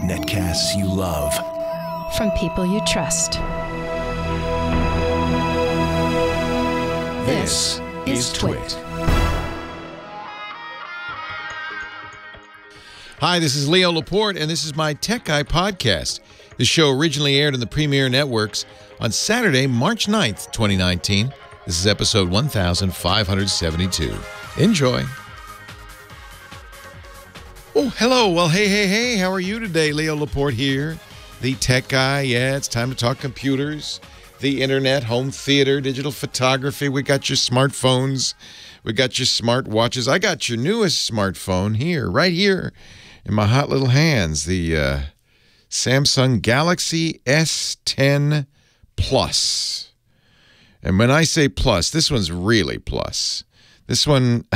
Netcasts you love. From people you trust. This is Twit. Hi, this is Leo Laporte, and this is my Tech Guy podcast. This show originally aired on the Premier Networks on Saturday, March 9th, 2019. This is episode 1572. Enjoy. Oh, hello. Well, hey. How are you today? Leo Laporte here, the Tech Guy. Yeah, it's time to talk computers, the internet, home theater, digital photography. We got your smartphones. We got your smart watches. I got your newest smartphone here, right here in my hot little hands, the Samsung Galaxy S10 Plus. And when I say plus, this one's really plus. This one,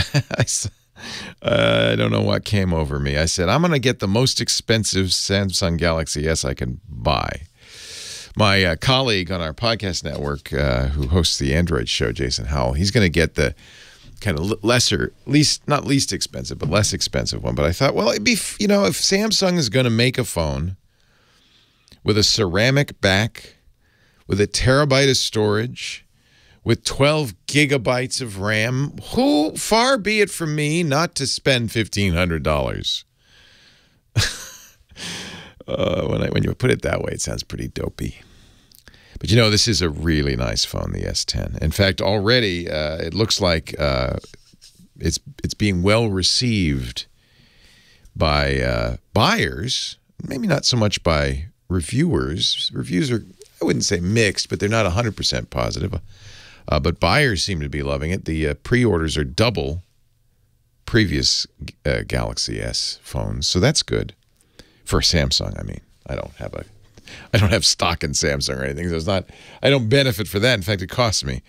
I don't know what came over me. I said, I'm going to get the most expensive Samsung Galaxy S I can buy. My colleague on our podcast network who hosts the Android show, Jason Howell, he's going to get the kind of lesser, not least expensive, but less expensive one. But I thought, well, it'd be, if Samsung is going to make a phone with a ceramic back, with a terabyte of storage, with 12 gigabytes of RAM, far be it from me not to spend $1,500. When you put it that way, it sounds pretty dopey. But this is a really nice phone, the S10. In fact, already it looks like it's being well received by buyers, maybe not so much by reviewers. Reviews are, I wouldn't say mixed, but they're not 100% positive. But buyers seem to be loving it. The pre-orders are double previous Galaxy S phones, so that's good for Samsung. I mean, I don't have stock in Samsung or anything, so it's not. I don't benefit for that. In fact, it costs me.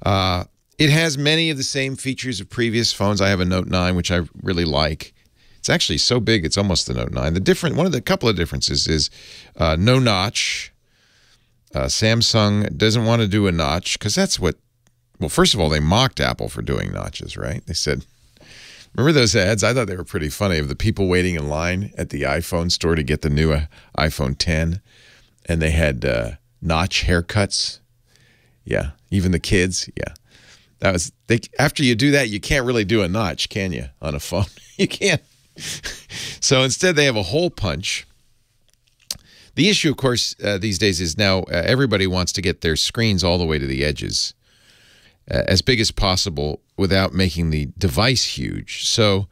It has many of the same features of previous phones. I have a Note 9, which I really like. It's actually so big, it's almost the Note 9. One of the couple of differences is no notch. Samsung doesn't want to do a notch because that's what. Well, first of all, they mocked Apple for doing notches, right? They said, remember those ads? I thought they were pretty funny of the people waiting in line at the iPhone store to get the new iPhone 10, and they had notch haircuts. Yeah, even the kids. Yeah, that was. After you do that, you can't really do a notch, can you? On a phone, you can't. So instead, they have a hole punch. The issue, of course, these days is now everybody wants to get their screens all the way to the edges, as big as possible without making the device huge. So,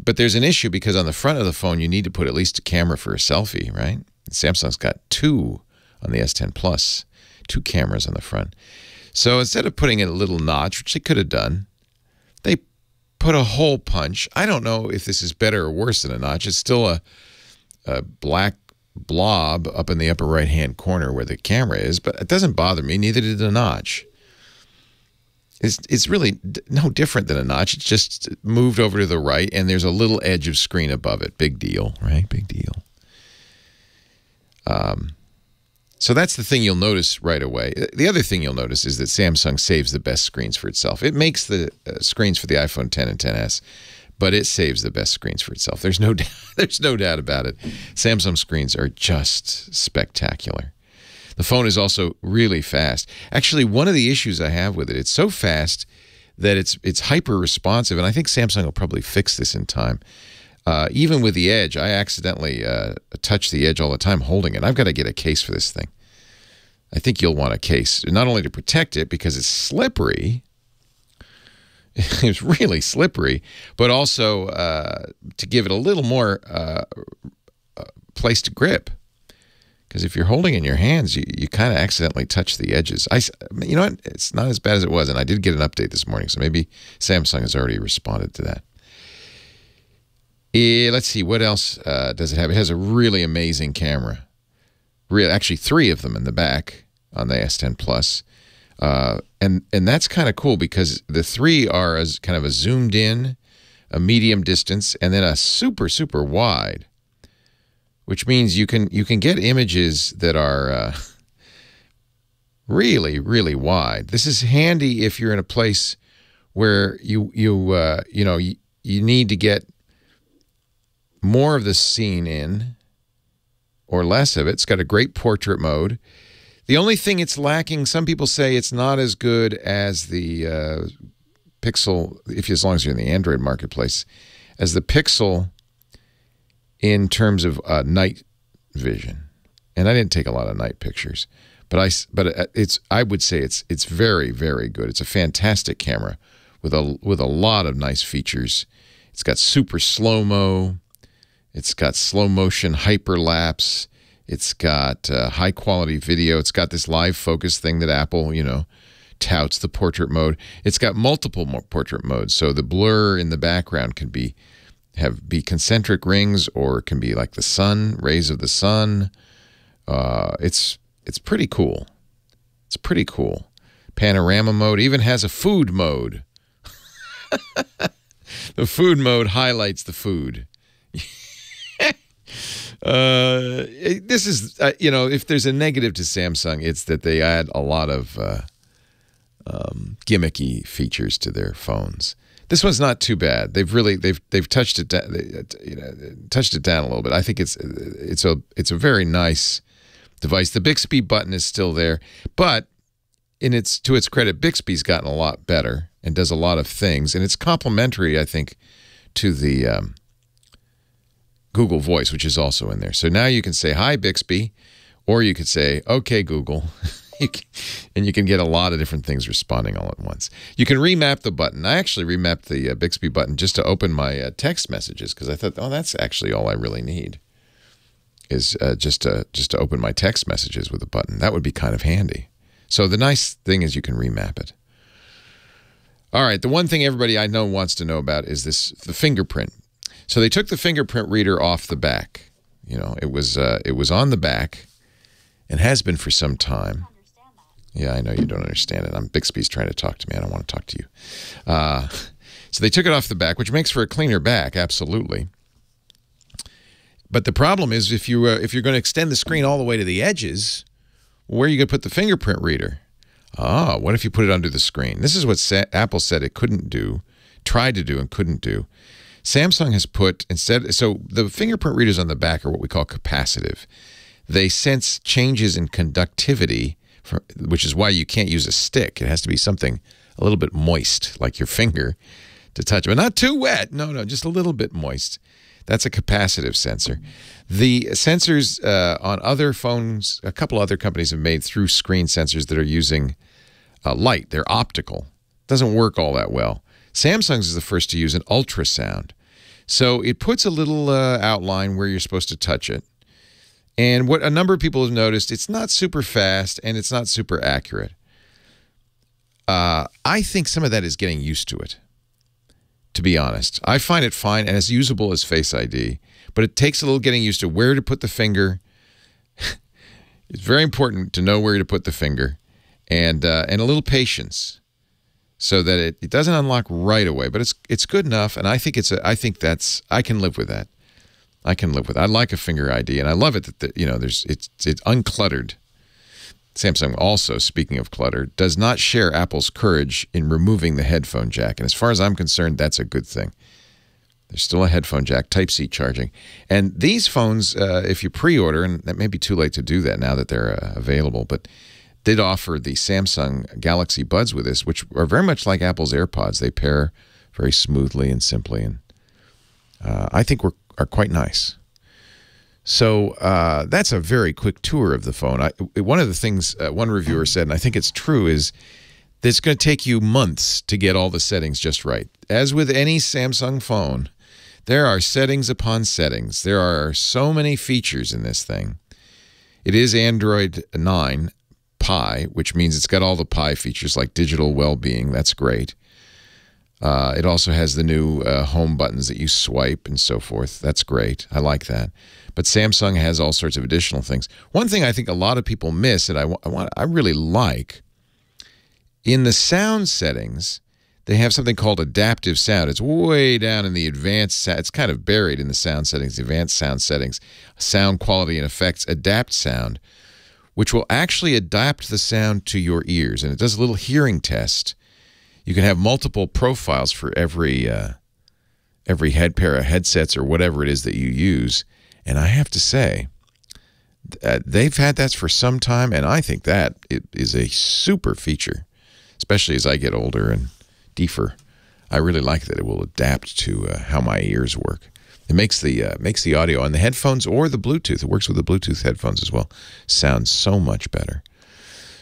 but there's an issue because on the front of the phone, you need to put at least a camera for a selfie, right? Samsung's got two on the S10 Plus, 2 cameras on the front. So instead of putting in a little notch, which they could have done, they put a hole punch. I don't know if this is better or worse than a notch. It's still a black blob up in the upper right-hand corner where the camera is, but it doesn't bother me. Neither did the notch. It's really no different than a notch. It's just moved over to the right, and there's a little edge of screen above it. Big deal, right? Big deal. So that's the thing you'll notice right away. The other thing you'll notice is that Samsung saves the best screens for itself. It makes the screens for the iPhone 10 and 10s, but it saves the best screens for itself. There's no doubt about it. Samsung screens are just spectacular. The phone is also really fast. Actually, one of the issues I have with it, it's so fast that it's hyper responsive, and I think Samsung will probably fix this in time. Even with the Edge, I accidentally touch the Edge all the time holding it. I've got to get a case for this thing. I think you'll want a case, not only to protect it because it's slippery. It's really slippery, but also to give it a little more place to grip. Because if you're holding it in your hands, you kind of accidentally touch the edges. You know what? It's not as bad as it was, and I did get an update this morning, so maybe Samsung has already responded to that. Let's see, what else does it have? It has a really amazing camera. Actually, 3 of them in the back on the S10 Plus. And that's kind of cool because the 3 are as kind of a zoomed in, a medium distance, and then a super, super wide, which means you can get images that are really, really wide. This is handy if you're in a place where you need to get more of the scene in or less of it. It's got a great portrait mode. The only thing it's lacking, some people say it's not as good as the Pixel, as long as you're in the Android marketplace, as the Pixel in terms of night vision. And I didn't take a lot of night pictures, but I would say it's very, very good. It's a fantastic camera with a lot of nice features. It's got super slow-mo. It's got slow motion hyperlapse. It's got high quality video. It's got this live focus thing that Apple, touts, the portrait mode. It's got multiple portrait modes. So the blur in the background can be concentric rings, or it can be like the sun, rays of the sun. It's pretty cool. It's pretty cool. Panorama mode even has a food mode. The food mode highlights the food. This is, if there's a negative to Samsung, it's that they add a lot of gimmicky features to their phones. This one's not too bad. They've touched it down, touched it down a little bit. I think it's a very nice device. The Bixby button is still there, but to its credit, Bixby's gotten a lot better and does a lot of things, and it's complementary, I think, to the Google Voice, which is also in there. So now you can say, "Hi, Bixby," or you could say, "Okay, Google," and you can get a lot of different things responding all at once. You can remap the button. I actually remapped the Bixby button just to open my text messages, because I thought, oh, that's actually all I really need is just to open my text messages with a button. That would be kind of handy. So the nice thing is you can remap it. All right, the one thing everybody I know wants to know about is the fingerprint. So they took the fingerprint reader off the back. It was on the back and has been for some time. Yeah, I know you don't understand it. Bixby's trying to talk to me. I don't want to talk to you. So they took it off the back, which makes for a cleaner back, absolutely. But the problem is if you're going to extend the screen all the way to the edges, where are you going to put the fingerprint reader? What if you put it under the screen? This is what Apple said it couldn't do, tried to do and couldn't do. Samsung has put instead, so the fingerprint readers on the back are what we call capacitive. They sense changes in conductivity, which is why you can't use a stick. It has to be something a little bit moist, like your finger, to touch, but not too wet. No, just a little bit moist. That's a capacitive sensor. The sensors on other phones, a couple other companies have made through screen sensors that are using light. They're optical. Doesn't work all that well. Samsung's is the first to use an ultrasound. So it puts a little outline where you're supposed to touch it. And what a number of people have noticed, it's not super fast and it's not super accurate. I think some of that is getting used to it, to be honest. I find it fine and as usable as Face ID, but it takes a little getting used to where to put the finger. It's very important to know where to put the finger and a little patience, so that it doesn't unlock right away, but it's good enough, and I think I can live with that. I can live with it. I like a finger ID, and I love it that it's uncluttered. Samsung also, speaking of clutter, does not share Apple's courage in removing the headphone jack, and as far as I'm concerned, that's a good thing. There's still a headphone jack, Type-C charging, and these phones, if you pre-order, and that may be too late to do that now that they're available, but did offer the Samsung Galaxy Buds with this, which are very much like Apple's AirPods. They pair very smoothly and simply, and I think are quite nice. So that's a very quick tour of the phone. One of the things one reviewer said, and I think it's true, is that it's going to take you months to get all the settings just right. As with any Samsung phone, there are settings upon settings. There are so many features in this thing. It is Android 9 Pie, which means it's got all the Pie features like digital well-being. That's great. It also has the new home buttons that you swipe and so forth. That's great. I like that. But Samsung has all sorts of additional things. One thing I think a lot of people miss that I really like, in the sound settings, they have something called adaptive sound. It's way down in the advanced sound. It's kind of buried in the sound settings, the advanced sound settings, sound quality and effects, adapt sound, which will actually adapt the sound to your ears. And it does a little hearing test. You can have multiple profiles for every every pair of headsets or whatever it is that you use. And I have to say, they've had that for some time, and I think that it is a super feature, especially as I get older and deeper. I really like that it will adapt to how my ears work. It makes the audio on the headphones or the Bluetooth. It works with the Bluetooth headphones as well. Sounds so much better.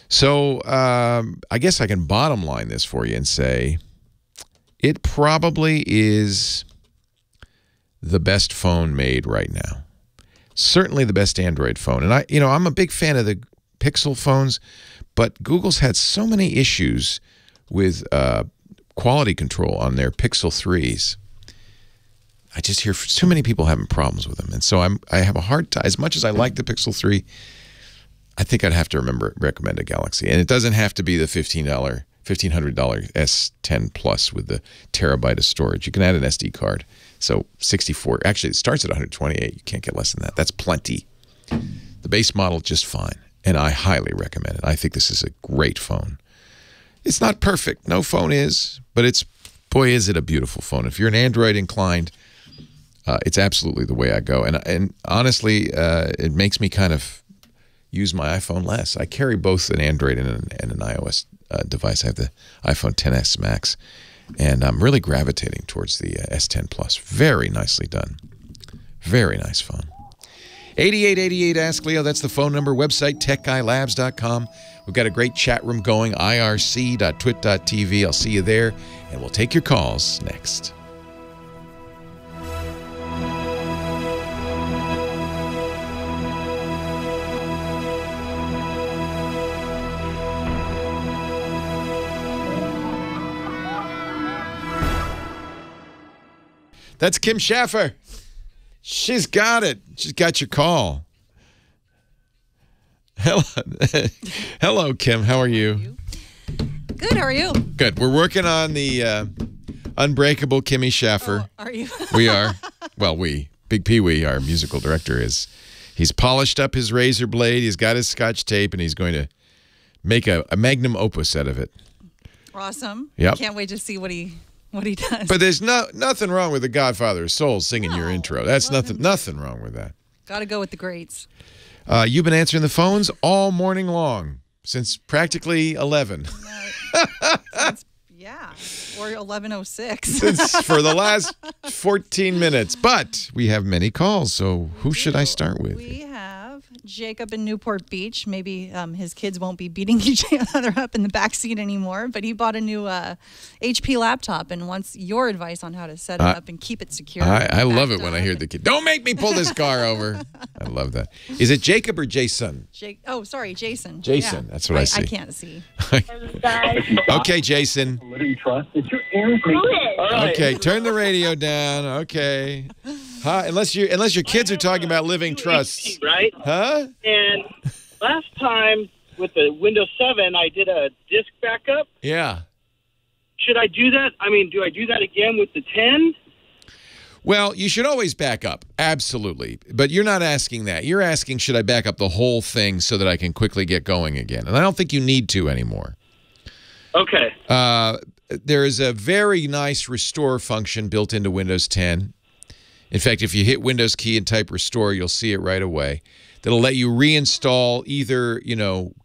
So I guess I can bottom line this for you and say it probably is the best phone made right now. Certainly the best Android phone. And I'm a big fan of the Pixel phones, but Google's had so many issues with quality control on their Pixel 3s. I just hear too many people having problems with them. And so I have a hard time. As much as I like the Pixel 3, I think I'd have to recommend a Galaxy. And it doesn't have to be the $1,500 S10 Plus with the terabyte of storage. You can add an SD card. So 64, actually it starts at 128. You can't get less than that. That's plenty. The base model, just fine. And I highly recommend it. I think this is a great phone. It's not perfect. No phone is. But boy, is it a beautiful phone. If you're an Android inclined, it's absolutely the way I go. And honestly, it makes me kind of use my iPhone less. I carry both an Android and an iOS device. I have the iPhone XS Max, and I'm really gravitating towards the S10 Plus. Very nicely done. Very nice phone. 8888 Ask Leo, that's the phone number. Website, techguylabs.com. We've got a great chat room going, irc.twit.tv. I'll see you there, and we'll take your calls next. That's Kim Schaffer. She's got it. She's got your call. Hello, hello, Kim. How are you? Good. How are you? Good. We're working on the Unbreakable Kimmy Schaffer. Oh, are you? We are. Well, Big Pee Wee, our musical director, he's polished up his razor blade. He's got his Scotch tape, and he's going to make a magnum opus out of it. Awesome. Yep. Can't wait to see what he does. But there's nothing wrong with the Godfather of Soul singing your intro. That's nothing wrong with that. Got to go with the greats. You've been answering the phones all morning long, since practically 11. Yeah, or 11:06. Since for the last 14 minutes. But we have many calls, so who should I start with? We have Jacob in Newport Beach. Maybe his kids won't be beating each other up in the backseat anymore, but he bought a new HP laptop and wants your advice on how to set it up and keep it secure. I love it when I hear the kid. Don't make me pull this car over. I love that. Is it Jacob or Jason? Oh, sorry, Jason. Jason, yeah. that's what I see. I can't see. Okay, Jason. Living trust. It's your ears. Right. Okay, turn the radio down. Okay. Huh? Unless your kids are talking about living trusts. Right? Huh? And last time with the Windows 7, I did a disk backup. Yeah. Should I do that? I mean, do I do that again with the 10? Well, you should always back up. Absolutely. But you're not asking that. You're asking, should I back up the whole thing so that I can quickly get going again? And I don't think you need to anymore. Okay. There is a very nice restore function built into Windows 10. In fact, if you hit Windows key and type restore, you'll see it right away. That'll let you reinstall either,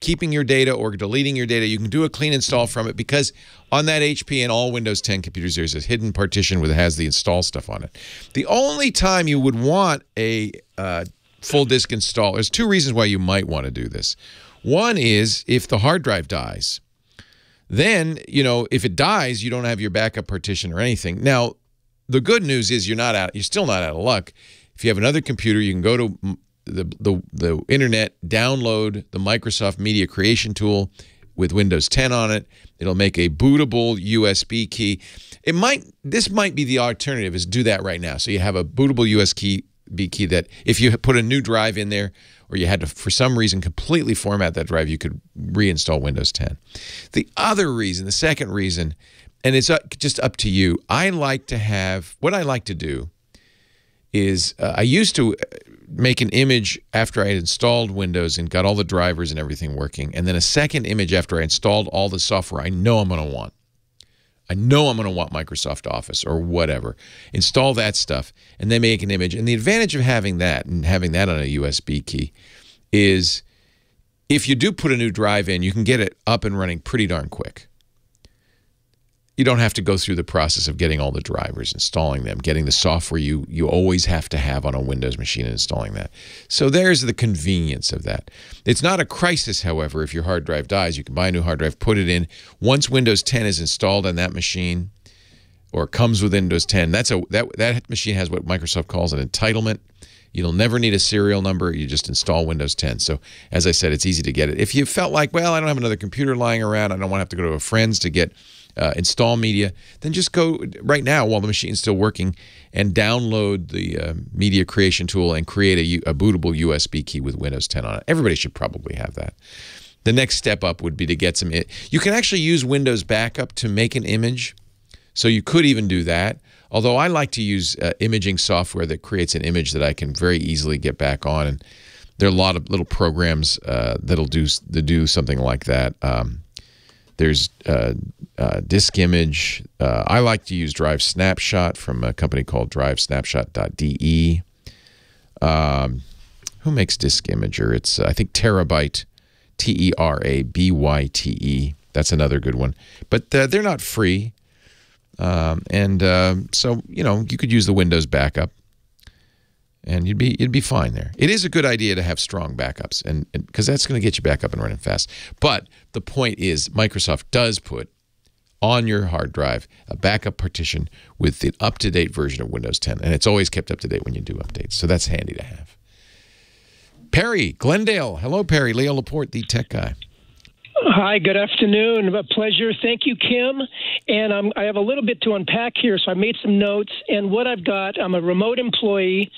keeping your data or deleting your data. You can do a clean install from it because on that HP and all Windows 10 computers, there's a hidden partition that has the install stuff on it. The only time you would want a full disk install, there's two reasons why you might want to do this. One is if the hard drive dies. Then, if it dies, you don't have your backup partition or anything. Now, the good news is you're still not out of luck. If you have another computer, you can go to the internet, download the Microsoft Media Creation Tool with Windows 10 on it. It'll make a bootable USB key. This might be the alternative, is do that right now. So you have a bootable USB key that if you put a new drive in there, or you had to, for some reason, completely format that drive, you could reinstall Windows 10. The second reason, and it's just up to you, what I like to do is, I used to make an image after I had installed Windows and got all the drivers and everything working, and then a second image after I installed all the software I know I'm going to want. I know I'm going to want Microsoft Office or whatever. Install that stuff, and then make an image. And the advantage of having that and having that on a USB key is if you do put a new drive in, you can get it up and running pretty darn quick. You don't have to go through the process of getting all the drivers, installing them, getting the software you always have to have on a Windows machine and installing that. So there's the convenience of that. It's not a crisis, however, if your hard drive dies. You can buy a new hard drive, put it in. Once Windows 10 is installed on that machine or comes with Windows 10, that machine has what Microsoft calls an entitlement. You'll never need a serial number. You just install Windows 10. So, as I said, it's easy to get it. If you felt like, well, I don't have another computer lying around, I don't want to have to go to a friend's to get install media, then just go right now while the machine's still working and download the media creation tool and create a bootable USB key with Windows 10 on it. Everybody should probably have that. The next step up would be to get some... You can actually use Windows Backup to make an image, so you could even do that. Although I like to use imaging software that creates an image that I can very easily get back on. And there are a lot of little programs that'll do something like that. There's Disk Image. I like to use Drive Snapshot from a company called DriveSnapshot.de. Who makes Disk Imager? It's, I think, Terabyte, Terabyte. That's another good one. But they're not free. So, you know, you could use the Windows backup. And you'd be fine there. It is a good idea to have strong backups, and because that's going to get you back up and running fast. But the point is, Microsoft does put on your hard drive a backup partition with the up-to-date version of Windows 10, and it's always kept up to date when you do updates. So that's handy to have. Perry, Glendale. Hello, Perry. Leo Laporte, the tech guy. Hi, good afternoon. A pleasure. Thank you, Kim. And I have a little bit to unpack here, so I made some notes. And what I've got, I'm a remote employee,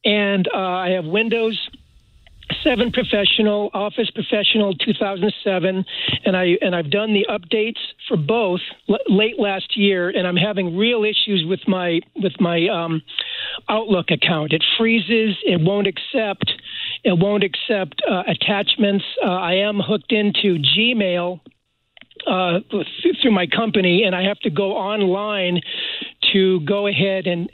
and I have Windows 7 Professional, Office Professional 2007, and I've done the updates for both late last year, and I'm having real issues with my Outlook account. It freezes. It won't accept attachments. I am hooked into Gmail through my company, and I have to go online to go ahead and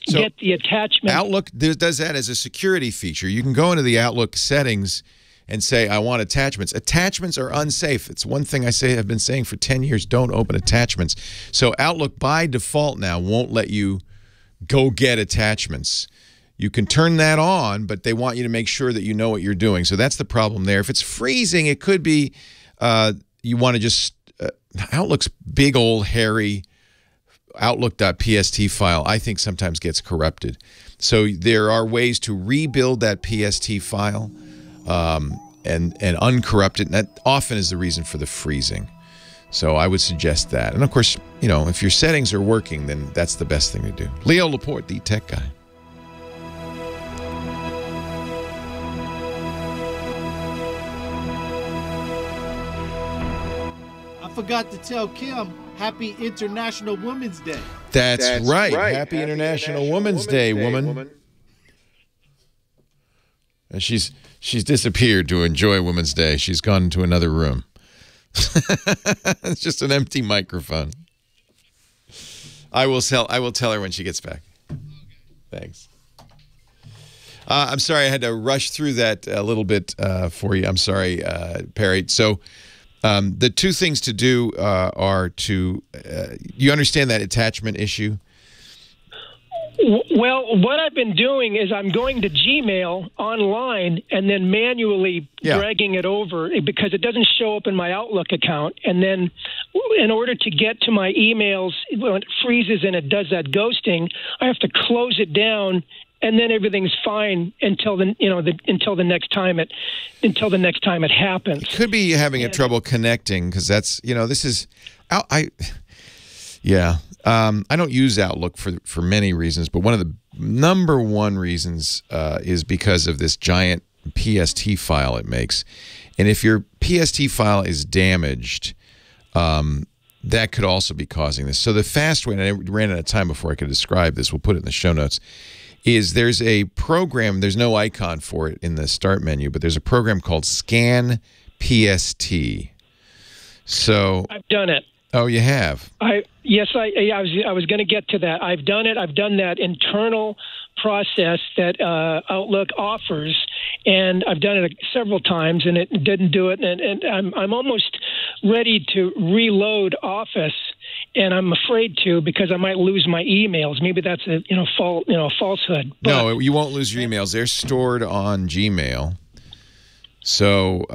get the attachment. Outlook does that as a security feature. You can go into the Outlook settings and say, I want attachments. Attachments are unsafe. It's one thing I've been saying for 10 years, don't open attachments. So Outlook by default now won't let you go get attachments. You can turn that on, but they want you to make sure that you know what you're doing. So that's the problem there. If it's freezing, it could be you want to just Outlook's big old hairy Outlook.pst file, I think, sometimes gets corrupted. So there are ways to rebuild that PST file and uncorrupt it, and that often is the reason for the freezing. So I would suggest that. And of course, you know, if your settings are working, then that's the best thing to do. Leo Laporte, the tech guy. I forgot to tell Kim, Happy International Women's Day. That's right. Happy International Women's Day, woman. And she's disappeared to enjoy Women's Day. She's gone into another room. It's just an empty microphone. I will tell her when she gets back. Thanks. I'm sorry I had to rush through that a little bit for you. I'm sorry, Perry. So the two things to do are to you understand that attachment issue? Well, what I've been doing is I'm going to Gmail online and then manually dragging it over because it doesn't show up in my Outlook account. And then in order to get to my emails, when it freezes and it does that ghosting, I have to close it down, and then everything's fine until the next time it happens. It could be having trouble connecting because that's this is I don't use Outlook for many reasons, but one of the number one reasons is because of this giant PST file it makes. And if your PST file is damaged, that could also be causing this. So the fast way, and I ran out of time before I could describe this, we'll put it in the show notes, is there's a program, there's no icon for it in the start menu, but there's a program called Scan PST. So I've done it. Oh, you have? Yes, I was going to get to that. I've done it. I've done that internal process that Outlook offers, and I've done it several times, and it didn't do it. And I'm almost ready to reload Office, and I'm afraid to because I might lose my emails. Maybe that's a falsehood. But no, you won't lose your emails. They're stored on Gmail. So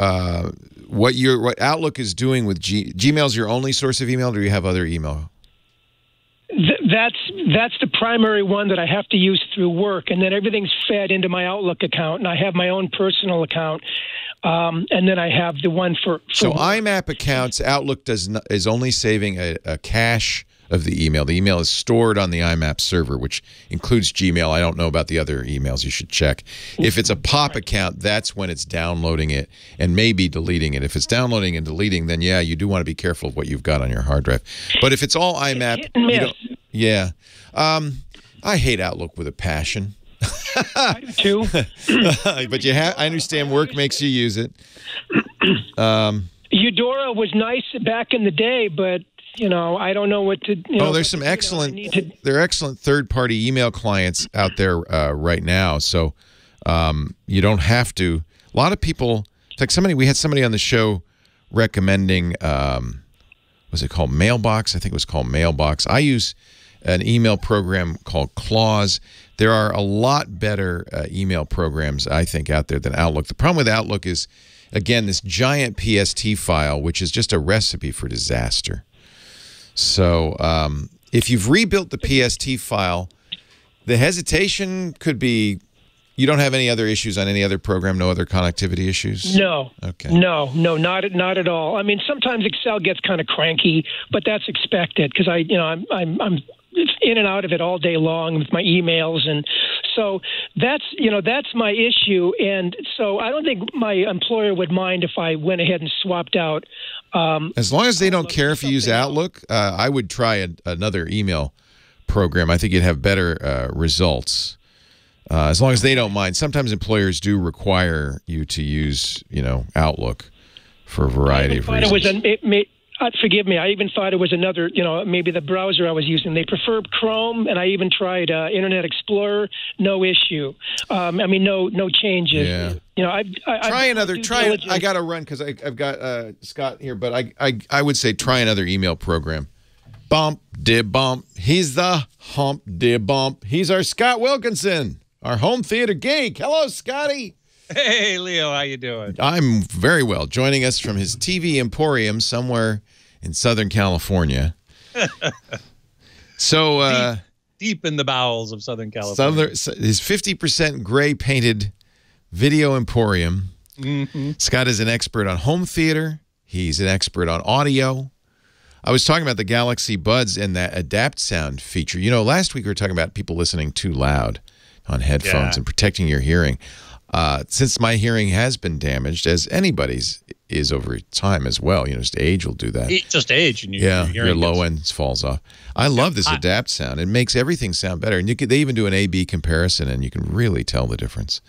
what Outlook is doing with Gmail's your only source of email, or do you have other email? That's the primary one that I have to use through work, and then everything's fed into my Outlook account, and I have my own personal account, and then I have the one for so work. IMAP accounts. Outlook is only saving a cache of the email. The email is stored on the IMAP server, which includes Gmail. I don't know about the other emails. You should check. If it's a POP account, that's when it's downloading it and maybe deleting it. If it's downloading and deleting, then yeah, you do want to be careful of what you've got on your hard drive. But if it's all IMAP, you don't, yeah. I hate Outlook with a passion. I do too. But I understand work makes you use it. Eudora was nice back in the day, but I don't know what to. There's some excellent. There are excellent third-party email clients out there right now. So you don't have to. A lot of people. It's like we had somebody on the show recommending. Was it called Mailbox? I think it was called Mailbox. I use an email program called Clause. There are a lot better email programs, I think, out there than Outlook. The problem with Outlook is, again, this giant PST file, which is just a recipe for disaster. So if you've rebuilt the PST file, the hesitation could be you don't have any other issues on any other program, no other connectivity issues? No. Okay. No, not at all. I mean, sometimes Excel gets kind of cranky, but that's expected because I'm in and out of it all day long with my emails, and so that's my issue. And so I don't think my employer would mind if I went ahead and swapped out. As long as they don't care if you use Outlook, I would try another email program. I think you'd have better results. As long as they don't mind. Sometimes employers do require you to use, Outlook for a variety of reasons. Forgive me. I even thought it was another, maybe the browser I was using. They preferred Chrome, and I even tried Internet Explorer. No issue. No changes. Yeah. Try another. I got to run because I've got Scott here, but I would say try another email program. Bump de bump. He's the hump de bump. He's our Scott Wilkinson, our home theater geek. Hello, Scotty. Hey, Leo, how you doing? I'm very well. Joining us from his TV emporium somewhere in Southern California. So deep in the bowels of Southern California. His 50% gray painted video emporium. Mm-hmm. Scott is an expert on home theater. He's an expert on audio. I was talking about the Galaxy Buds and that Adapt Sound feature. Last week we were talking about people listening too loud on headphones and protecting your hearing. Since my hearing has been damaged, as anybody's is over time as well, just age will do that. Just age. And your low end falls off. I love this Adapt Sound. It makes everything sound better. And they even do an A-B comparison, and you can really tell the difference.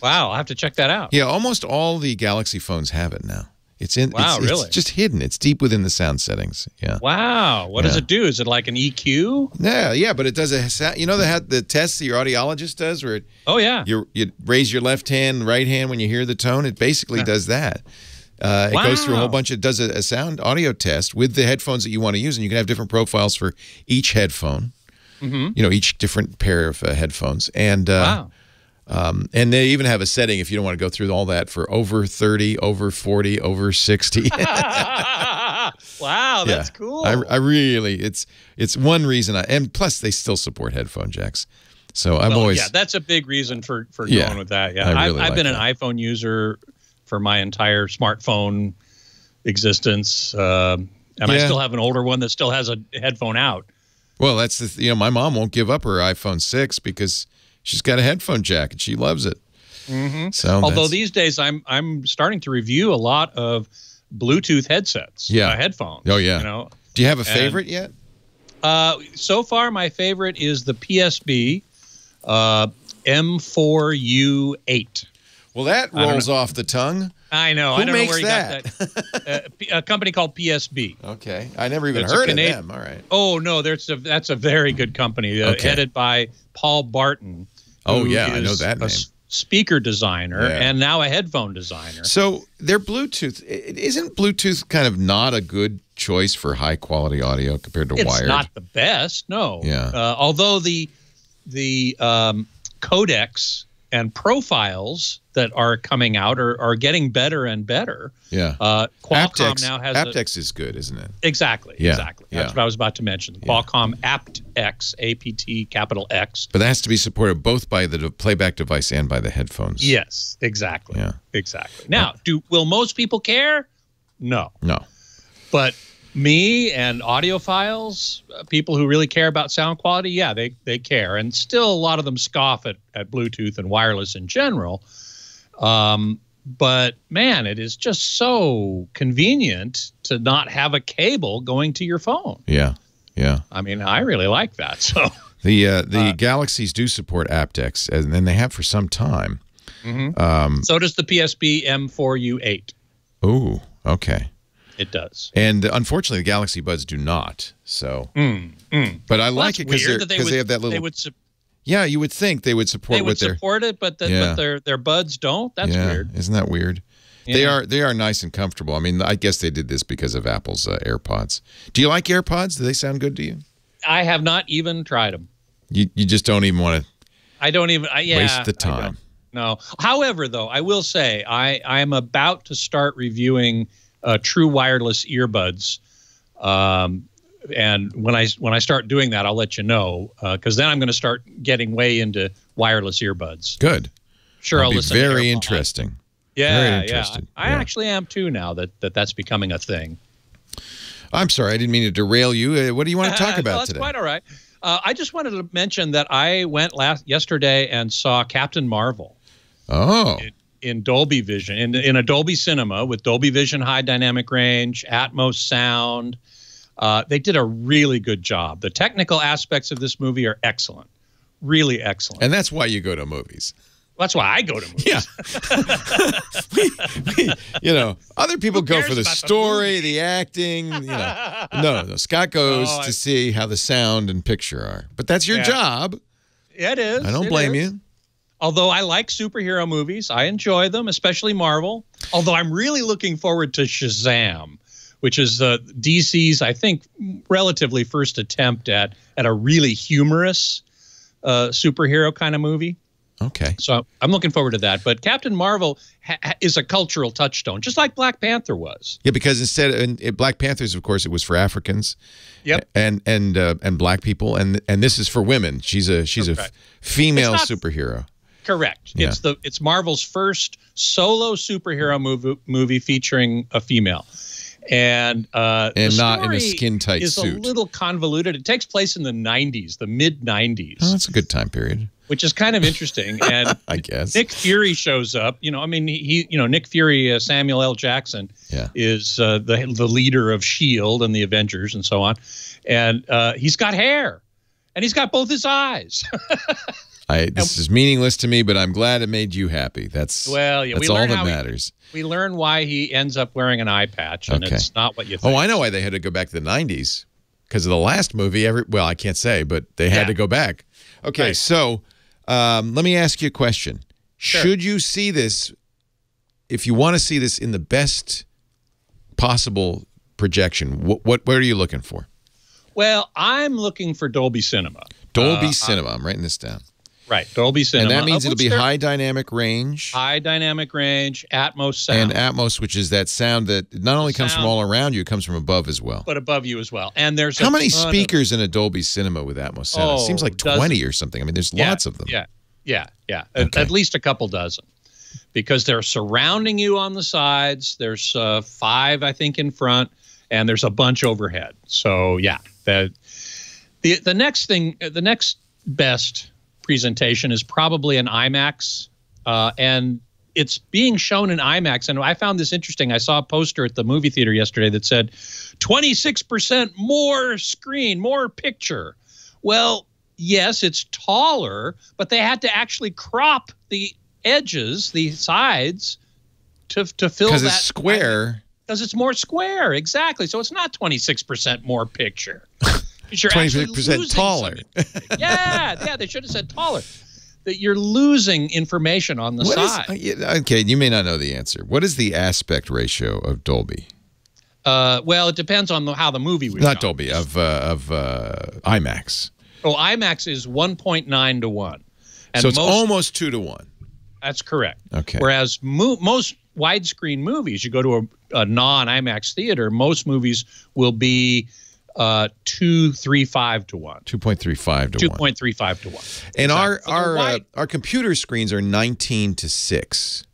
Wow, I'll have to check that out. Yeah, almost all the Galaxy phones have it now. It's really? It's just hidden. It's deep within the sound settings. Yeah. Wow. What does it do? Is it like an EQ? Yeah, but it does a sound. The tests that your audiologist does where you raise your left hand, right hand when you hear the tone. It basically does that. It goes through a whole bunch. It does a sound audio test with the headphones that you want to use, and you can have different profiles for each headphone. Mm-hmm. Each different pair of headphones. And and they even have a setting if you don't want to go through all that for over 30, over 40, over 60. Wow, that's cool. I really, it's one reason and plus they still support headphone jacks. So that's a big reason for going with that. Yeah, I've been an iPhone user for my entire smartphone existence, and I still have an older one that still has a headphone out. Well, that's my mom won't give up her iPhone 6 because she's got a headphone jack and she loves it. Mm-hmm. So, although these days I'm starting to review a lot of Bluetooth headsets, headphones. Oh yeah. Do you have a favorite yet? So far, my favorite is the PSB M4U8. Well, that rolls off the tongue. I know. Who I don't know makes where he got that. A company called PSB. Okay. I never even heard of them. All right. Oh, no, that's a very good company, headed by Paul Barton. Oh, yeah, I know that name. Speaker designer and now a headphone designer. So their Bluetooth, isn't Bluetooth kind of not a good choice for high quality audio compared to wired? It's not the best, no. Yeah. Although the codecs and profiles that are coming out are getting better and better. Yeah. Qualcomm now has aptX is good, isn't it? Exactly. Yeah. Exactly. That's what I was about to mention. Qualcomm aptX, APT capital X. But that has to be supported both by the playback device and by the headphones. Yes, exactly. Yeah. Exactly. Now, will most people care? No. No. But me and audiophiles, people who really care about sound quality, yeah, they care. And still a lot of them scoff at Bluetooth and wireless in general. But, man, it is just so convenient to not have a cable going to your phone. Yeah, yeah. I mean, I really like that. So the Galaxies do support aptX, and they have for some time. So does the PSB M4U8. Oh, okay. It does. And unfortunately, the Galaxy Buds do not. So, but I like it because they have that little. Yeah, you would think they would support. They would support it, but their buds don't. That's weird. Isn't that weird? Yeah. They are nice and comfortable. I mean, I guess they did this because of Apple's AirPods. Do you like AirPods? Do they sound good to you? I have not even tried them. You just don't even want to. I don't even. Waste the time. No. However, though, I will say I am about to start reviewing true wireless earbuds. And when I start doing that, I'll let you know, because then I'm going to start getting way into wireless earbuds. Good. Sure, I'll listen. Very interesting. Yeah, very interesting. I actually am too now that's becoming a thing. I'm sorry, I didn't mean to derail you. What do you want to talk about that's today? Quite all right. I just wanted to mention that I went yesterday and saw Captain Marvel. Oh. In Dolby Vision, in a Dolby Cinema with Dolby Vision high dynamic range, Atmos sound. They did a really good job. The technical aspects of this movie are excellent, really excellent. And that's why you go to movies. That's why I go to movies. Yeah. Other people go for the story, the acting. No. Scott goes to see how the sound and picture are. But that's your job. Yeah, it is. I don't blame you. Although I like superhero movies, I enjoy them, especially Marvel. Although I'm really looking forward to Shazam, which is DC's, I think, relatively first attempt at a really humorous superhero kind of movie. Okay. So I'm looking forward to that. But Captain Marvel is a cultural touchstone, just like Black Panther was. Yeah, because instead in Black Panthers, of course, it was for Africans. Yep. And black people, and this is for women. She's a female superhero. Correct. Yeah. It's Marvel's first solo superhero movie featuring a female. And not in a skin-tight suit. Is a little convoluted. It takes place in the 90s, the mid-90s. Oh, that's a good time period. Which is kind of interesting. And I guess Nick Fury shows up. Nick Fury, Samuel L. Jackson, is the leader of S.H.I.E.L.D. and the Avengers and so on. And he's got hair, and he's got both his eyes. This is meaningless to me, but I'm glad it made you happy. That's all that matters. We learn why he ends up wearing an eye patch, and it's not what you think. Oh, I know why they had to go back to the 90s. Because of the last movie, I can't say, but they had to go back. Okay, right. So let me ask you a question. Sure. Should you see this, if you want to see this in the best possible projection, what are you looking for? Well, I'm looking for Dolby Cinema. Dolby Cinema. I'm writing this down. Right, Dolby Cinema. And that means it'll be high dynamic range. High dynamic range, Atmos sound. And Atmos, which is that sound that not only comes from all around you, it comes from above as well. But above you as well. And there's how many speakers in a Dolby Cinema with Atmos sound? It seems like 20 or something. I mean, there's lots of them. Yeah. Okay. At least a couple dozen. Because they're surrounding you on the sides. There's 5, I think, in front. And there's a bunch overhead. So, yeah. The next best presentation is probably an IMAX, and it's being shown in IMAX. And I found this interesting. I saw a poster at the movie theater yesterday that said 26% more screen, more picture. Well, yes, it's taller, but they had to actually crop the edges, the sides, to fill that. Because it's square. Because it's more square, exactly. So it's not 26% more picture. You're 26% taller. Yeah, they should have said taller. That you're losing information on the side. Okay, you may not know the answer. What is the aspect ratio of Dolby? Well, it depends on how the movie was Not shot. Dolby, of IMAX. Oh, IMAX is 1.9 to 1. And so it's almost 2 to 1. That's correct. Okay. Whereas most widescreen movies, you go to a non-IMAX theater, most movies will be 2.35 to 1. 2.35 to 1. 2.35 to 1. And exactly. our computer screens are 19 to 6.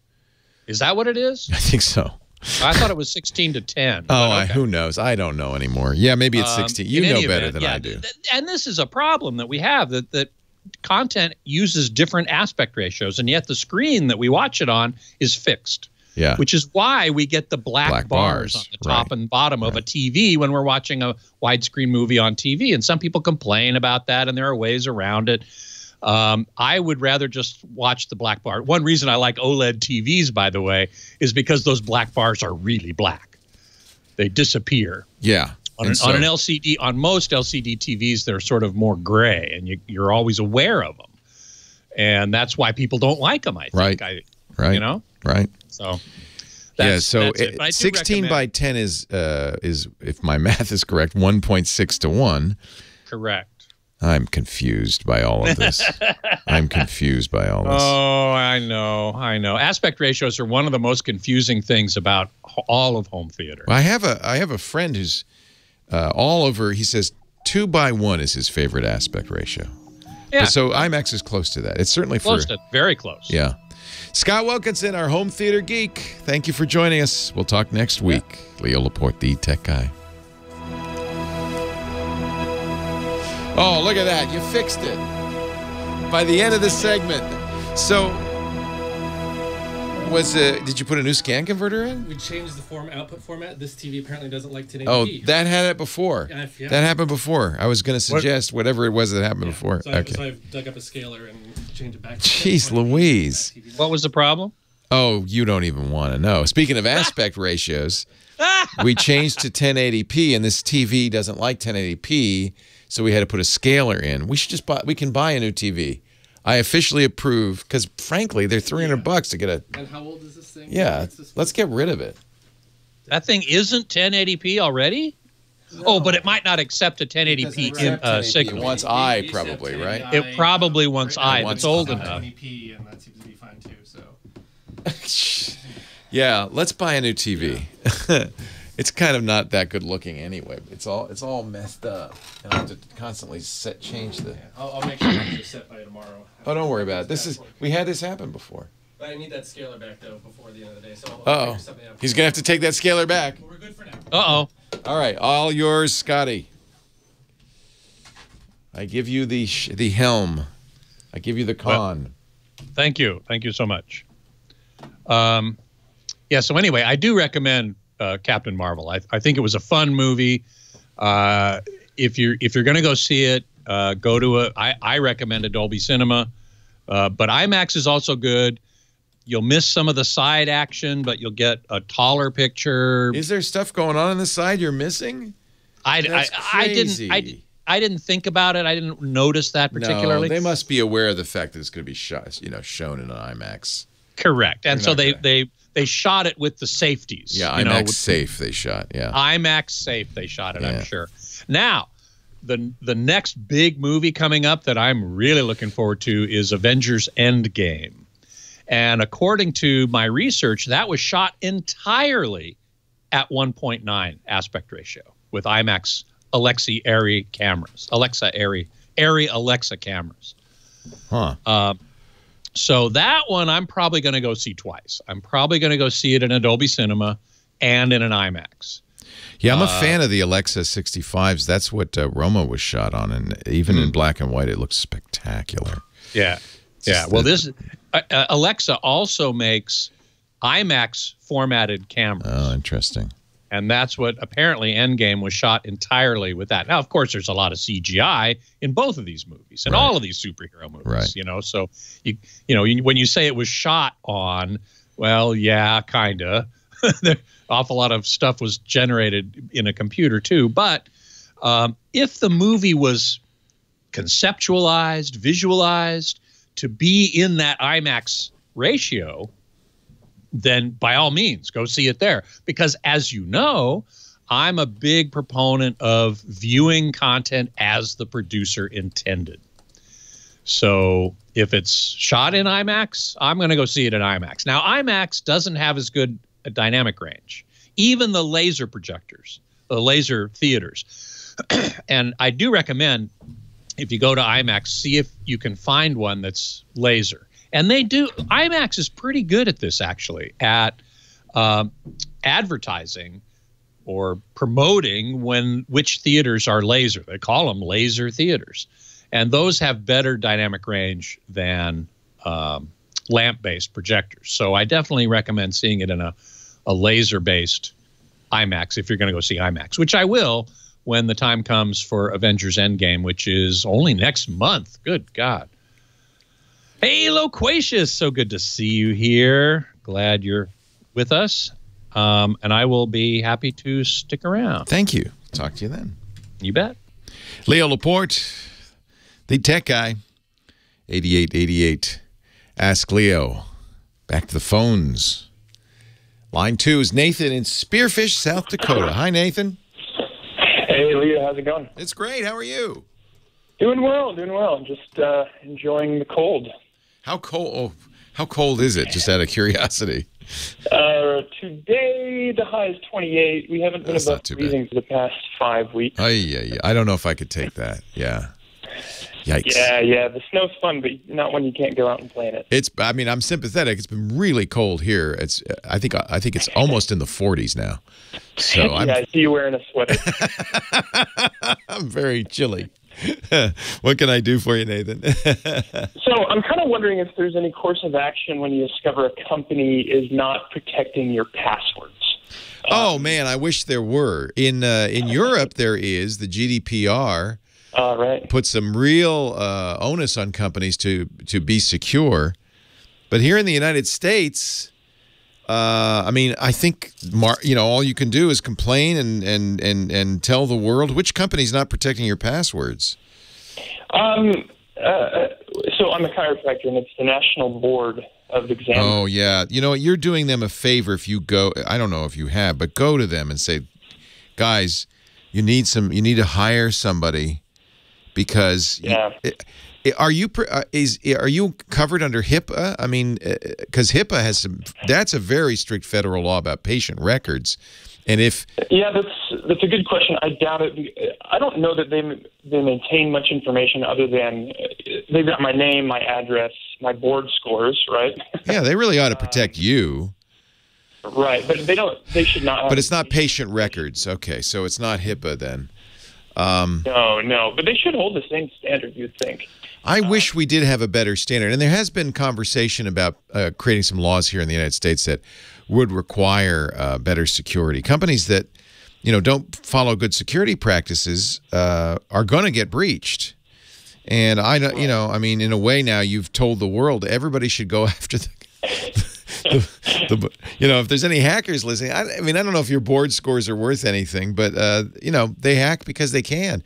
Is that what it is? I think so. I thought it was 16 to 10. Oh, okay. Who knows? I don't know anymore. Yeah, maybe it's 16. You know better than I do. And this is a problem that we have, that content uses different aspect ratios, and yet the screen that we watch it on is fixed. Yeah. Which is why we get the black bars on the top and bottom of a TV when we're watching a widescreen movie on TV. And some people complain about that, and there are ways around it. I would rather just watch the black bar. One reason I like OLED TVs, by the way, is because those black bars are really black. They disappear. Yeah. On an LCD, on most LCD TVs, they're sort of more gray, and you're always aware of them. And that's why people don't like them, I think. Right. You know? Right. So, that's 16 by 10 is, if my math is correct, 1.6 to 1. Correct. I'm confused by all of this. I'm confused by all this. Oh, I know. Aspect ratios are one of the most confusing things about all of home theater. Well, I have a friend who's all over. He says 2 by 1 is his favorite aspect ratio. Yeah. So IMAX is close to that. It's certainly close to, very close. Yeah. Scott Wilkinson, our home theater geek. Thank you for joining us. We'll talk next week. Leo Laporte, the tech guy. Oh, look at that. You fixed it by the end of the segment. So, did you put a new scan converter in? We changed the output format. This TV apparently doesn't like 1080p. Oh, that had it before. Yeah. That happened before. I was going to suggest whatever it was that happened before. So I've dug up a scaler and changed it back. Jeez Louise. What was the problem? Oh, you don't even want to know. Speaking of aspect ratios, we changed to 1080p, and this TV doesn't like 1080p, so we had to put a scaler in. We can buy a new TV. I officially approve, because frankly, they're $300 to get a. And how old is this thing? Yeah, let's get rid of it. That thing isn't 1080p already? No. Oh, but it might not accept a 1080p signal. It wants I probably, right? It probably wants I. It's old enough. 1080p, and that seems to be fine too. So. Yeah, let's buy a new TV. It's kind of not that good looking anyway. But it's all messed up, and I have to constantly change the. Yeah, I'll make sure it's just set by tomorrow. Oh, don't worry about it. We had this happen before. But I need that scaler back though before the end of the day. So I'll figure something out. He's gonna have to take that scaler back. Well, we're good for now. All right, all yours, Scotty. I give you the helm. I give you the con. Well, thank you so much. Yeah. So anyway, I do recommend Captain Marvel. I think it was a fun movie. If you're going to go see it, go to I recommend a Dolby Cinema, but IMAX is also good. You'll miss some of the side action, but you'll get a taller picture. Is there stuff going on the side you're missing? I didn't think about it. I didn't notice that particularly. No, they must be aware of the fact that it's going to be shown in an IMAX. Correct. And so they shot it with the safeties. Yeah, IMAX safe they shot. Yeah. IMAX safe they shot it, I'm sure. Now, the next big movie coming up that I'm really looking forward to is Avengers Endgame. And according to my research, that was shot entirely at 1.9 aspect ratio with IMAX Alexa Airy cameras. Airy Alexa cameras. Huh. So that one I'm probably going to go see twice. I'm probably going to go see it in a Dolby Cinema and in an IMAX. Yeah, I'm a fan of the Alexa 65s. That's what Roma was shot on, and even in black and white, it looks spectacular. Yeah, yeah. Well, this Alexa also makes IMAX formatted cameras. Oh, interesting. And that's what apparently Endgame was shot entirely with that. Now, of course, there's a lot of CGI in both of these movies and all of these superhero movies. Right. You know, so you when you say it was shot on Well, yeah, kind of. Awful lot of stuff was generated in a computer too. But if the movie was conceptualized, visualized to be in that IMAX ratio, then by all means, go see it there. Because as you know, I'm a big proponent of viewing content as the producer intended. So if it's shot in IMAX, I'm going to go see it in IMAX. Now, IMAX doesn't have as good a dynamic range. Even the laser projectors, the laser theaters. And I do recommend, if you go to IMAX, see if you can find one that's laser. And they do. IMAX is pretty good at this, actually, at advertising or promoting which theaters are laser. They call them laser theaters. And those have better dynamic range than lamp-based projectors. So I definitely recommend seeing it in a laser-based IMAX if you're going to go see IMAX, which I will when the time comes for Avengers Endgame, which is only next month. Good God. Hey, Loquacious, so good to see you here. Glad you're with us. And I will be happy to stick around. Thank you. Talk to you then. You bet. Leo Laporte, the tech guy, 8888. Ask Leo. Back to the phones. Line 2 is Nathan in Spearfish, South Dakota. Hi, Nathan. Hey, Leo. How's it going? It's great. How are you? Doing well. Just enjoying the cold. How cold? Oh, how cold is it? Just out of curiosity. Today, the high is 28. We haven't been above freezing for the past 5 weeks. I don't know if I could take that. Yeah. Yikes. Yeah. The snow's fun, but not when you can't go out and play in it. I mean, I'm sympathetic. It's been really cold here. I think it's almost in the 40s now. So I see you wearing a sweater. I'm very chilly. What can I do for you, Nathan? So I'm kind of wondering if there's any course of action when you discover a company is not protecting your passwords. Oh man, I wish there were. In Europe, there is the GDPR. Right. Put some real onus on companies to be secure, but here in the United States, I mean, I think all you can do is complain and tell the world which company's not protecting your passwords. So I'm a chiropractor, and it's the National Board of Examiners. Oh yeah, you're doing them a favor if you go. I don't know if you have, but go to them and say, guys, you need to hire somebody because Are you covered under HIPAA? I mean, because HIPAA has that's a very strict federal law about patient records, and if that's a good question. I doubt it. I don't know that they maintain much information other than they've got my name, my address, my board scores, right? Yeah, they really ought to protect you. Right, but they don't. They should not have. But it's not patient records. Okay, so it's not HIPAA then. No, but they should hold the same standard, you'd think. I wish we did have a better standard, and there has been conversation about creating some laws here in the United States that would require better security. Companies that, don't follow good security practices are going to get breached. And I mean, in a way now you've told the world everybody should go after if there's any hackers listening, I don't know if your board scores are worth anything, but, they hack because they can.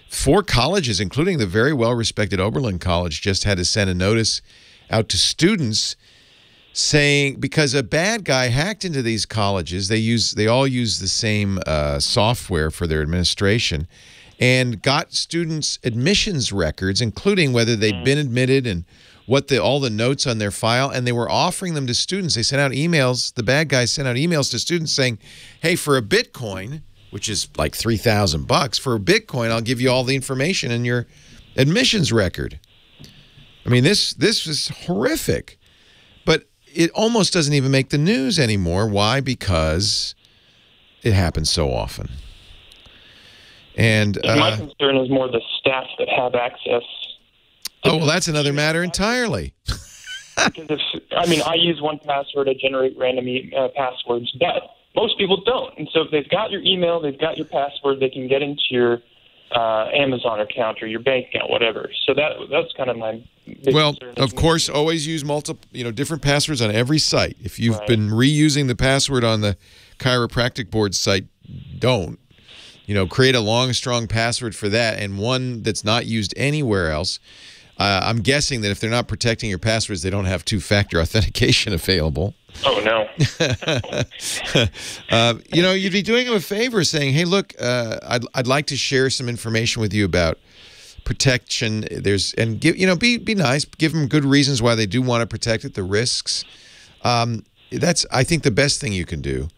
4 colleges, including the very well-respected Oberlin College, just had to send a notice out to students saying, because a bad guy hacked into these colleges, they all use the same software for their administration, and got students' admissions records, including whether they'd been admitted and all the notes on their file, and they were offering them to students. They sent out emails. The bad guys sent out emails to students saying, hey, for a Bitcoin, which is like $3,000, for a Bitcoin, I'll give you all the information in your admissions record. I mean, this is horrific. But it almost doesn't even make the news anymore. Why? Because it happens so often. And my concern is more the staff that have access. Oh, well, that's another matter entirely. Because I use 1Password to generate random passwords, but most people don't. And so if they've got your email, they've got your password, they can get into your Amazon account or your bank account, whatever. So that's kind of my big concern. Of course, always use different passwords on every site. If you've been reusing the password on the chiropractic board site, don't. Create a long, strong password for that and one that's not used anywhere else. I'm guessing that if they're not protecting your passwords, they don't have two-factor authentication available. Oh, no. You'd be doing them a favor saying, hey, look, I'd like to share some information with you about protection. Be nice. Give them good reasons why they do want to protect it, the risks. That's, I think, the best thing you can do.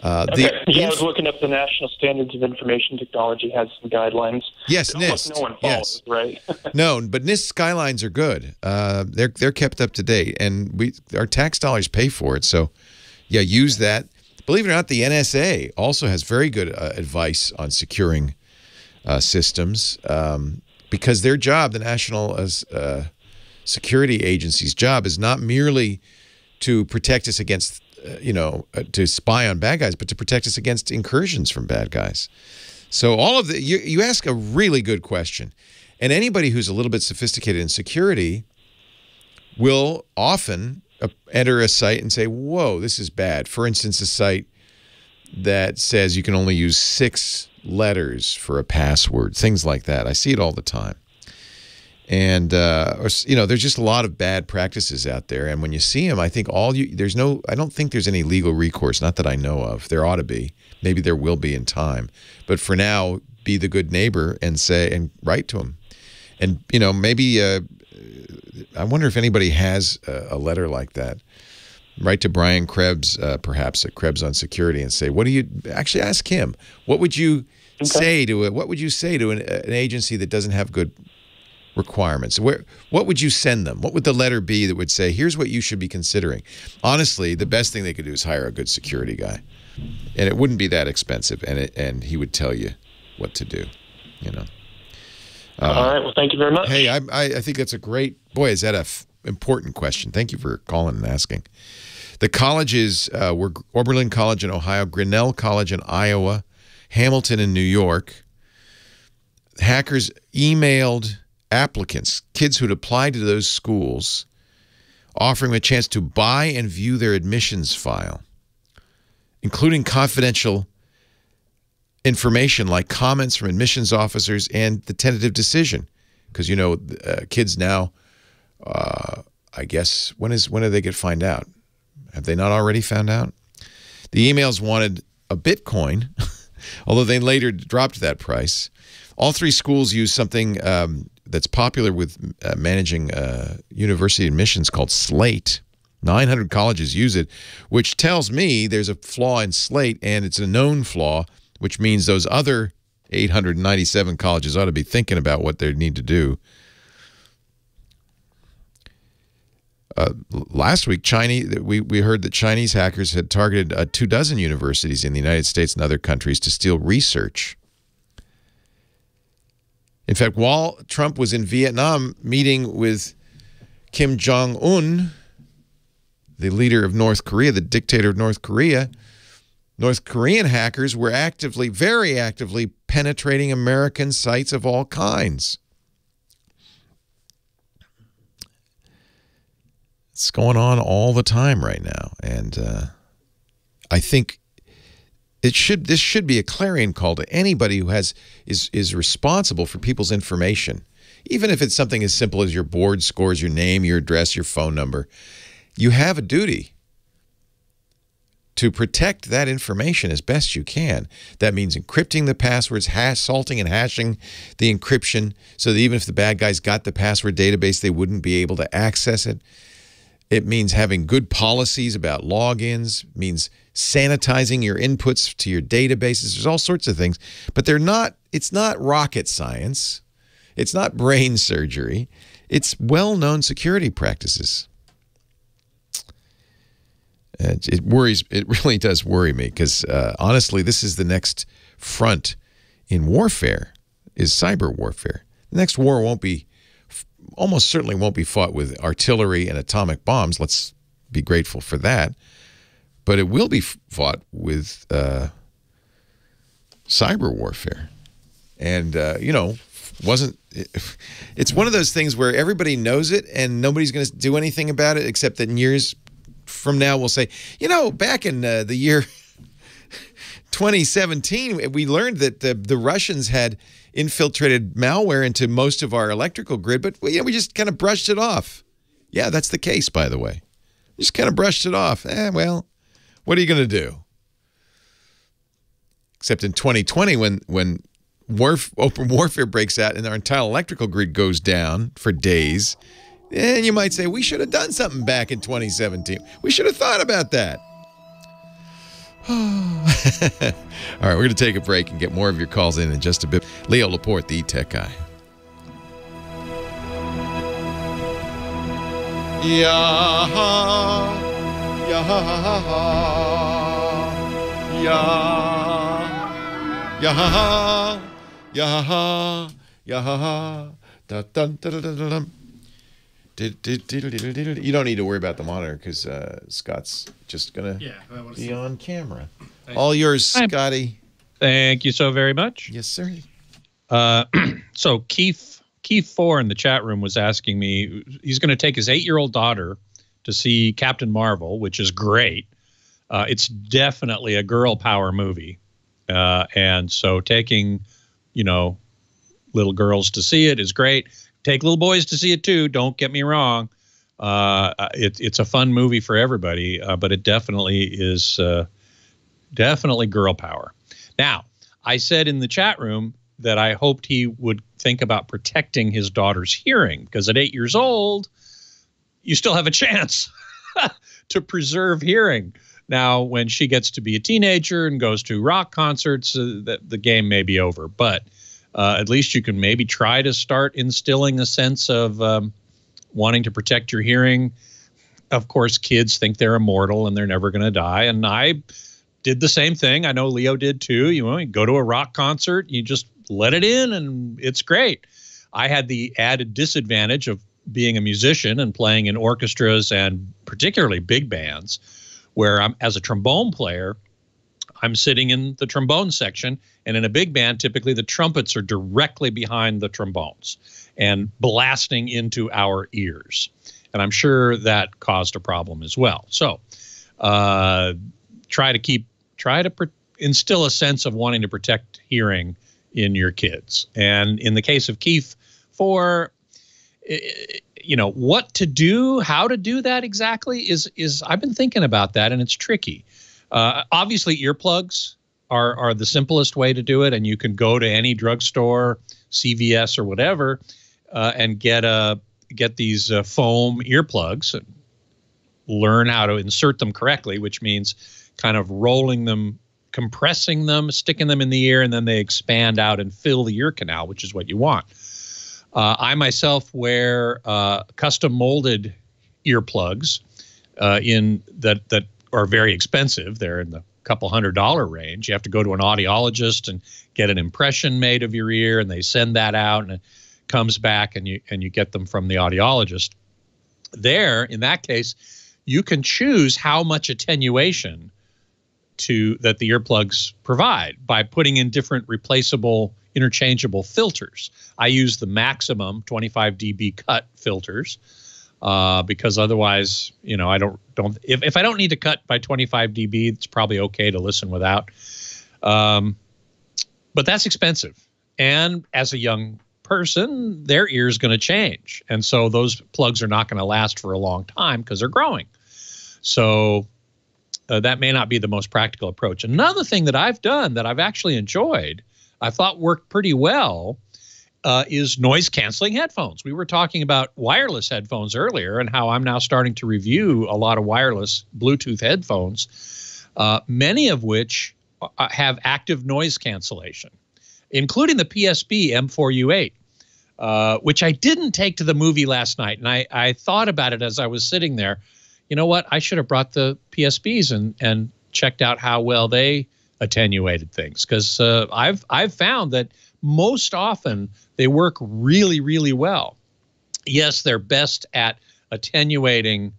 I was looking up the National Standards of Information Technology has some guidelines. Yes, NIST. No one follows, right? No, but NIST guidelines are good. They're kept up to date, and our tax dollars pay for it. So, yeah, use that. Believe it or not, the NSA also has very good advice on securing systems because their job, the National Security Agency's job, is not merely to protect us against to spy on bad guys, but to protect us against incursions from bad guys. So all of you ask a really good question. And anybody who's a little bit sophisticated in security will often enter a site and say, whoa, this is bad. For instance, a site that says you can only use 6 letters for a password, things like that. I see it all the time. And there's just a lot of bad practices out there. And when you see them, I think I don't think there's any legal recourse, not that I know of. There ought to be. Maybe there will be in time. But for now, be the good neighbor and write to them. And maybe I wonder if anybody has a letter like that. Write to Brian Krebs, perhaps at Krebs on Security, and say, what do you actually ask him? What would you say to it? What would you say to an agency that doesn't have good requirements? What would you send them? What would the letter be that would say, here's what you should be considering? Honestly, the best thing they could do is hire a good security guy. And it wouldn't be that expensive, and he would tell you what to do, All right, well, thank you very much. Hey, I think that's a great, boy, is that a important question. Thank you for calling and asking. The colleges were Oberlin College in Ohio, Grinnell College in Iowa, Hamilton in New York. Hackers emailed applicants, kids who'd applied to those schools, offering them a chance to buy and view their admissions file, including confidential information like comments from admissions officers and the tentative decision. Because, kids now, I guess, when do they find out? Have they not already found out? The emails wanted a Bitcoin, although they later dropped that price. All 3 schools use something that's popular with managing university admissions called Slate. 900 colleges use it, which tells me there's a flaw in Slate, and it's a known flaw, which means those other 897 colleges ought to be thinking about what they need to do. Last week, we heard that Chinese hackers had targeted 24 universities in the United States and other countries to steal research. In fact, while Trump was in Vietnam meeting with Kim Jong-un, the leader of North Korea, the dictator of North Korea, North Korean hackers were very actively penetrating American sites of all kinds. It's going on all the time right now, and I think this should be a clarion call to anybody who is responsible for people's information, even if it's something as simple as your board scores, your name, your address, your phone number. You have a duty to protect that information as best you can. That means encrypting the passwords, salting and hashing the encryption, so that even if the bad guys got the password database, they wouldn't be able to access it. It means having good policies about logins. It means sanitizing your inputs to your databases. There's all sorts of things, but it's not rocket science. It's not brain surgery. It's well-known security practices. It really does worry me because, honestly, this is the next front in warfare, is cyber warfare. The next war almost certainly won't be fought with artillery and atomic bombs. Let's be grateful for that. But it will be fought with cyber warfare. and wasn't. It's one of those things where everybody knows it, and nobody's going to do anything about it, except that in years from now we'll say, back in the year 2017, we learned that the Russians had infiltrated malware into most of our electrical grid, but we just kind of brushed it off. Yeah, that's the case, by the way. Just kind of brushed it off. Well, what are you going to do? Except in 2020, when open warfare breaks out and our entire electrical grid goes down for days, and you might say, we should have done something back in 2017. We should have thought about that. All right, we're going to take a break and get more of your calls in just a bit. Leo Laporte, the tech guy. Yeah, You don't need to worry about the monitor because Scott's just going to be on camera. All yours, Scotty. Thank you so very much. Yes, sir. So Keith4 in the chat room was asking me, he's going to take his 8-year-old daughter to see Captain Marvel, which is great. It's definitely a girl power movie. And so taking, little girls to see it is great. Take little boys to see it too. Don't get me wrong. It's a fun movie for everybody, but it definitely is definitely girl power. Now, I said in the chat room that I hoped he would think about protecting his daughter's hearing, because at 8 years old, you still have a chance to preserve hearing. Now, when she gets to be a teenager and goes to rock concerts, the game may be over. But at least you can maybe try to start instilling a sense of wanting to protect your hearing. Of course, kids think they're immortal and they're never going to die. And I did the same thing. I know Leo did too. You go to a rock concert, you just let it in, and it's great. I had the added disadvantage of being a musician and playing in orchestras and particularly big bands, where as a trombone player, I'm sitting in the trombone section, and in a big band, typically the trumpets are directly behind the trombones and blasting into our ears. And I'm sure that caused a problem as well. So try to instill a sense of wanting to protect hearing in your kids. And in the case of Keith, what to do, how to do that exactly is I've been thinking about that, and it's tricky. Obviously, earplugs are the simplest way to do it, and you can go to any drugstore, CVS or whatever, and get these foam earplugs and learn how to insert them correctly, which means kind of rolling them, compressing them, sticking them in the ear, and then they expand out and fill the ear canal, which is what you want. I myself wear custom molded earplugs that are very expensive. They're in the couple $100 range. You have to go to an audiologist and get an impression made of your ear, and they send that out, and it comes back, and you get them from the audiologist. There, in that case, you can choose how much attenuation that the earplugs provide by putting in different replaceable interchangeable filters. I use the maximum 25 dB cut filters because otherwise, I don't if I don't need to cut by 25 dB, it's probably okay to listen without. But that's expensive. And as a young person, their ear is going to change. And so those plugs are not going to last for a long time because they're growing. So that may not be the most practical approach. Another thing that I've done that I've actually enjoyed, I thought worked pretty well, is noise-canceling headphones. We were talking about wireless headphones earlier and how I'm now starting to review a lot of wireless Bluetooth headphones, many of which have active noise cancellation, including the PSB M4U8, which I didn't take to the movie last night. And I thought about it as I was sitting there. You know what? I should have brought the PSBs and checked out how well they attenuated things, because I've found that most often they work really, really well. Yes, they're best at attenuating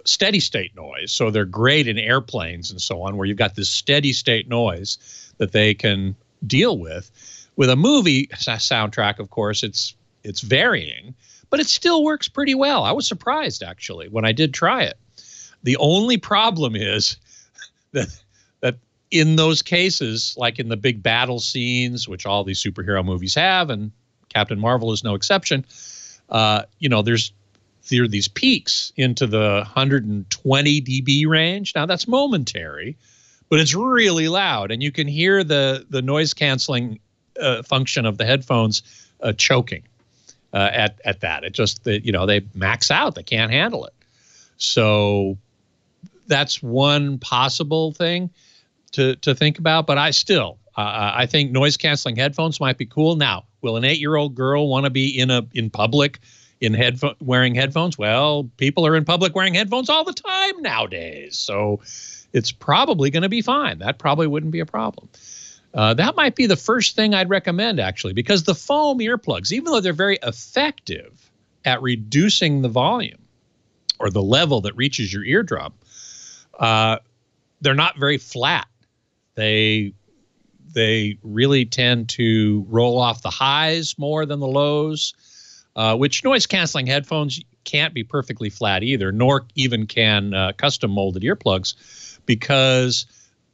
steady state noise. So they're great in airplanes and so on, where you've got this steady state noise that they can deal with. With a movie soundtrack, of course, it's varying, but it still works pretty well. I was surprised, actually, when I did try it. The only problem is that in those cases, like in the big battle scenes, which all these superhero movies have, and Captain Marvel is no exception, you know, there are these peaks into the 120 dB range. Now, that's momentary, but it's really loud, and you can hear the noise canceling function of the headphones choking at that. It just, you know, they max out. They can't handle it. So that's one possible thing to think about. But I think noise canceling headphones might be cool. Now, will an 8-year-old girl want to be in public wearing headphones? Well, people are in public wearing headphones all the time nowadays. So it's probably going to be fine. That probably wouldn't be a problem. That might be the first thing I'd recommend, actually, because the foam earplugs, even though they're very effective at reducing the volume or the level that reaches your eardrum, they're not very flat. They really tend to roll off the highs more than the lows, which noise-canceling headphones can't be perfectly flat either, nor even can custom-molded earplugs, because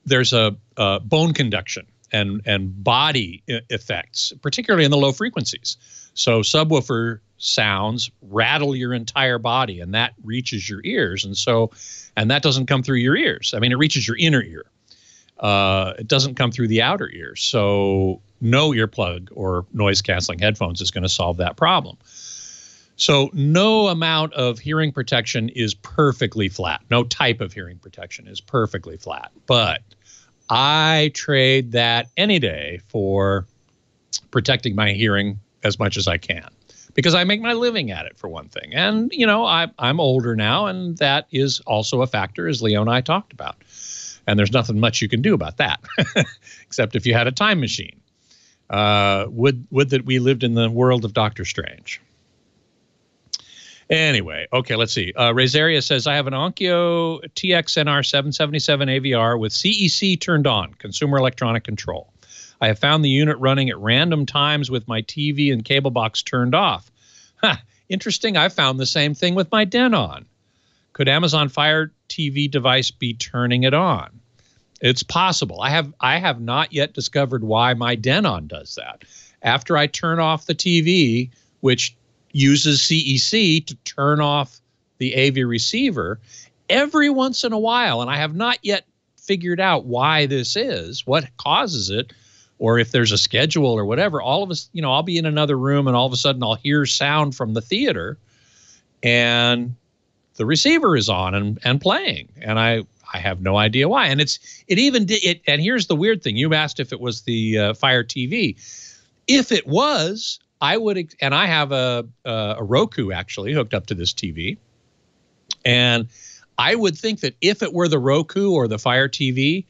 there's a bone conduction and body effects, particularly in the low frequencies. So subwoofer sounds rattle your entire body, and that reaches your ears. And that doesn't come through your ears. I mean, it reaches your inner ear. It doesn't come through the outer ear. So no earplug or noise-canceling headphones is going to solve that problem. So no amount of hearing protection is perfectly flat. No type of hearing protection is perfectly flat. But I trade that any day for protecting my hearing as much as I can, because I make my living at it, for one thing. And, you know, I'm older now, and that is also a factor, as Leo and I talked about. And there's nothing much you can do about that, except if you had a time machine. Would that we lived in the world of Doctor Strange. Anyway, okay, let's see. Razaria says, I have an Onkyo TXNR 777 AVR with CEC turned on, Consumer Electronic Control. I have found the unit running at random times with my TV and cable box turned off. Interesting. I found the same thing with my Denon. Could Amazon Fire TV device be turning it on? It's possible. I have not yet discovered why my Denon does that. After I turn off the TV, which uses CEC to turn off the AV receiver, every once in a while, and I have not yet figured out why this is, what causes it, or if there's a schedule or whatever, all of us, you know, I'll be in another room and all of a sudden I'll hear sound from the theater and the receiver is on and playing. And I have no idea why. And and here's the weird thing. You asked if it was the Fire TV. If it was, I would, and I have a Roku actually hooked up to this TV. And I would think that if it were the Roku or the Fire TV,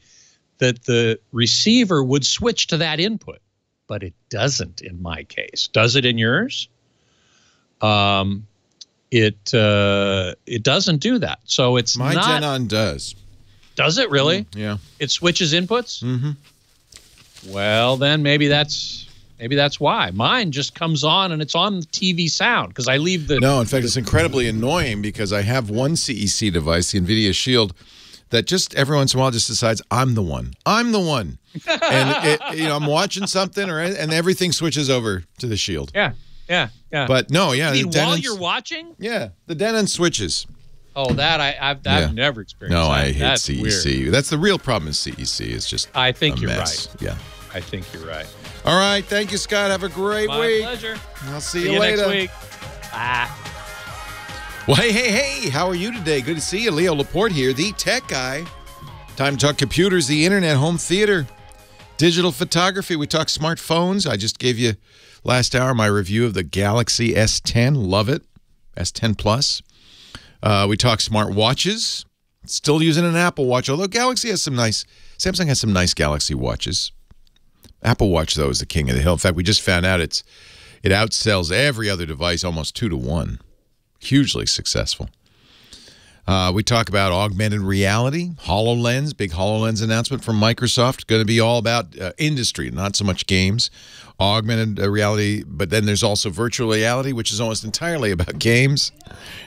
that the receiver would switch to that input, but it doesn't in my case. Does it in yours? It doesn't do that. So it's my Denon does. Does it really? Yeah. It switches inputs? Mm-hmm. Well, then maybe that's why. Mine just comes on and it's on the TV sound because I leave the... No, in fact, it's incredibly annoying because I have one CEC device, the NVIDIA Shield, that just every once in a while just decides I'm the one. I'm the one. And I'm watching something and everything switches over to the Shield. Yeah. But no, yeah. You mean while you're watching? Yeah, the Denon switches. Oh, that I've never experienced. No, that. I hate That's CEC. Weird. That's the real problem is CEC. It's just I think you're mess. right. Yeah. I think you're right. All right. Thank you, Scott. Have a great week. My pleasure. I'll see you later. Next week. Bye. Well, hey. How are you today? Good to see you. Leo Laporte here, the tech guy. Time to talk computers, the internet, home theater, digital photography. We talk smartphones. I just gave you last hour my review of the Galaxy S10. Love it. S10 Plus. We talk smart watches. Still using an Apple Watch, although Samsung has some nice Galaxy watches. Apple Watch, though, is the king of the hill. In fact, we just found out it outsells every other device almost 2 to 1. Hugely successful. We talk about augmented reality, HoloLens, big HoloLens announcement from Microsoft. Going to be all about industry, not so much games. Augmented reality, but then there's also virtual reality, which is almost entirely about games.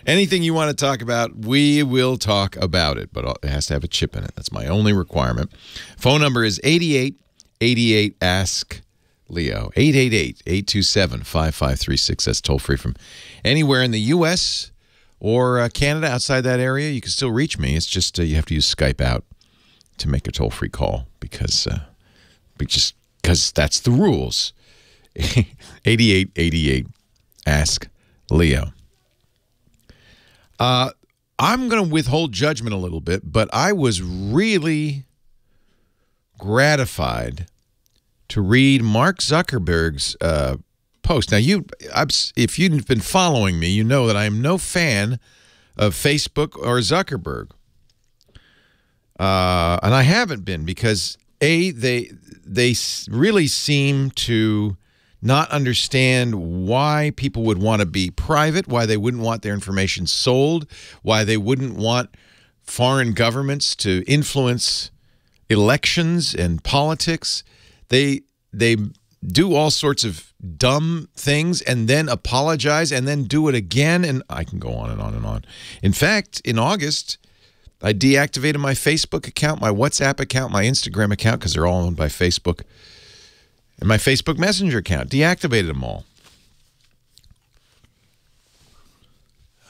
Anything you want to talk about, we will talk about it, but it has to have a chip in it. That's my only requirement. Phone number is 8888-ASK-LEO, 888-827-5536. That's toll-free from anywhere in the U.S., or Canada, outside that area. You can still reach me. It's just you have to use Skype out to make a toll-free call because that's the rules. 8888 Ask Leo. I'm going to withhold judgment a little bit, but I was really gratified to read Mark Zuckerberg's post. Now, if you've been following me, you know that I am no fan of Facebook or Zuckerberg. And I haven't been because, they really seem to not understand why people would want to be private, why they wouldn't want their information sold, why they wouldn't want foreign governments to influence elections and politics. They do all sorts of dumb things and then apologize and then do it again, and I can go on and on and on. In fact, in August, I deactivated my Facebook account, my WhatsApp account, my Instagram account, because they're all owned by Facebook, and my Facebook Messenger account. Deactivated them all.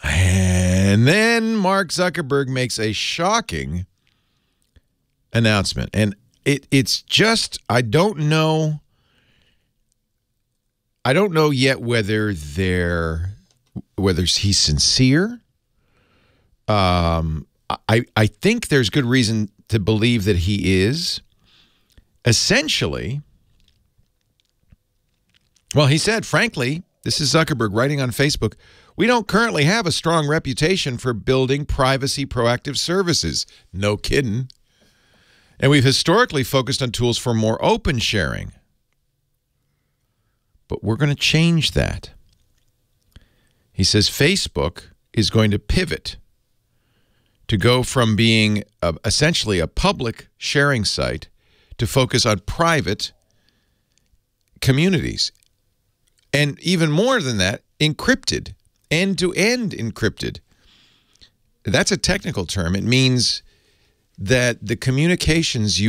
And then Mark Zuckerberg makes a shocking announcement. And it's just, I don't know yet whether he's sincere. I think there's good reason to believe that he is. Essentially, well, he said, frankly, this is Zuckerberg writing on Facebook, we don't currently have a strong reputation for building privacy proactive services. No kidding. And we've historically focused on tools for more open sharing. But we're going to change that. He says Facebook is going to pivot to go from being essentially a public sharing site to focus on private communities. And even more than that, encrypted, end-to-end encrypted. That's a technical term. It means that the communications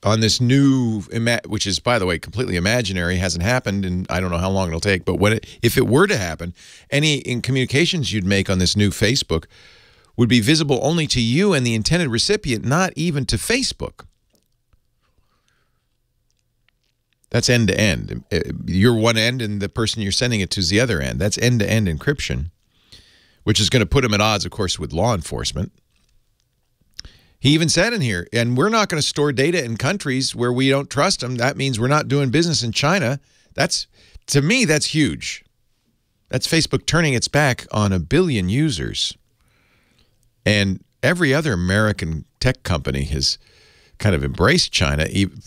on this new, which is, by the way, completely imaginary, hasn't happened, and I don't know how long it'll take, but if it were to happen, any communications you'd make on this new Facebook would be visible only to you and the intended recipient, not even to Facebook. That's end-to-end. You're one end, and the person you're sending it to is the other end. That's end-to-end encryption, which is going to put him at odds, of course, with law enforcement. He even said in here, and we're not going to store data in countries where we don't trust them. That means we're not doing business in China. To me, that's huge. That's Facebook turning its back on 1 billion users. And every other American tech company has kind of embraced China,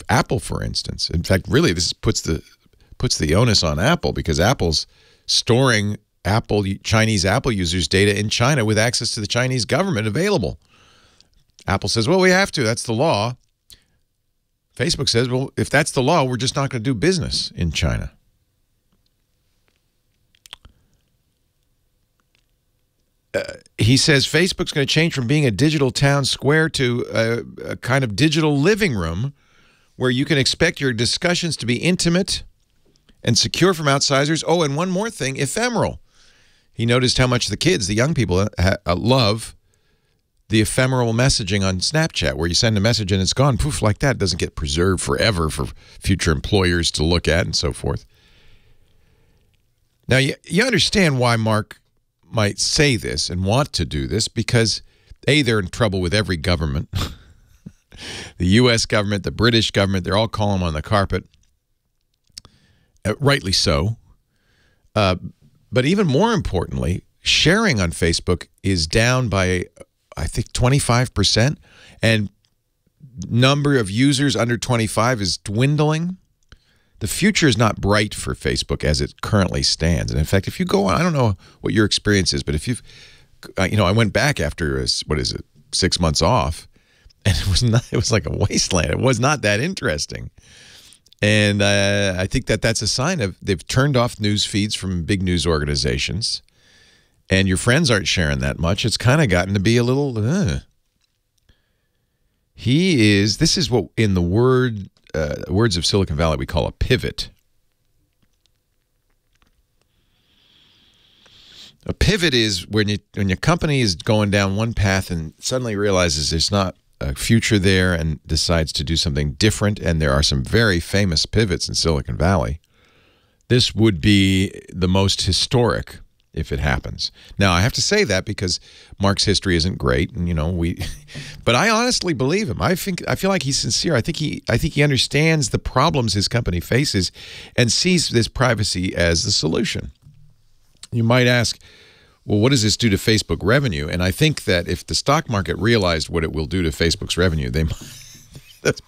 Apple, for instance. In fact, really, this puts the onus on Apple, because Apple's storing Chinese Apple users' data in China with access to the Chinese government available. Apple says, well, we have to. That's the law. Facebook says, well, if that's the law, we're just not going to do business in China. He says Facebook's going to change from being a digital town square to a kind of digital living room where you can expect your discussions to be intimate and secure from outsiders. Oh, and one more thing, ephemeral. He noticed how much the kids, the young people, love the ephemeral messaging on Snapchat, where you send a message and it's gone, poof, like that. It doesn't get preserved forever for future employers to look at and so forth. Now, you understand why Mark might say this and want to do this, because they're in trouble with every government. The U.S. government, the British government, they're all calling him on the carpet. Rightly so. But even more importantly, sharing on Facebook is down by, I think, 25%, and number of users under 25 is dwindling. The future is not bright for Facebook as it currently stands. And in fact, if you go on, I don't know what your experience is, but if you've I went back after, 6 months off, and it was like a wasteland. It was not that interesting. And I think that's a sign of they've turned off news feeds from big news organizations, and your friends aren't sharing that much. It's kind of gotten to be a little, this is what in the words of Silicon Valley we call a pivot. A pivot is when your company is going down one path and suddenly realizes there's not a future there and decides to do something different, and there are some very famous pivots in Silicon Valley. This would be the most historic if it happens. Now, I have to say that because Mark's history isn't great, and but I honestly believe him. I feel like he's sincere. I think he understands the problems his company faces and sees this privacy as the solution. You might ask, well, what does this do to Facebook revenue? And I think that if the stock market realized what it will do to Facebook's revenue, the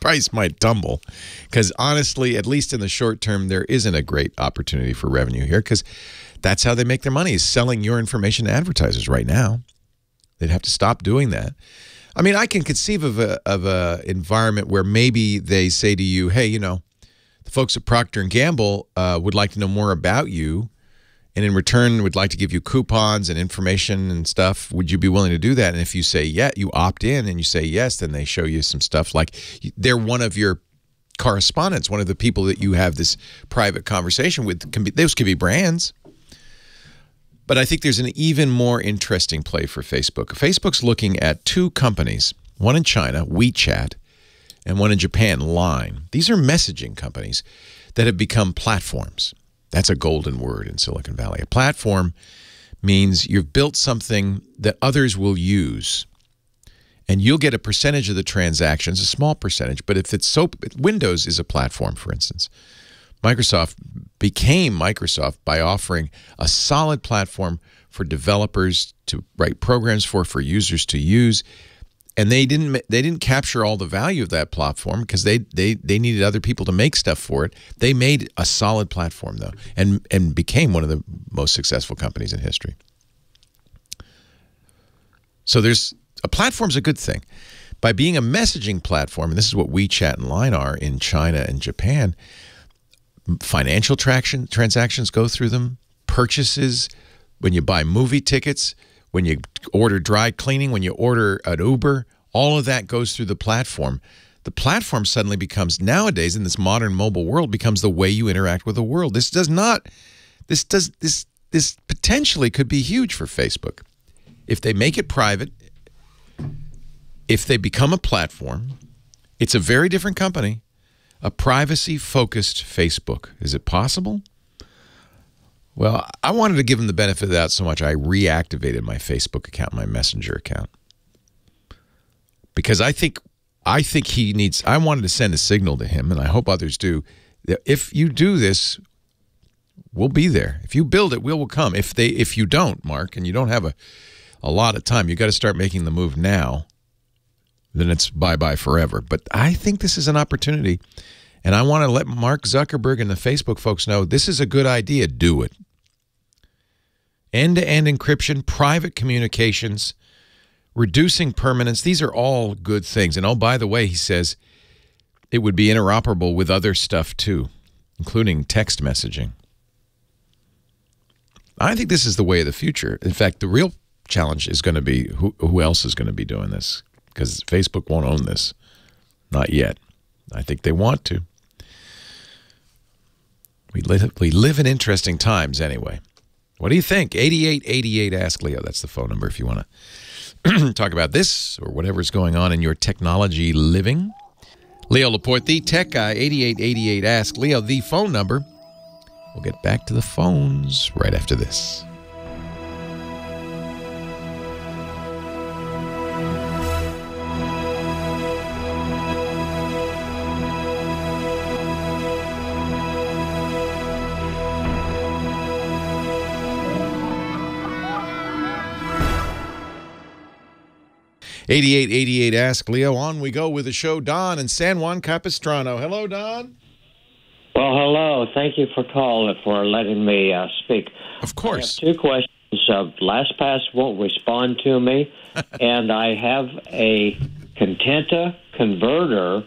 price might tumble. Because honestly, at least in the short term, there isn't a great opportunity for revenue here, because that's how they make their money, is selling your information to advertisers right now. They'd have to stop doing that. I mean, I can conceive of a environment where maybe they say to you, hey, the folks at Procter & Gamble would like to know more about you, and in return would like to give you coupons and information and stuff. Would you be willing to do that? And if you say yeah, you opt in and you say yes, then they show you some stuff like they're one of your correspondents, one of the people that you have this private conversation with. Those could be brands. But I think there's an even more interesting play for Facebook. Facebook's looking at two companies, one in China, WeChat, and one in Japan, Line. These are messaging companies that have become platforms. That's a golden word in Silicon Valley. A platform means you've built something that others will use, and you'll get a percentage of the transactions, a small percentage. But if it's Windows is a platform, for instance. Microsoft became Microsoft by offering a solid platform for developers to write programs for users to use. And they didn't capture all the value of that platform because they needed other people to make stuff for it. They made a solid platform, though, and became one of the most successful companies in history. So a platform's a good thing. By being a messaging platform, and this is what WeChat and Line are in China and Japan, financial transactions go through them, purchases, when you buy movie tickets, when you order dry cleaning, when you order an Uber, all of that goes through the platform. The platform suddenly becomes, nowadays in this modern mobile world, becomes the way you interact with the world. This potentially could be huge for Facebook. If they make it private, if they become a platform, it's a very different company, a privacy-focused Facebook. Is it possible? Well, I wanted to give him the benefit of that so much I reactivated my Facebook account, my Messenger account. Because I think he needs, I wanted to send a signal to him, and I hope others do, that if you do this, we'll be there. If you build it, we will come. If you don't, Mark, and you don't have a lot of time, you got to start making the move now, then it's bye-bye forever. But I think this is an opportunity, and I want to let Mark Zuckerberg and the Facebook folks know this is a good idea. Do it. End-to-end encryption, private communications, reducing permanence. These are all good things. And oh, by the way, he says it would be interoperable with other stuff too, including text messaging. I think this is the way of the future. In fact, the real challenge is going to be who else is going to be doing this, because Facebook won't own this. Not yet. I think they want to. We live in interesting times anyway. What do you think? 8888 Ask Leo. That's the phone number if you want to talk about this or whatever's going on in your technology living. Leo Laporte, the tech guy, 8888 Ask Leo, the phone number. We'll get back to the phones right after this. '8888 Ask Leo. On we go with the show. Don in San Juan Capistrano. Hello, Don. Well, hello. Thank you for letting me speak. Of course. I have two questions. LastPass won't respond to me, and I have a Contenta converter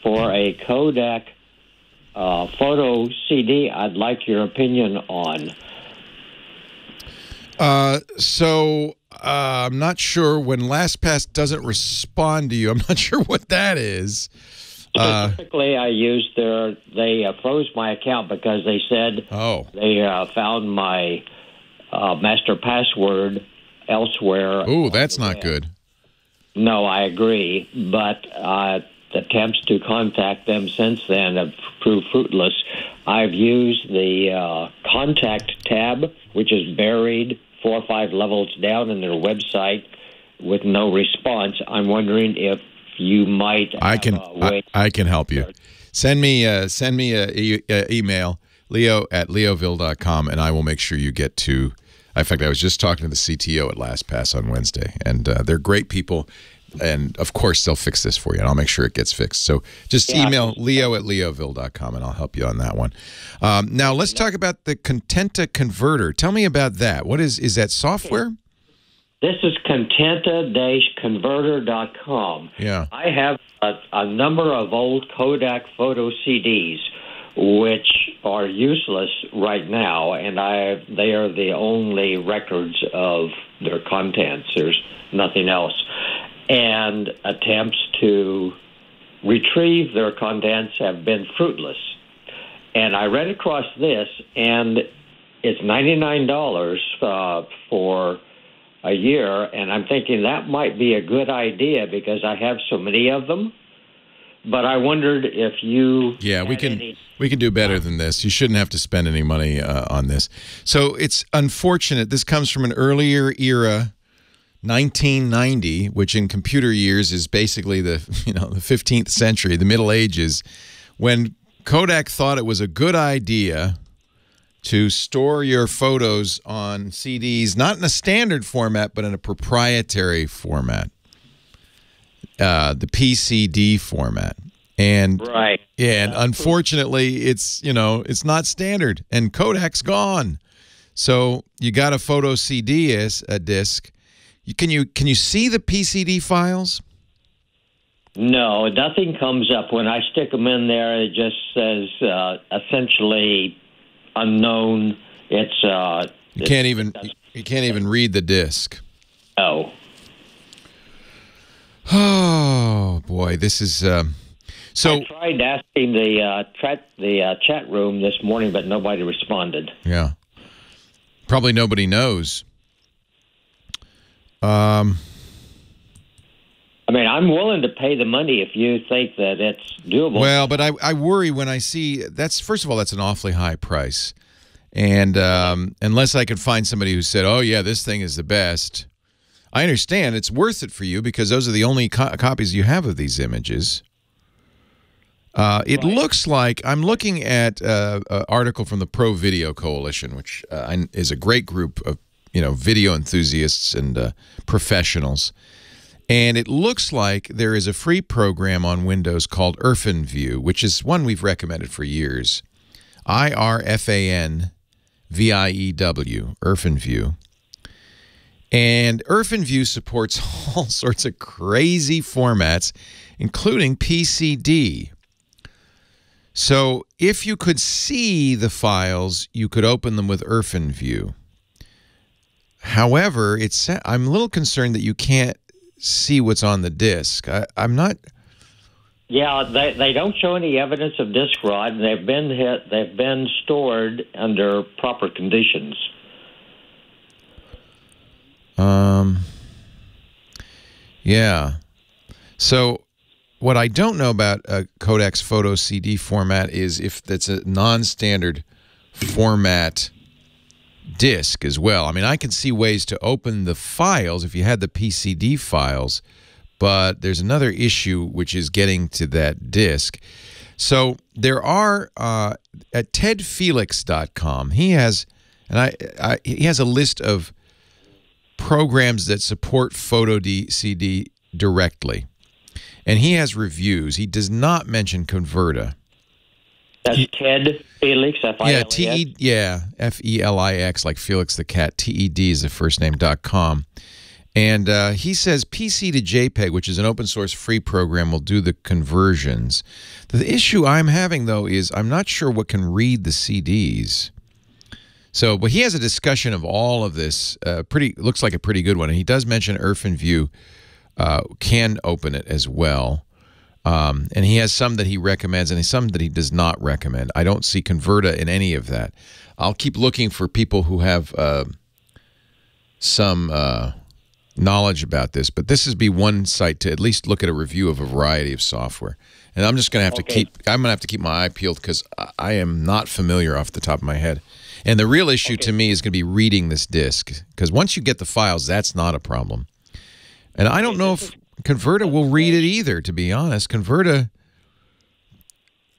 for a Kodak photo CD. I'd like your opinion on. I'm not sure when LastPass doesn't respond to you. I'm not sure what that is. Specifically, I used they froze my account because they said they found my master password elsewhere. Ooh, that's not good. No, I agree, but attempts to contact them since then have proved fruitless. I've used the contact tab, which is buried 4 or 5 levels down in their website with no response. I'm wondering if you might have a way. I can help you. Send me a email, leo@leoville.com, and I will make sure you get to. In fact, I was just talking to the CTO at LastPass on Wednesday, and they're great people. And, of course, they'll fix this for you, and I'll make sure it gets fixed. So just email leo@leoville.com, and I'll help you on that one. Now, let's talk about the Contenta converter. Tell me about that. What is that software? This is contenta-converter.com. Yeah. I have a number of old Kodak photo CDs, which are useless right now, and they are the only records of their contents. There's nothing else. And attempts to retrieve their contents have been fruitless. And I ran across this, and it's $99 for a year, and I'm thinking that might be a good idea because I have so many of them. But I wondered if you... Yeah, we can do better than this. You shouldn't have to spend any money on this. So it's unfortunate. This comes from an earlier era, 1990, which in computer years is basically the 15th century, the Middle Ages, when Kodak thought it was a good idea to store your photos on CDs, not in a standard format, but in a proprietary format, the PCD format. And right, and unfortunately, it's not standard, and Kodak's gone. So you got a photo CD as a disc. Can you see the PCD files? No, nothing comes up. When I stick them in there, it just says essentially unknown. You can't even read the disc. No. Oh boy, this is so. I tried asking the chat room this morning, but nobody responded. Yeah, probably nobody knows. I mean, I'm willing to pay the money if you think that it's doable. Well, but I worry when I see first of all, that's an awfully high price. And unless I could find somebody who said, oh, yeah, this thing is the best, I understand it's worth it for you because those are the only copies you have of these images. It looks like I'm looking at an article from the Pro Video Coalition, which is a great group of video enthusiasts and professionals. And it looks like there is a free program on Windows called IrfanView, which is one we've recommended for years. IrfanView, IrfanView. And IrfanView supports all sorts of crazy formats, including PCD. So if you could see the files, you could open them with IrfanView. However, I'm a little concerned that you can't see what's on the disk. I'm not. Yeah, they don't show any evidence of disk rot, and they've been stored under proper conditions. Yeah. So what I don't know about Kodak's photo CD format is if that's a non-standard format disk as well. I mean, I can see ways to open the files if you had the PCD files, but there's another issue, which is getting to that disk. So there are at tedfelix.com. He has he has a list of programs that support photo CD directly, and he has reviews. He does not mention Converta. That's Ted Felix, F-I-L-E-X. F-E-L-I-X, like Felix the cat. T-E-D is the first name.com. And he says PC to JPEG, which is an open source free program, will do the conversions. The issue I'm having, though, is I'm not sure what can read the CDs. So, but he has a discussion of all of this. Looks like a pretty good one. And he does mention IrfanView can open it as well. And he has some that he recommends and some that he does not recommend. I don't see Converta in any of that. I'll keep looking for people who have some knowledge about this, but this would be one site to at least look at a review of a variety of software. And I'm just going to have to keep my eye peeled because I am not familiar off the top of my head. And the real issue to me is going to be reading this disk, because once you get the files, that's not a problem. And I don't know if Converta will read it either, to be honest. Converta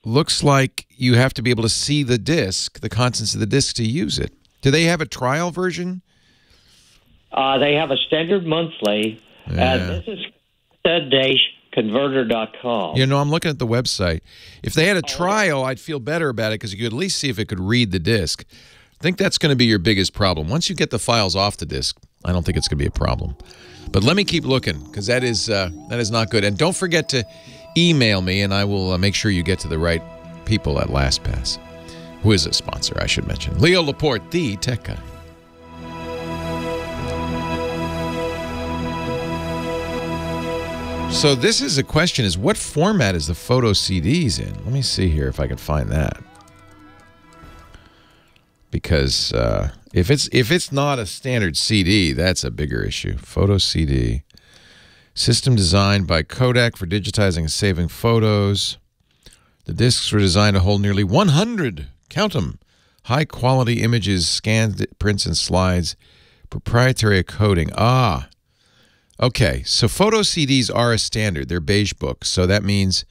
looks like you have to be able to see the disk, the contents of the disk, to use it. Do they have a trial version? They have a standard monthly. This is converter.com. You know, I'm looking at the website. If they had a trial, I'd feel better about it because you could at least see if it could read the disk. I think that's going to be your biggest problem. Once you get the files off the disk, I don't think it's going to be a problem. But let me keep looking, because that is not good. And don't forget to email me, and I will make sure you get to the right people at LastPass, who is a sponsor, I should mention. Leo Laporte, the tech guy. So this is a question, is what format is the photo CDs in? Let me see here if I can find that. Because if it's not a standard CD, that's a bigger issue. Photo CD. System designed by Kodak for digitizing and saving photos. The discs were designed to hold nearly 100, count them, high-quality images, scanned prints and slides, proprietary coding. Okay, so photo CDs are a standard. They're beige books, so that means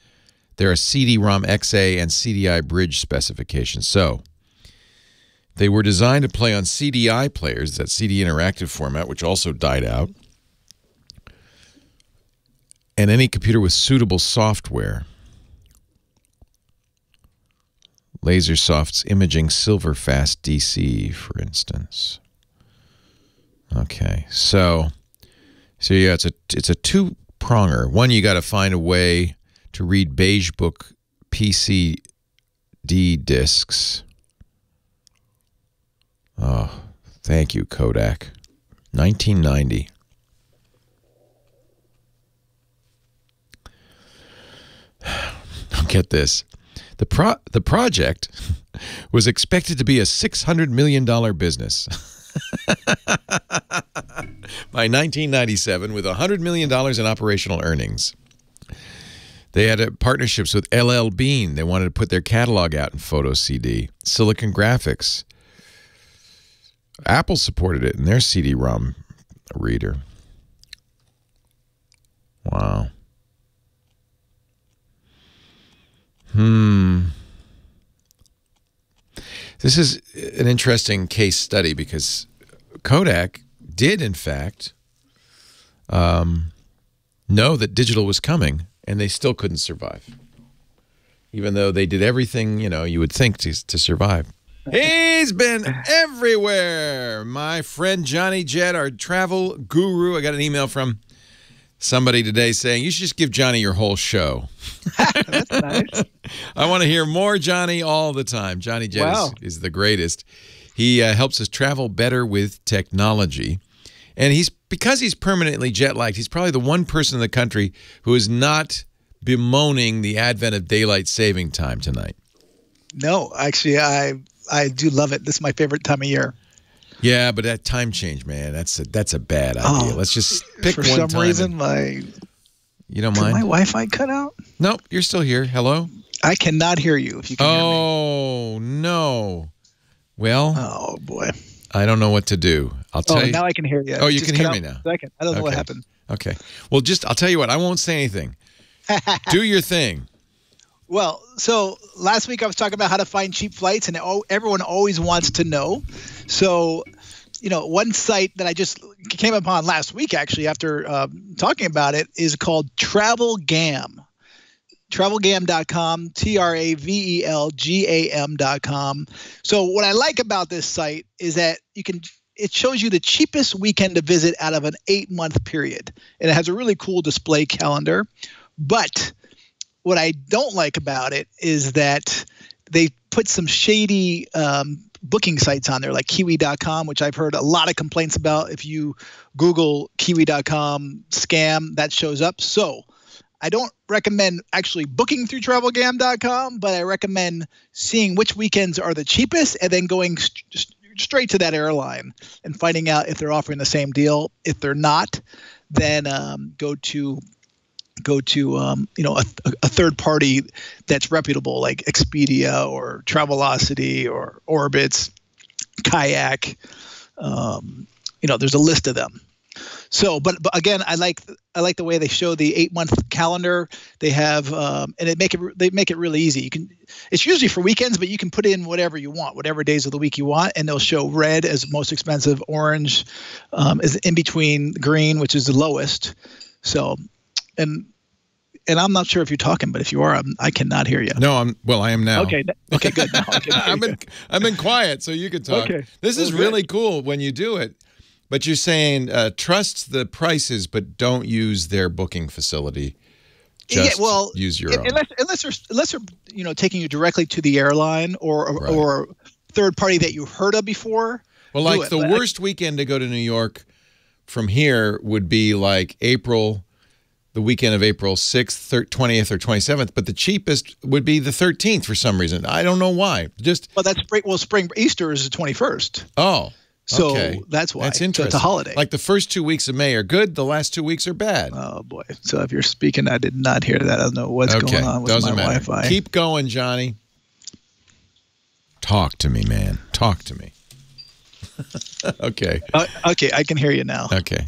there are CD-ROM XA and CDI bridge specifications. So they were designed to play on CDI players, that CD interactive format, which also died out, and any computer with suitable software. LaserSoft's Imaging Silverfast DC, for instance. Okay, so yeah, it's a two-pronger. One, you got to find a way to read beige book PCD discs. Oh, thank you, Kodak. 1990. Get this. The project was expected to be a $600 million business by 1997, with $100 million in operational earnings. They had partnerships with LL Bean. They wanted to put their catalog out in photo CD. Silicon Graphics. Apple supported it in their CD-ROM reader. Wow. This is an interesting case study because Kodak did, in fact, know that digital was coming, and they still couldn't survive, even though they did everything, you would think to survive. He's been everywhere. My friend Johnny Jett, our travel guru. I got an email from somebody today saying, you should just give Johnny your whole show. That's nice. I want to hear more Johnny all the time. Johnny Jett is the greatest. He helps us travel better with technology. And because he's permanently jet-lagged, he's probably the one person in the country who is not bemoaning the advent of daylight saving time tonight. No, actually, I do love it. This is my favorite time of year. Yeah, but that time change, man, that's a bad idea. Let's just pick one time. For some reason, you don't mind? My Wi-Fi cut out? Nope, you're still here. Hello? I cannot hear you if you can hear me. Oh, no. Well. Oh, boy. I don't know what to do. I'll tell you. Now I can hear you. Oh, you can hear me now. I don't know what happened. Okay. Well, I'll tell you what. I won't say anything. Do your thing. Well, so last week I was talking about how to find cheap flights, and everyone always wants to know. So, one site that I just came upon last week, actually, after talking about it, is called Travel Gam. travelgam.com, travelgam.com. So what I like about this site is that it shows you the cheapest weekend to visit out of an 8-month period. And it has a really cool display calendar. But what I don't like about it is that they put some shady booking sites on there, like kiwi.com, which I've heard a lot of complaints about. If you Google kiwi.com scam, that shows up. So I don't recommend actually booking through travelgam.com, but I recommend seeing which weekends are the cheapest and then going straight to that airline and finding out if they're offering the same deal. If they're not, then go to a third party that's reputable, like Expedia or Travelocity or Orbitz, Kayak. There's a list of them. So, but again, I like the way they show the 8-month calendar. They have, and they make it really easy. It's usually for weekends, but you can put in whatever you want, whatever days of the week you want, and they'll show red as most expensive, orange is in between, green, which is the lowest. So, and I'm not sure if you're talking, but if you are, I cannot hear you. No, I am now. Okay, good. Now I've been quiet, so you can talk. Okay. This is really cool when you do it. But you're saying trust the prices, but don't use their booking facility. Just use your own. Unless they're taking you directly to the airline or third party that you've heard of before. Well, like the worst weekend to go to New York from here would be like the weekend of April 6th, 20th, or 27th. But the cheapest would be the 13th for some reason. I don't know why. Easter is the 21st. Oh. So okay. That's why. That's interesting. So it's a holiday. Like the first 2 weeks of May are good. The last 2 weeks are bad. Oh, boy. So if you're speaking, I did not hear that. I don't know what's going on with my Wi-Fi. Keep going, Johnny. Talk to me, man. Talk to me. Okay. Okay, I can hear you now. Okay.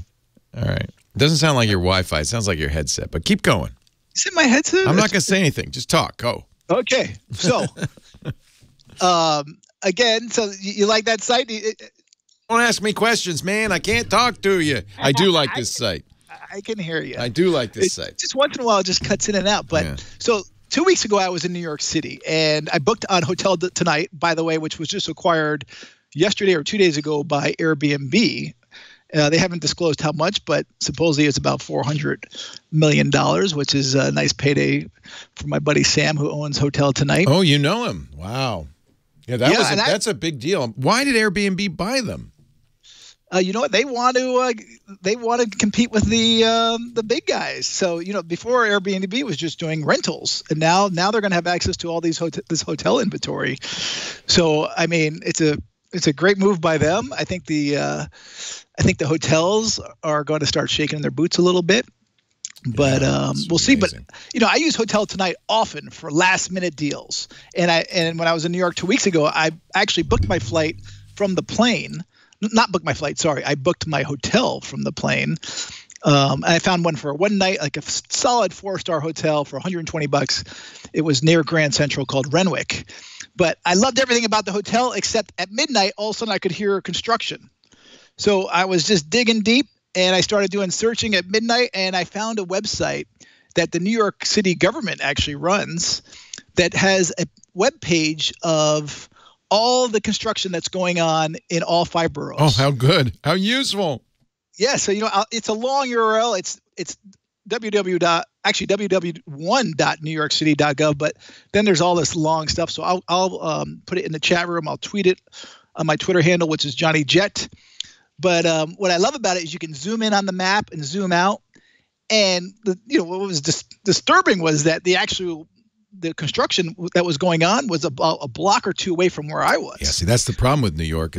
All right. It doesn't sound like your Wi-Fi. It sounds like your headset, but keep going. Is it my headset? I'm not going to say anything. Just talk. Go. Okay. So, again, so you like that site? Don't ask me questions, man. I can't talk to you. I do like this site. I can hear you. I do like this site. Just once in a while, it just cuts in and out. But So 2 weeks ago, I was in New York City, and I booked on Hotel Tonight, by the way, which was just acquired yesterday or 2 days ago by Airbnb. They haven't disclosed how much, but supposedly it's about $400 million, which is a nice payday for my buddy Sam, who owns Hotel Tonight. Oh, you know him. Wow. Yeah, that's a big deal. Why did Airbnb buy them? You know what? They want to compete with the big guys. So, before Airbnb was just doing rentals, and now they're going to have access to all this hotel inventory. So, I mean, it's a great move by them. I think the hotels are going to start shaking their boots a little bit. But we'll see. But I use Hotel Tonight often for last minute deals. And when I was in New York 2 weeks ago, I actually booked my flight from the plane. Not booked my flight, sorry. I booked my hotel from the plane. And I found one for one night, like a solid 4-star hotel for $120. It was near Grand Central called Renwick. But I loved everything about the hotel, except at midnight, all of a sudden I could hear construction. So I was just digging deep, and I started doing searching at midnight, and I found a website that the New York City government actually runs that has a web page of all the construction that's going on in all 5 boroughs. Oh, how good. How useful. Yeah, so it's a long URL. It's www.newyorkcity.gov, but then there's all this long stuff. So I'll put it in the chat room. I'll tweet it on my Twitter handle, which is Johnny Jet. But what I love about it is you can zoom in on the map and zoom out. And what was disturbing was that the construction that was going on was about a block or two away from where I was. Yeah, see, that's the problem with New York.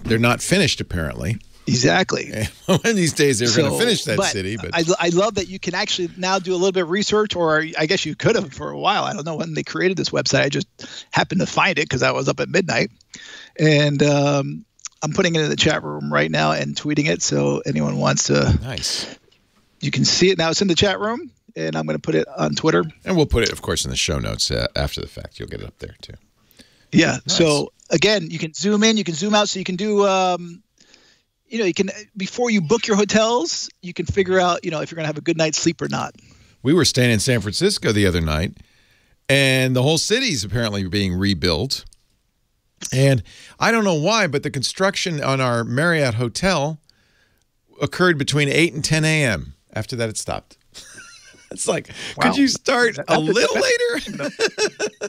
They're not finished apparently. Exactly. One of these days they're going to finish that city. But I love that you can actually now do a little bit of research, or I guess you could have for a while. I don't know when they created this website. I just happened to find it because I was up at midnight. And I'm putting it in the chat room right now and tweeting it. So anyone wants to. Nice. You can see it now. It's in the chat room. And I'm going to put it on Twitter. And we'll put it, of course, in the show notes after the fact. You'll get it up there, too. Yeah. Nice. So, again, you can zoom in, you can zoom out. So you can do, you can, before you book your hotels, you can figure out, if you're going to have a good night's sleep or not. We were staying in San Francisco the other night, and the whole city's apparently being rebuilt. And I don't know why, but the construction on our Marriott hotel occurred between 8 and 10 a.m. After that, it stopped. It's like, could you start a little later?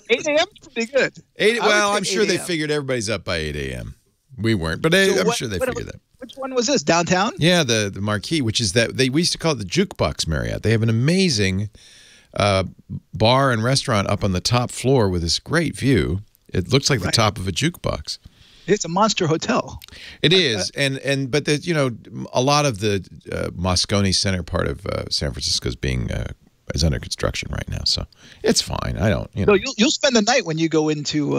8 a.m. is pretty good. Well, I'm sure they figured everybody's up by 8 a.m. We weren't, but I'm sure they figured that. Which one was this? Downtown? Yeah, the Marquee, which is we used to call it the Jukebox Marriott. They have an amazing bar and restaurant up on the top floor with this great view. It looks like the top of a jukebox. It's a monster hotel. It is, but a lot of the Moscone Center part of San Francisco is under construction right now, so it's fine. I don't, So you'll spend the night when you go into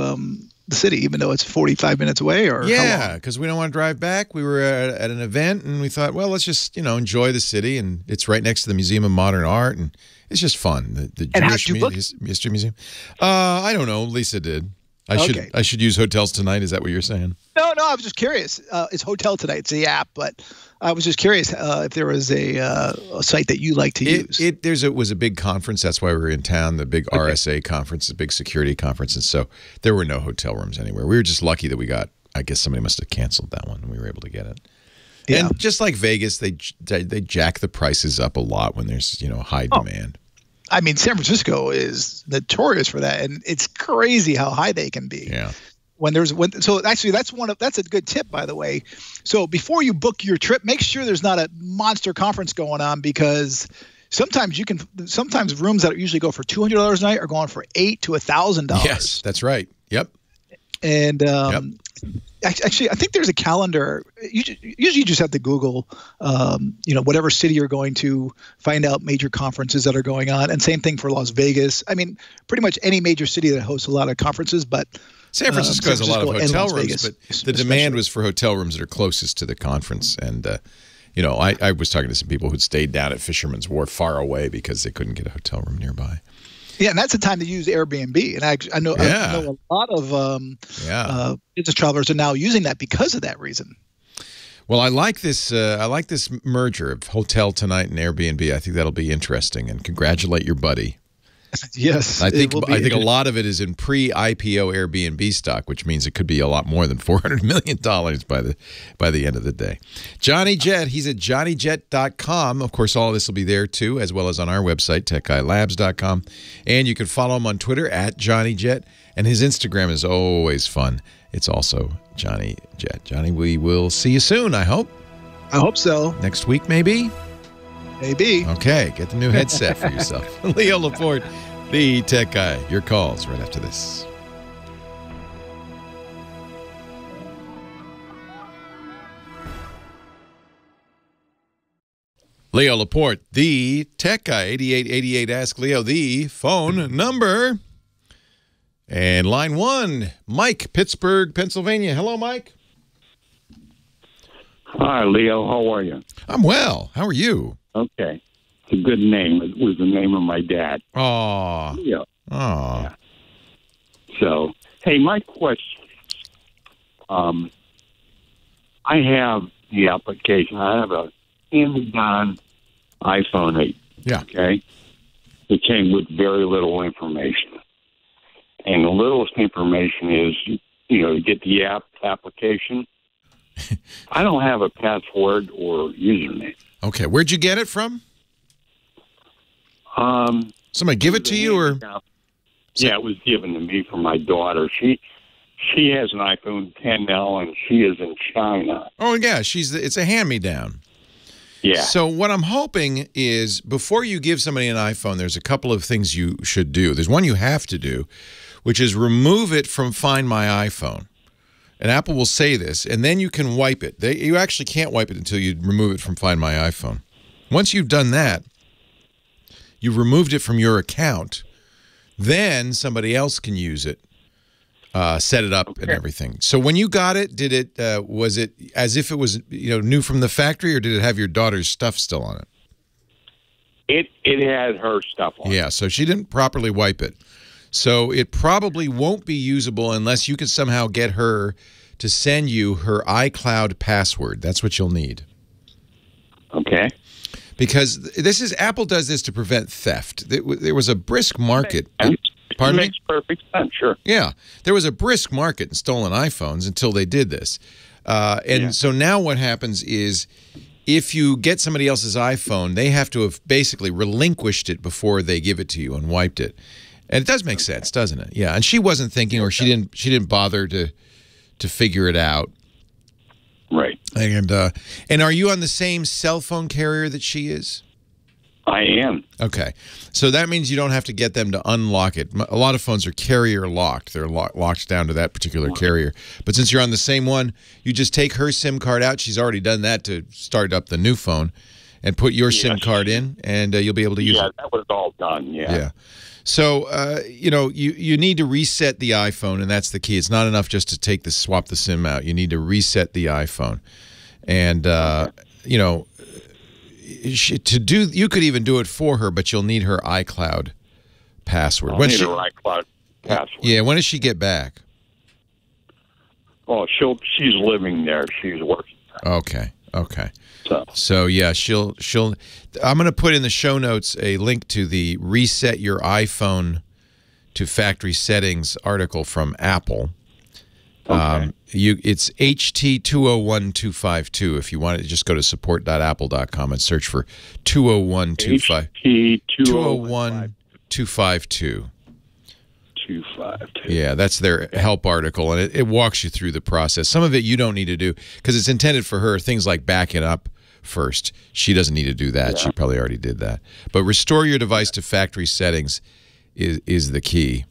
the city, even though it's 45 minutes away, or yeah, because we don't want to drive back. We were at an event, and we thought, well, let's just enjoy the city, and it's right next to the Museum of Modern Art, and it's just fun. The Jewish History Museum. I don't know. Lisa did. I should use Hotels Tonight. Is that what you're saying? No, I was just curious. It's Hotel Tonight. It's the app, but I was just curious if there was a site that you like to use. It was a big conference. That's why we were in town, the big RSA conference, the big security conference. And so there were no hotel rooms anywhere. We were just lucky that we got, I guess somebody must have canceled that one and we were able to get it. Yeah. And just like Vegas, they jack the prices up a lot when there's, high demand. I mean, San Francisco is notorious for that, and it's crazy how high they can be. Yeah. So actually, that's a good tip, by the way. So before you book your trip, make sure there's not a monster conference going on, because sometimes rooms that usually go for $200 a night are going for $800 to $1,000. Yes, that's right. Yep. And actually, I think there's a calendar. Usually, you just have to Google, whatever city you're going to, find out major conferences that are going on. And same thing for Las Vegas. I mean, pretty much any major city that hosts a lot of conferences. But San Francisco has a lot of hotel rooms, but the demand was for hotel rooms that are closest to the conference. And I was talking to some people who'd stayed down at Fisherman's Wharf far away because they couldn't get a hotel room nearby. Yeah, and that's the time to use Airbnb. And I know a lot of business travelers are now using that because of that reason. Well, I like this merger of Hotel Tonight and Airbnb. I think that'll be interesting. And congratulate your buddy. Yes, I think a lot of it is in pre-IPO Airbnb stock, which means it could be a lot more than $400 million by the end of the day. Johnny Jet, he's at johnnyjet.com. Of course, all of this will be there too, as well as on our website, techguylabs.com. And you can follow him on Twitter at JohnnyJet, and his Instagram is always fun. It's also Johnny Jet. Johnny, we will see you soon, I hope. I hope so. Next week, maybe? Maybe. Okay, get the new headset for yourself. Leo Laporte, the tech guy. Your calls right after this. Leo Laporte, the tech guy. 8888 Ask Leo, the phone number. And line one, Mike, Pittsburgh, Pennsylvania. Hello, Mike. Hi, Leo. How are you? I'm well. How are you? Okay. It's a good name. It was the name of my dad. Aw. Leo. Aw. Yeah. So, hey, my question is, I have the application. I have a Amazon iPhone 8. Yeah. Okay? It came with very little information. And the littlest information is, to get the application. I don't have a password or username. Okay, where'd you get it from? Somebody give it to you, or? Yeah, it was given to me from my daughter. She has an iPhone 10 now, and she is in China. Oh yeah, it's a hand-me-down. Yeah. So what I'm hoping is, before you give somebody an iPhone, there's a couple of things you should do. There's one you have to do, which is remove it from Find My iPhone. And Apple will say this, and then you can wipe it. You actually can't wipe it until you remove it from Find My iPhone. Once you've done that, you've removed it from your account, then somebody else can use it, set it up and everything. So when you got it, was it as if it was new from the factory, or did it have your daughter's stuff still on it? It had her stuff on it. Yeah, so she didn't properly wipe it. So it probably won't be usable unless you can somehow get her to send you her iCloud password. That's what you'll need. Okay. because Apple does this to prevent theft. There was a brisk market. Pardon me? Makes perfect sense, sure. Yeah. There was a brisk market in stolen iPhones until they did this. So now what happens is if you get somebody else's iPhone, they have to have basically relinquished it before they give it to you and wiped it. And it does make sense, doesn't it? Yeah. And she wasn't thinking, or she didn't bother to figure it out. Right. And are you on the same cell phone carrier that she is? I am. Okay. So that means you don't have to get them to unlock it. A lot of phones are carrier locked. They're locked down to that particular carrier. But since you're on the same one, you just take her SIM card out. She's already done that to start up the new phone and put your SIM card in, and you'll be able to use it. Yeah, that was all done, Yeah. So, you need to reset the iPhone, and that's the key. It's not enough just to swap the SIM out. You need to reset the iPhone. And, you could even do it for her, but you'll need her iCloud password. I'll need her iCloud password. Yeah, when does she get back? Oh, she's living there. She's working. Okay. So yeah, she'll. I'm going to put in the show notes a link to the Reset Your iPhone to Factory Settings article from Apple. Okay. It's HT201252. If you want it, just go to support.apple.com and search for 201252. 252. Yeah, that's their help article, and it walks you through the process. Some of it you don't need to do because it's intended for her. Things like backing up first. She doesn't need to do that. Yeah. She probably already did that. But restore your device to factory settings is the key.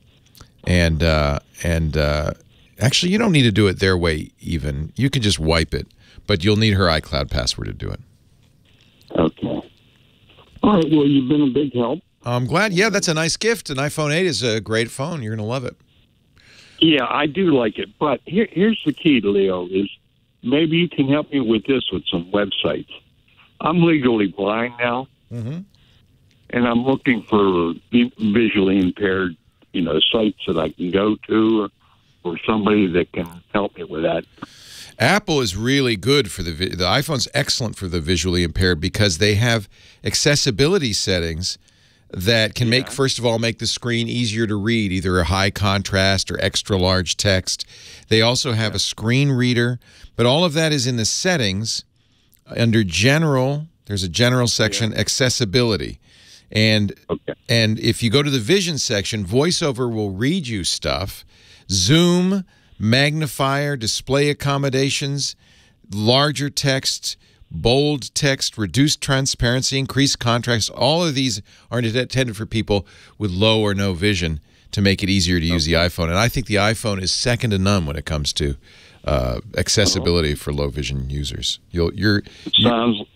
And actually, you don't need to do it their way even. You can just wipe it, but you'll need her iCloud password to do it. Okay. All right, well, you've been a big help. I'm glad. Yeah, that's a nice gift. An iPhone 8 is a great phone. You're going to love it. Yeah, I do like it. But here's the key, Leo, is maybe you can help me with this with some websites. I'm legally blind now, and I'm looking for visually impaired, sites that I can go to or somebody that can help me with that. Apple is really good for the iPhone's excellent for the visually impaired because they have accessibility settings that can first of all, make the screen easier to read, either a high contrast or extra large text. They also have a screen reader, but all of that is in the settings. Under General, there's a General section, Accessibility. And if you go to the Vision section, VoiceOver will read you stuff. Zoom, magnifier, display accommodations, larger text, bold text, reduced transparency, increased contrast. All of these are intended for people with low or no vision to make it easier to use the iPhone. And I think the iPhone is second to none when it comes to accessibility for low vision users. It sounds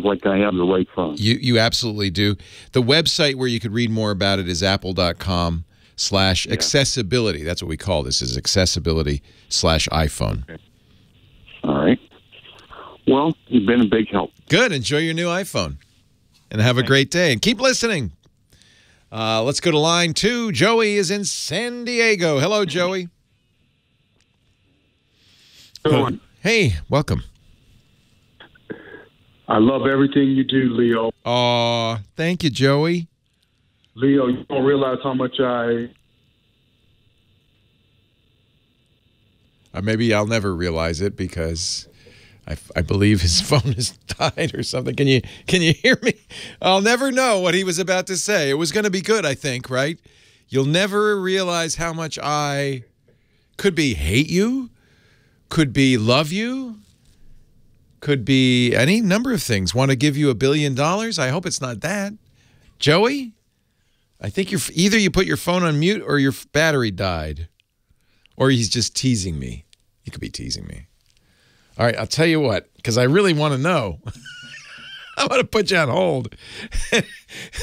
like I have the right phone. You absolutely do. The website where you could read more about it is apple.com/accessibility. That's what we call this, is accessibility/iPhone. Okay. All right. Well, you've been a big help. Good. Enjoy your new iPhone. And have a great day. And keep listening. Let's go to line 2. Joey is in San Diego. Hello, Joey. Good. Hey, welcome. I love everything you do, Leo. Aw, thank you, Joey. Leo, you don't realize how much maybe I'll never realize it because I believe his phone has died or something. Can you hear me? I'll never know what he was about to say. It was going to be good, I think, right? You'll never realize how much I could be hate you, could be love you, could be any number of things. Want to give you $1 billion? I hope it's not that. Joey, I think either you put your phone on mute or your battery died. Or he's just teasing me. He could be teasing me. All right, I'll tell you what, because I really want to know. I'm going to put you on hold.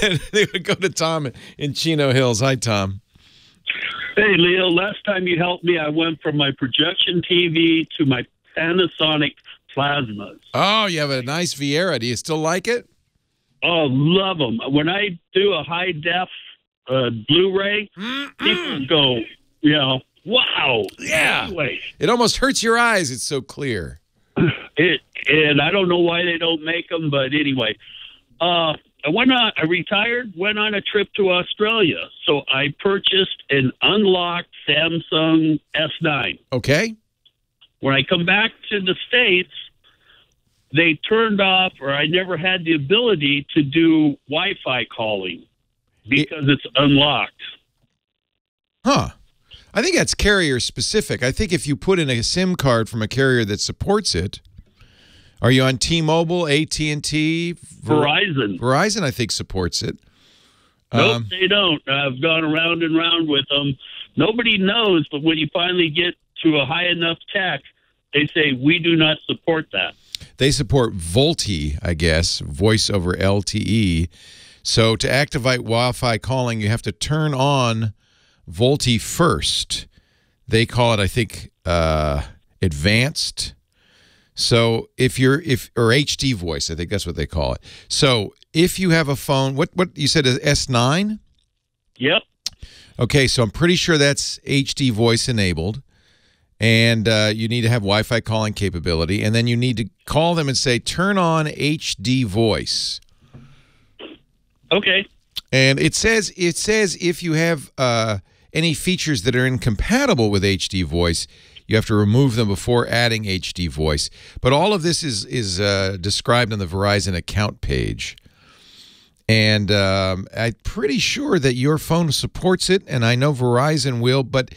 And they would go to Tom in Chino Hills. Hi, Tom. Hey, Leo, last time you helped me, I went from my projection TV to my Panasonic plasmas. Oh, you have a nice Viera. Do you still like it? Oh, love them. When I do a high-def Blu-ray, people go, wow. Yeah. Anyway. It almost hurts your eyes. It's so clear. And I don't know why they don't make them, but anyway. I retired, went on a trip to Australia. So I purchased an unlocked Samsung S9. Okay. When I come back to the States, they turned off, or I never had the ability to do Wi-Fi calling because it's unlocked. Huh. I think that's carrier specific. I think if you put in a SIM card from a carrier that supports it, are you on T-Mobile, AT&T? Verizon. Verizon, I think, supports it. Nope, they don't. I've gone around and round with them. Nobody knows, but when you finally get to a high enough tech, they say, we do not support that. They support VoLTE, I guess, voice over LTE. So to activate Wi-Fi calling, you have to turn on VoLTE first. They call it, I think, advanced. So or HD voice, I think that's what they call it. So if you have a phone, what you said is S9? Yep. Okay, so I'm pretty sure that's HD voice enabled. And you need to have Wi-Fi calling capability. And then you need to call them and say, turn on HD voice. Okay. And it says if you have any features that are incompatible with HD voice, you have to remove them before adding HD voice. But all of this is described on the Verizon account page. And I'm pretty sure that your phone supports it, and I know Verizon will, but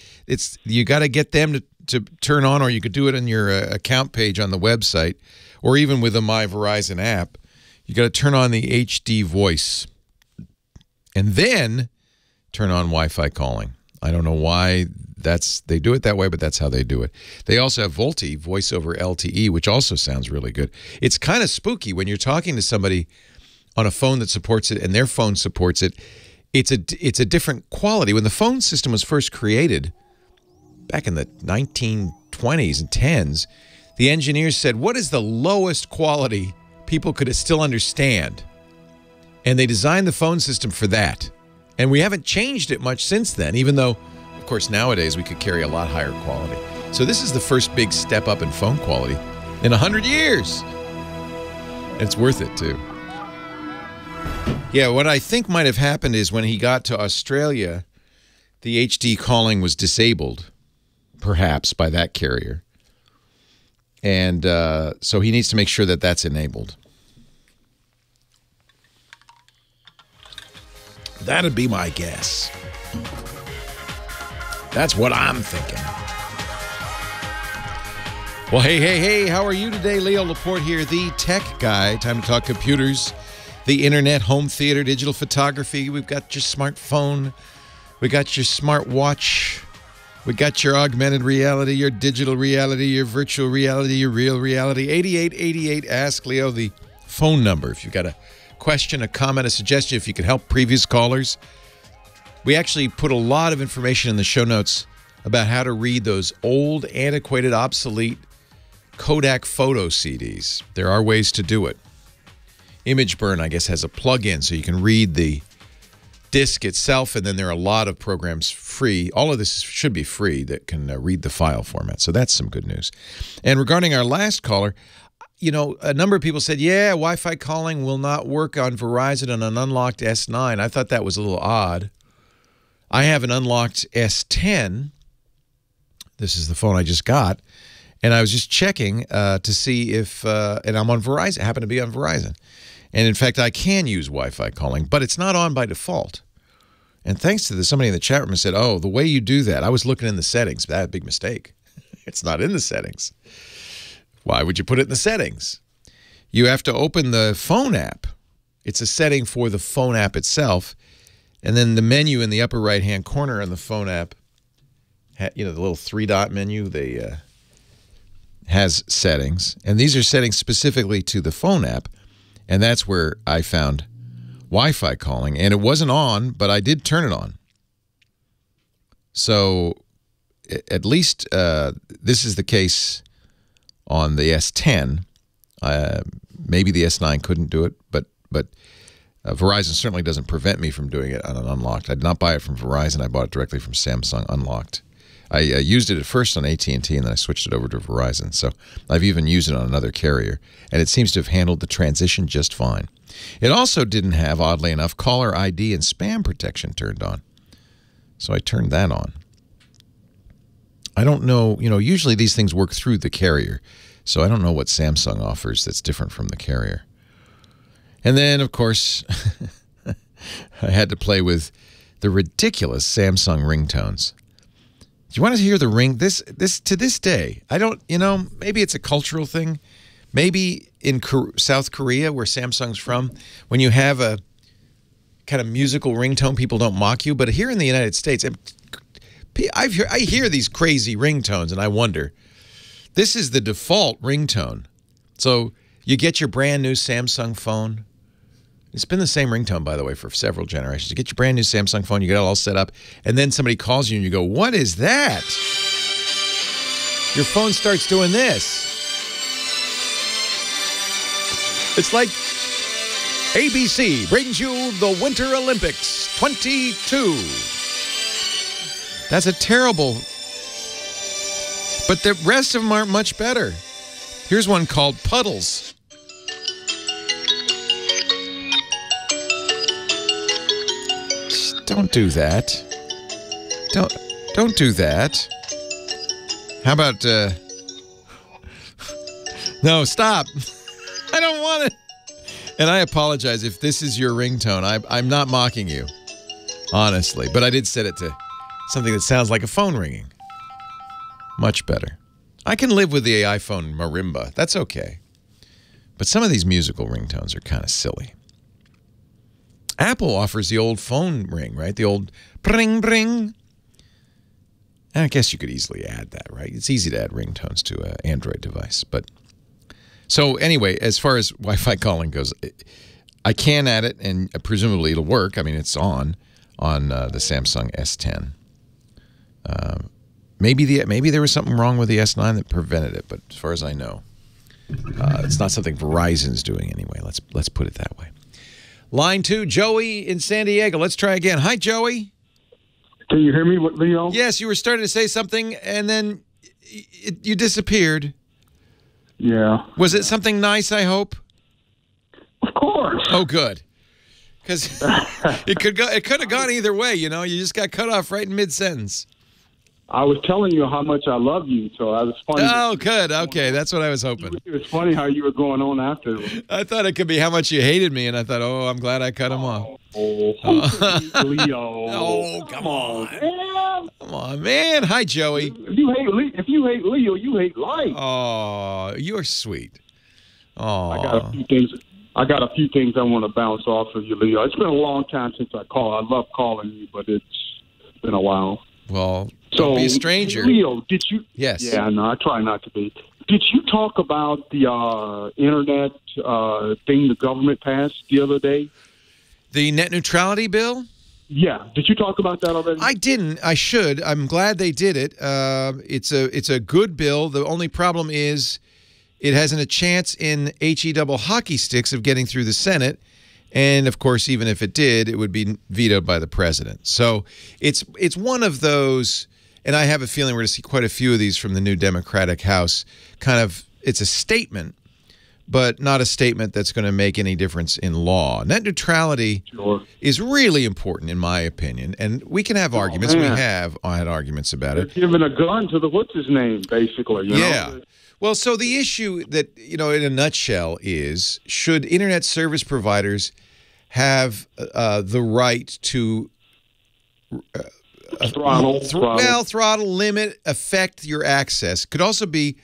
you got to get them to turn on, or you could do it on your account page on the website, or even with the My Verizon app. You got to turn on the HD voice, and then turn on Wi-Fi calling. I don't know why they do it that way, but that's how they do it. They also have VoLTE, voice over LTE, which also sounds really good. It's kind of spooky when you're talking to somebody on a phone that supports it and their phone supports it. It's a different quality. When the phone system was first created back in the 1920s and 10s, the engineers said, what is the lowest quality people could still understand? And they designed the phone system for that. And we haven't changed it much since then, even though, of course, nowadays we could carry a lot higher quality. So this is the first big step up in phone quality in 100 years. It's worth it, too. Yeah, what I think might have happened is when he got to Australia, the HD calling was disabled, perhaps, by that carrier. And so he needs to make sure that that's enabled. That'd be my guess. That's what I'm thinking. Well, hey, how are you today? Leo Laporte here, the tech guy. Time to talk computers, the internet, home theater, digital photography. We've got your smartphone. We got your smartwatch. We got your augmented reality, your digital reality, your virtual reality, your real reality. 8888 Ask Leo, the phone number. If you've got a question, a comment, a suggestion, if you could help previous callers. We actually put a lot of information in the show notes about how to read those old, antiquated, obsolete Kodak photo CDs. There are ways to do it. ImageBurn, I guess, has a plug-in so you can read the disc itself, and then there are a lot of programs free. All of this should be free that can read the file format. So that's some good news. And regarding our last caller, you know, a number of people said, yeah, Wi-Fi calling will not work on Verizon on an unlocked S9. I thought that was a little odd. I have an unlocked S10. This is the phone I just got. And I was just checking to see if, and I'm on Verizon, I happen to be on Verizon. And in fact, I can use Wi-Fi calling, but it's not on by default. And thanks to somebody in the chat room said, oh, the way you do that, I was looking in the settings. That's a big mistake. It's not in the settings. Why would you put it in the settings? You have to open the phone app. It's a setting for the phone app itself. And then the menu in the upper right-hand corner on the phone app, you know, the little three-dot menu, has settings. And these are settings specifically to the phone app. And that's where I found Wi-Fi calling. And it wasn't on, but I did turn it on. So at least this is the case on the S10. Maybe the S9 couldn't do it, but Verizon certainly doesn't prevent me from doing it on an unlocked. I did not buy it from Verizon. I bought it directly from Samsung unlocked. I used it at first on AT&T, and then I switched it over to Verizon. So I've even used it on another carrier, and it seems to have handled the transition just fine. It also didn't have, oddly enough, caller ID and spam protection turned on. So I turned that on. I don't know, usually these things work through the carrier, so I don't know what Samsung offers that's different from the carrier. And then, of course, I had to play with the ridiculous Samsung ringtones. Do you want to hear the ring? This to this day, I don't, maybe it's a cultural thing. Maybe in South Korea, where Samsung's from, when you have a kind of musical ringtone, people don't mock you. But here in the United States, I hear these crazy ringtones, and I wonder, this is the default ringtone. So you get your brand new Samsung phone. It's been the same ringtone, by the way, for several generations. You get your brand new Samsung phone, you get it all set up, and then somebody calls you and you go, what is that? Your phone starts doing this. It's like ABC brings you the Winter Olympics 22. That's a terrible... But the rest of them aren't much better. Here's one called Puddles. Don't do that. Don't do that. How about No, stop. I don't want it. And I apologize if this is your ringtone. I'm not mocking you, honestly, but I did set it to something that sounds like a phone ringing. Much better. I can live with the iPhone marimba. That's okay. But some of these musical ringtones are kind of silly. Apple offers the old phone ring, right? The old bring, bring. And I guess you could easily add that, right? It's easy to add ringtones to an Android device. But so anyway, as far as Wi-Fi calling goes, I can add it, and presumably it'll work. I mean, it's on the Samsung S10. Maybe there was something wrong with the S9 that prevented it, but as far as I know, it's not something Verizon's doing anyway. Let's put it that way. Line 2, Joey in San Diego. Let's try again. Hi, Joey. Can you hear me, Leo? Yes, you were starting to say something, and then you disappeared. Yeah. Was it something nice, I hope? Of course. Oh, good. Because it could have gone either way, You just got cut off right in mid-sentence. I was telling you how much I love you, so I was funny. Oh, good. Okay, that's what I was hoping. It was funny how you were going on after. I thought it could be how much you hated me, and I thought, oh, I'm glad I cut him off. Oh, Leo. Oh, come on. Come on, man. Hi, Joey. If you hate Leo, you hate life. Oh, you're sweet. Oh. I got a few things I want to bounce off of you, Leo. It's been a long time since I called. I love calling you, but it's been a while. Well, don't be a stranger. Leo, did you? Yes. Yeah, no, I try not to be. Did you talk about the internet thing the government passed the other day? The net neutrality bill? Yeah. Did you talk about that already? I didn't. I should. I'm glad they did it. It's a good bill. The only problem is it hasn't a chance in HE double hockey sticks of getting through the Senate. And, of course, even if it did, it would be vetoed by the president. So it's one of those, and I have a feeling we're going to see quite a few of these from the new Democratic House. Kind of, it's a statement, but not a statement that's going to make any difference in law. Net neutrality is really important, in my opinion, and we can have arguments. We have had arguments about it. They're giving a gun to the what's-his-name, basically. You know? Well, so the issue that, in a nutshell is, should internet service providers have the right to throttle, limit, affect your access? It could also be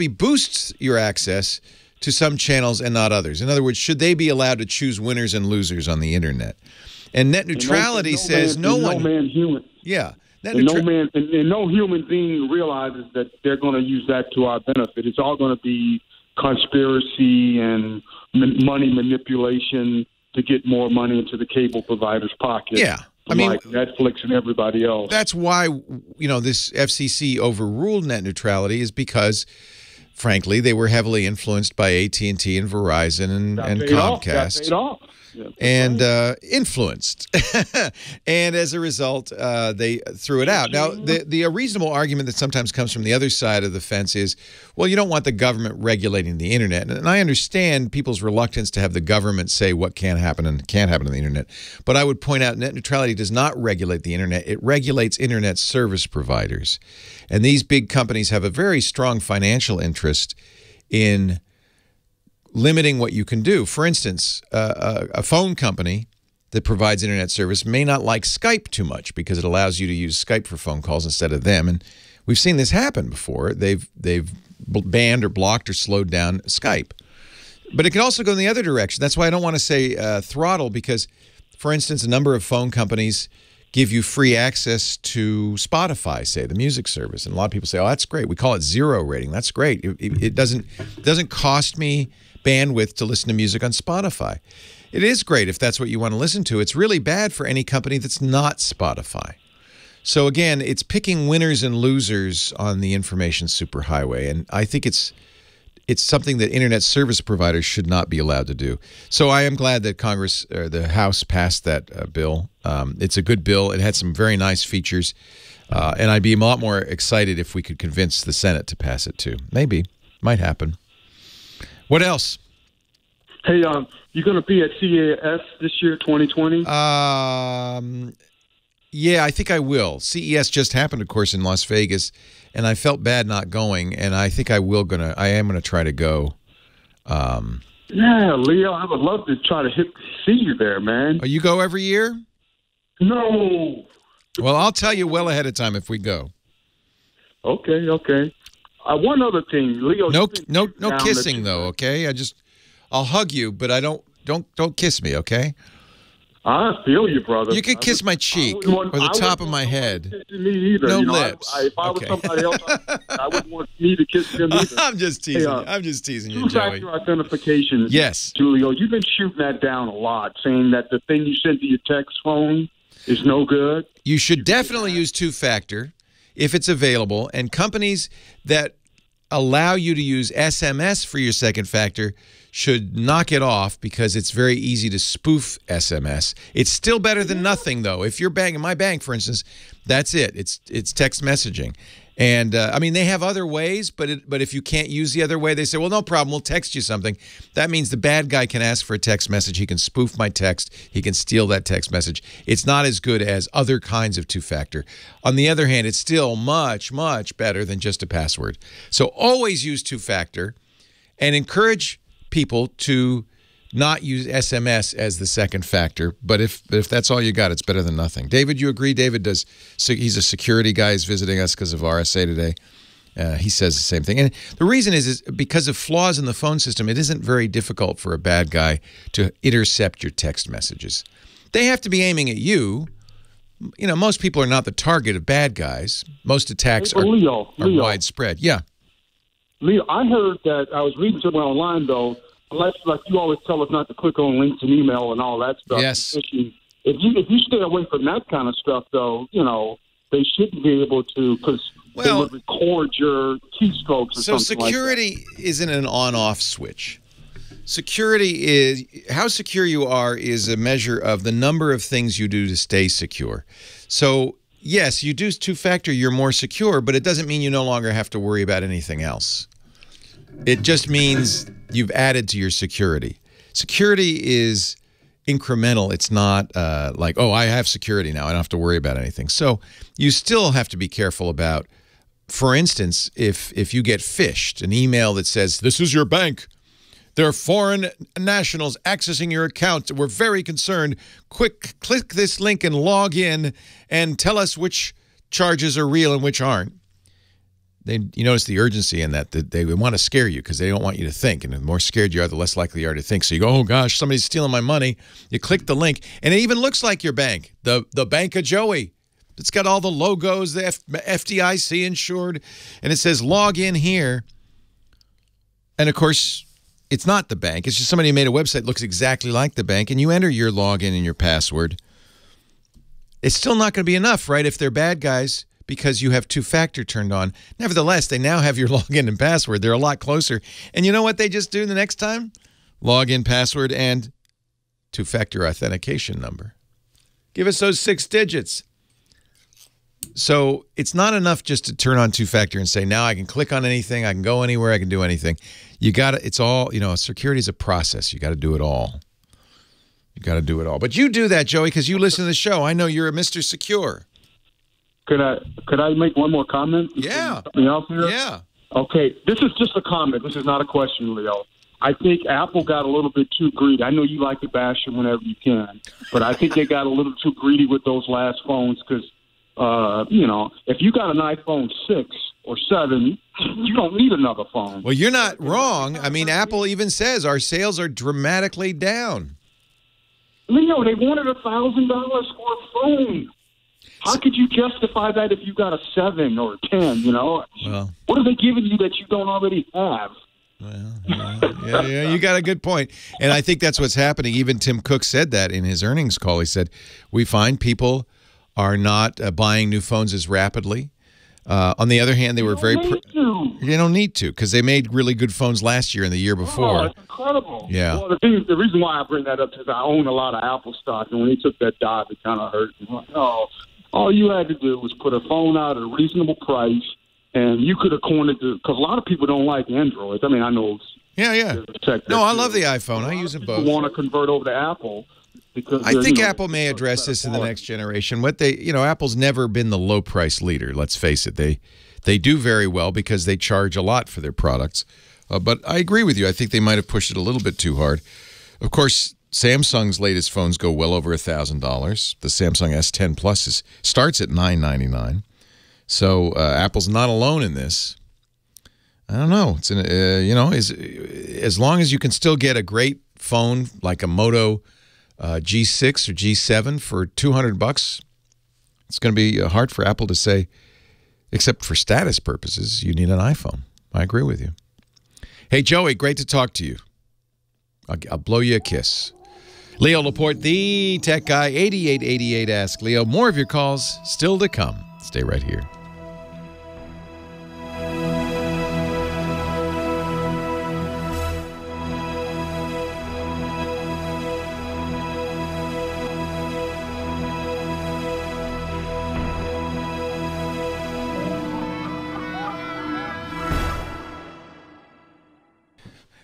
boosts your access to some channels and not others. In other words, should they be allowed to choose winners and losers on the internet? And net neutrality says no man human. Yeah. And no human being realizes that they're going to use that to our benefit. It's all going to be conspiracy and money manipulation to get more money into the cable provider's pocket. Yeah. I mean, like Netflix and everybody else. That's why, this FCC overruled net neutrality, is because, frankly, they were heavily influenced by AT&T and Verizon and Comcast. Got paid off. and influenced. And as a result, they threw it out. Now, the reasonable argument that sometimes comes from the other side of the fence is, well, you don't want the government regulating the internet. And I understand people's reluctance to have the government say what can happen and can't happen on the internet. But I would point out net neutrality does not regulate the internet. It regulates internet service providers. And these big companies have a very strong financial interest in limiting what you can do. For instance, a phone company that provides internet service may not like Skype too much because it allows you to use Skype for phone calls instead of them. And we've seen this happen before. They've banned or blocked or slowed down Skype. But it can also go in the other direction. That's why I don't want to say throttle, because, for instance, a number of phone companies give you free access to Spotify, say, the music service. And a lot of people say, oh, that's great. We call it 0 rating. That's great. It doesn't cost me bandwidth to listen to music on Spotify. It is great if that's what you want to listen to. It's really bad for any company that's not Spotify. So again, it's picking winners and losers on the information superhighway, and I think it's something that internet service providers should not be allowed to do. So I am glad that Congress or the House passed that bill. It's a good bill. It had some very nice features, and I'd be a lot more excited if we could convince the Senate to pass it too. Maybe. Might happen. What else? Hey, you going to be at CES this year, 2020? Yeah, I think I will. CES just happened, of course, in Las Vegas, and I felt bad not going, and I think I am gonna try to go. Yeah, Leo, I would love to try to see you there, man. Oh, you go every year? No. Well, I'll tell you well ahead of time if we go. Okay. One other thing, Leo. No kissing though. Okay, I'll hug you, but don't kiss me. Okay. I feel you, brother. You could kiss my cheek or the top of my head. Me either. No lips. If I was somebody else, I wouldn't want me to kiss him either. I'm just teasing. I'm just teasing you, Joey. Two-factor authentication. Yes, Julio, you've been shooting that down a lot, saying that the thing you send to your text phone is no good. You should definitely use two-factor if it's available, and companies that allow you to use SMS for your second factor should knock it off because it's very easy to spoof SMS. It's still better than nothing, though. If you're banking, my bank, for instance, that's it. It's text messaging. And, I mean, they have other ways, but if you can't use the other way, they say, well, no problem, we'll text you something. That means the bad guy can ask for a text message. He can spoof my text. He can steal that text message. It's not as good as other kinds of two-factor. On the other hand, it's still much, much better than just a password. So always use two-factor and encourage people to not use SMS as the second factor, but if that's all you got, it's better than nothing. David, you agree? David does. So he's a security guy. He's visiting us because of RSA today. He says the same thing, and the reason is because of flaws in the phone system. It isn't very difficult for a bad guy to intercept your text messages. They have to be aiming at you. You know, most people are not the target of bad guys. Most attacks are widespread. Yeah. Leo, I heard that I was reading somewhere online, though, like you always tell us not to click on links and email and all that stuff. Yes. If you stay away from that kind of stuff, though, you know, they shouldn't be able to, because they would record your keystrokes or something like that. So security isn't an on-off switch. Security is, how secure you are is a measure of the number of things you do to stay secure. So yes, you do two-factor, you're more secure, but it doesn't mean you no longer have to worry about anything else. It just means you've added to your security. Security is incremental. It's not like, oh, I have security now. I don't have to worry about anything. So you still have to be careful about, for instance, if you get phished, an email that says, this is your bank. There are foreign nationals accessing your account. We're very concerned. Quick, click this link and log in and tell us which charges are real and which aren't. You notice the urgency in that they want to scare you because they don't want you to think. And the more scared you are, the less likely you are to think. So you go, oh, gosh, somebody's stealing my money. You click the link, and it even looks like your bank, the Bank of Joey. It's got all the logos, the FDIC insured, and it says log in here. And, of course, it's not the bank. It's just somebody who made a website that looks exactly like the bank, and you enter your login and your password. It's still not going to be enough, right, if they're bad guys, because you have two-factor turned on. Nevertheless, they now have your login and password. They're a lot closer. And you know what they just do the next time? Login, password, and two-factor authentication number. Give us those 6 digits. So it's not enough just to turn on two-factor and say, now I can click on anything, I can go anywhere, I can do anything. You got to, it's all, security is a process. You got to do it all. You got to do it all. But you do that, Joey, because you listen to the show. I know you're a Mr. Secure. Could I make one more comment? Yeah. Something else here? Yeah. Okay, this is just a comment. This is not a question, Leo. I think Apple got a little bit too greedy. I know you like to bash them whenever you can, but I think they got a little too greedy with those last phones because, if you got an iPhone 6 or 7, you don't need another phone. Well, you're not wrong. I mean, Apple even says our sales are dramatically down. Leo, they wanted $1,000 for a phone. How could you justify that if you got a 7 or a 10, Well, what are they giving you that you don't already have? Well, yeah, you got a good point. And I think that's what's happening. Even Tim Cook said that in his earnings call. He said, we find people are not buying new phones as rapidly. On the other hand, they were very... They don't need to because they made really good phones last year and the year before. Oh, that's incredible. Yeah. Well, the reason why I bring that up is I own a lot of Apple stock, and when they took that dive, it kind of hurt me. All you had to do was put a phone out at a reasonable price, and you could have cornered it, because a lot of people don't like Androids. I mean, I know. Yeah. No, I love the iPhone. I use them both. People want to convert over to Apple. Because I think Apple may address this in the next generation. Apple's never been the low price leader. Let's face it. They do very well because they charge a lot for their products. But I agree with you. I think they might have pushed it a little bit too hard. Of course, Samsung's latest phones go well over $1,000. The Samsung S10 Plus starts at $999. So Apple's not alone in this. I don't know. It's as long as you can still get a great phone like a Moto G6 or G7 for $200, it's going to be hard for Apple to say, except for status purposes, you need an iPhone. I agree with you. Hey, Joey, great to talk to you. I'll blow you a kiss. Leo Laporte, the tech guy, 8888 Ask Leo. More of your calls still to come. Stay right here.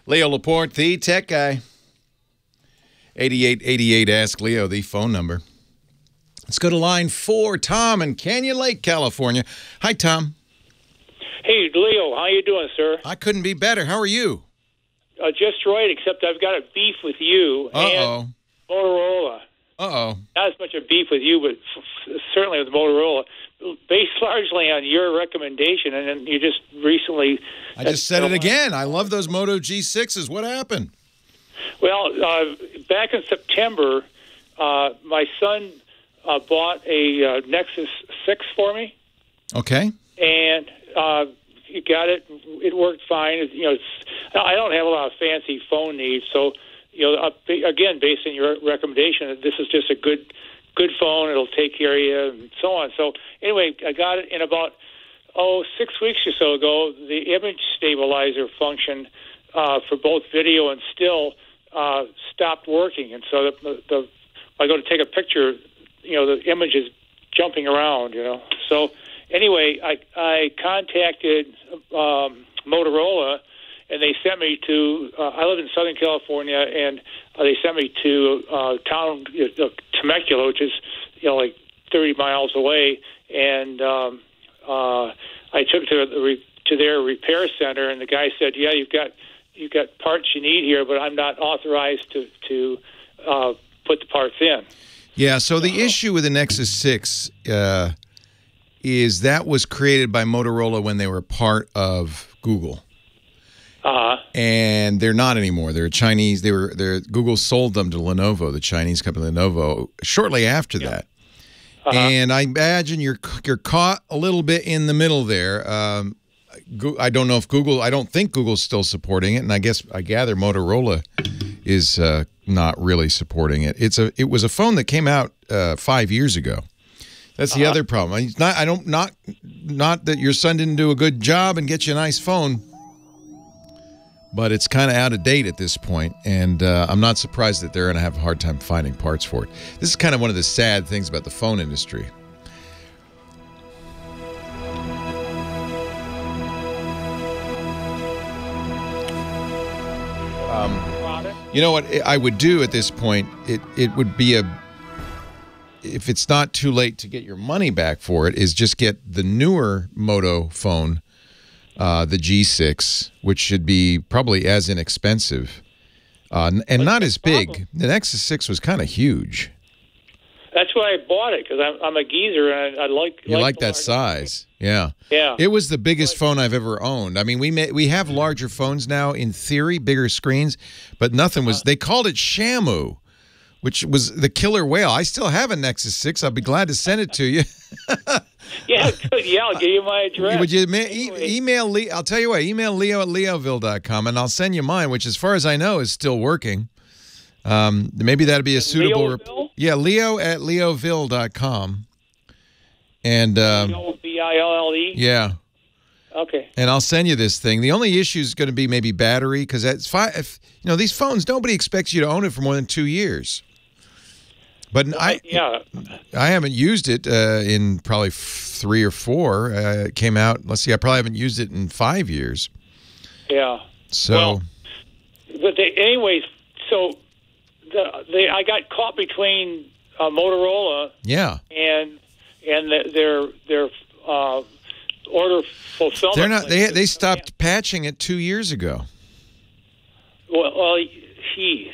Leo Laporte, the tech guy. 8888 Ask Leo, the phone number. Let's go to line 4, Tom in Canyon Lake, California. Hi, Tom. Hey, Leo, how you doing, sir? I couldn't be better. How are you? Just right, except I've got a beef with you and Motorola. Uh-oh. Not as much a beef with you, but certainly with Motorola. Based largely on your recommendation, and then you just recently... I just said it again. I love those Moto G6s. What happened? Well, back in September, my son bought a Nexus 6 for me. Okay. And he got it. It worked fine. I don't have a lot of fancy phone needs, so again, based on your recommendation, this is just a good phone. It'll take care of you and so on. So anyway, I got it in about 6 weeks or so ago. The image stabilizer function for both video and still stopped working, and so I go to take a picture. The image is jumping around. So anyway, I contacted Motorola, and they sent me to. I live in Southern California, and they sent me to town Temecula, which is like 30 miles away, and I took it to their repair center, and the guy said, "Yeah, you've got parts you need here, but I'm not authorized to put the parts in." Yeah. So the issue with the Nexus 6 is that was created by Motorola when they were part of Google. And they're not anymore. They're Chinese. Google sold them to Lenovo, the Chinese company Lenovo, shortly after that. And I imagine you're caught a little bit in the middle there. I don't know if I don't think Google's still supporting it, and I gather Motorola is not really supporting it. It was a phone that came out 5 years ago. That's the other problem. Not that your son didn't do a good job and get you a nice phone. but it's kind of out of date at this point, and I'm not surprised that they're going to have a hard time finding parts for it. This is kind of one of the sad things about the phone industry. You know what I would do at this point? It would be if it's not too late to get your money back for it, is just get the newer Moto phone, the G6, which should be probably as inexpensive and not as big. The Nexus 6 was kind of huge. That's why I bought it, because I'm a geezer and I like. You like that size, yeah. Yeah. It was the biggest phone I've ever owned. I mean, we have larger phones now, in theory, bigger screens, but nothing was. They called it Shamu, which was the killer whale. I still have a Nexus 6. I'll be glad to send it to you. Yeah, good. Yeah, I'll give you my address. Would you email Leo? I'll tell you what. Email Leo at leoville.com, and I'll send you mine, which, as far as I know, is still working. Maybe that'd be a suitable. Yeah, Leo at leoville.com. And Bille. Yeah. Okay. And I'll send you this thing. The only issue is going to be maybe battery, because that's these phones, nobody expects you to own it for more than 2 years. But I haven't used it in probably 3 or 4. It came out. Let's see. I probably haven't used it in 5 years. Yeah. So. Well, but anyways, so I got caught between Motorola. Yeah. And their order fulfillment. They're not. They stopped patching it 2 years ago. Well,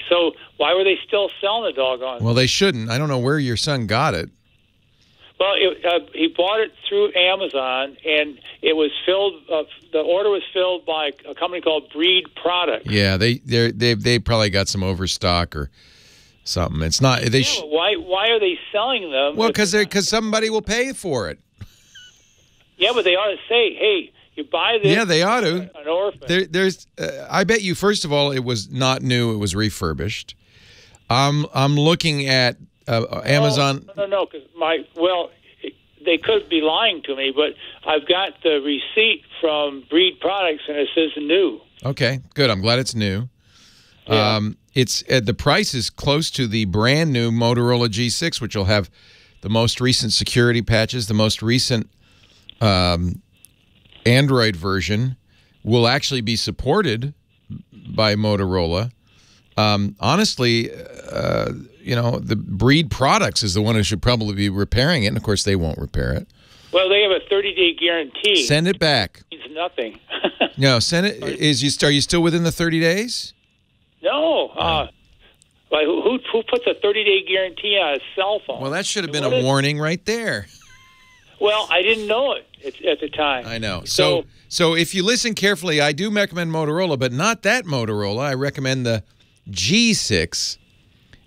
so why were they still selling the doggone? Well, they shouldn't. I don't know where your son got it. Well, he bought it through Amazon, and it was filled. The order was filled by a company called Breed Products. Yeah, they probably got some overstock or something. It's not. Why are they selling them? Well, because somebody will pay for it. Yeah, but they ought to say, hey, you buy this. Yeah, they ought to. An orphan. I bet you. First of all, it was not new. It was refurbished. I'm looking at Amazon. No, because they could be lying to me, but I've got the receipt from Breed Products, and it says new. Okay, good. I'm glad it's new. Yeah. It's the price is close to the brand new Motorola G6, which will have the most recent security patches, the most recent Android version will actually be supported by Motorola. Honestly, the Breed Products is the one who should probably be repairing it, and of course they won't repair it. Well, they have a 30-day guarantee. Send it back. It means nothing. No, send it. Are you still within the 30 days? No. Who puts a 30-day guarantee on a cell phone? Well, that should have been a warning right there. Well, I didn't know it at the time. I know. So if you listen carefully, I do recommend Motorola, but not that Motorola. I recommend the G6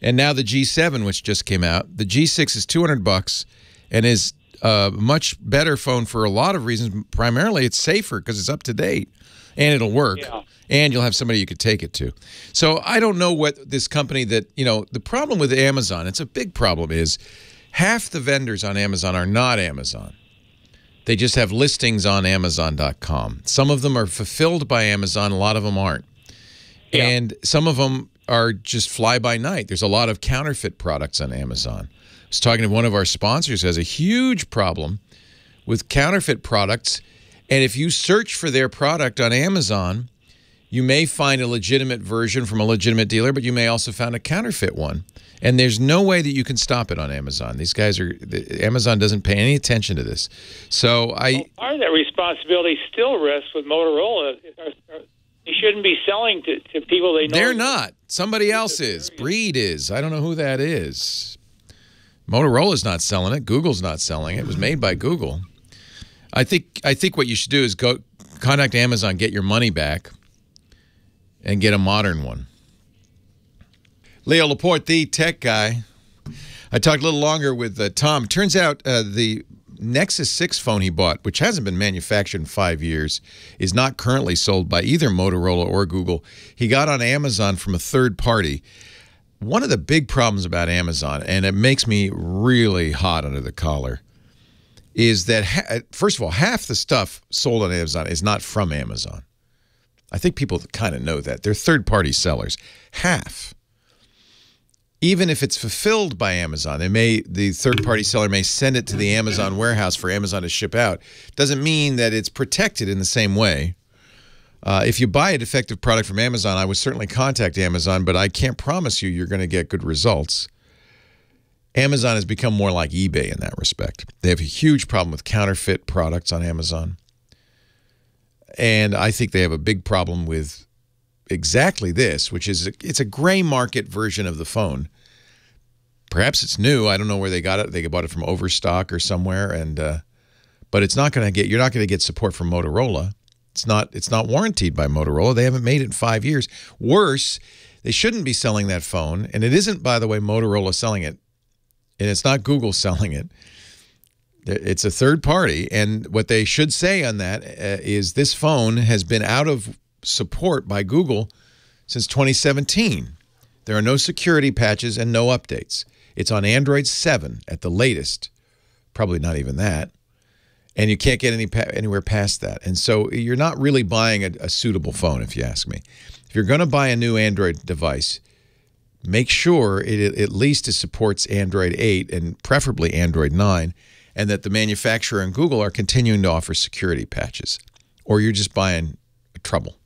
and now the G7, which just came out. The G6 is $200 and is a much better phone for a lot of reasons. Primarily, it's safer because it's up to date and it'll work. Yeah. And you'll have somebody you could take it to. So I don't know what this company that, the problem with Amazon, it's a big problem, is half the vendors on Amazon are not Amazon. They just have listings on Amazon.com. Some of them are fulfilled by Amazon. A lot of them aren't. Yeah. And some of them are just fly-by-night. There's a lot of counterfeit products on Amazon. I was talking to one of our sponsors who has a huge problem with counterfeit products. And if you search for their product on Amazon, you may find a legitimate version from a legitimate dealer, but you may also find a counterfeit one. And there's no way that you can stop it on Amazon. These guys Amazon doesn't pay any attention to this. So part of that responsibility still rests with Motorola. They shouldn't be selling to people they know. They're not. Somebody else is. Breed is. I don't know who that is. Motorola's not selling it. Google's not selling it. It was made by Google. I think what you should do is go contact Amazon, get your money back, and get a modern one. Leo Laporte, the tech guy. I talked a little longer with Tom. Turns out the Nexus 6 phone he bought, which hasn't been manufactured in 5 years, is not currently sold by either Motorola or Google. He got on Amazon from a third party. One of the big problems about Amazon, and it makes me really hot under the collar, is that, first of all, half the stuff sold on Amazon is not from Amazon. I think people kind of know that. They're third-party sellers. Half. Even if it's fulfilled by Amazon, the third-party seller may send it to the Amazon warehouse for Amazon to ship out. Doesn't mean that it's protected in the same way. If you buy a defective product from Amazon, I would certainly contact Amazon, but I can't promise you're going to get good results. Amazon has become more like eBay in that respect. They have a huge problem with counterfeit products on Amazon. And I think they have a big problem with exactly this, which is it's a gray market version of the phone. Perhaps it's new. I don't know where they got it. They bought it from Overstock or somewhere, but it's not going to get. You're not going to get support from Motorola. It's not warranted by Motorola. They haven't made it in 5 years. Worse, they shouldn't be selling that phone, and it isn't, by the way, Motorola selling it, and it's not Google selling it. It's a third party, and what they should say on that is this phone has been out of support by Google since 2017. There are no security patches and no updates. It's on Android 7 at the latest, probably not even that, and you can't get anywhere past that. And so you're not really buying a suitable phone, if you ask me. If you're going to buy a new Android device, make sure it at least supports Android 8 and preferably Android 9, and that the manufacturer and Google are continuing to offer security patches, or you're just buying trouble.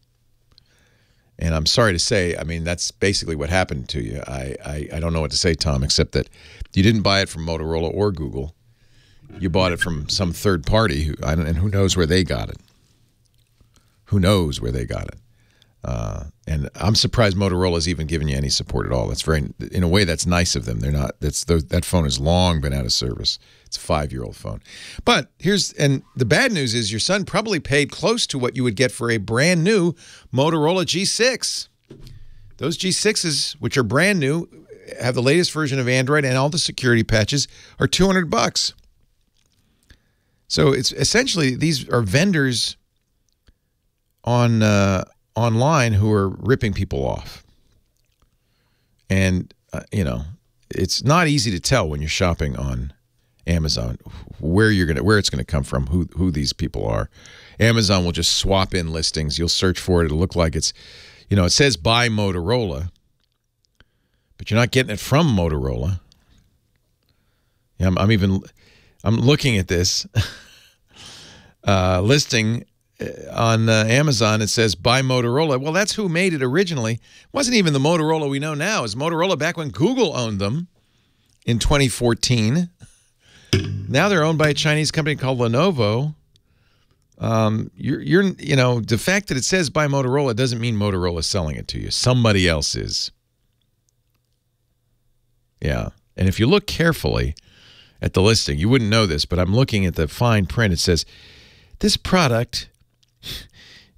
And I'm sorry to say, I mean, that's basically what happened to you. I don't know what to say, Tom, except that you didn't buy it from Motorola or Google. You bought it from some third party, and who knows where they got it. Who knows where they got it. And I'm surprised Motorola's even given you any support at all. That's in a way, that's nice of them. They're not. That phone has long been out of service. It's a 5-year-old phone. But and the bad news is your son probably paid close to what you would get for a brand new Motorola G6. Those G6s, which are brand new, have the latest version of Android and all the security patches, are $200. So it's essentially these are vendors online who are ripping people off. And, it's not easy to tell when you're shopping on Amazon where it's going to come from, who these people are. Amazon will just swap in listings. You'll search for it. It'll look like it's, it says buy Motorola, but you're not getting it from Motorola. Yeah, I'm looking at this listing on Amazon. It says buy Motorola. Well, that's who made it originally. It wasn't even the Motorola we know now. It was Motorola back when Google owned them in 2014. Now they're owned by a Chinese company called Lenovo. The fact that it says buy Motorola doesn't mean Motorola is selling it to you. Somebody else is. Yeah. And if you look carefully at the listing, you wouldn't know this, but I'm looking at the fine print. It says, this product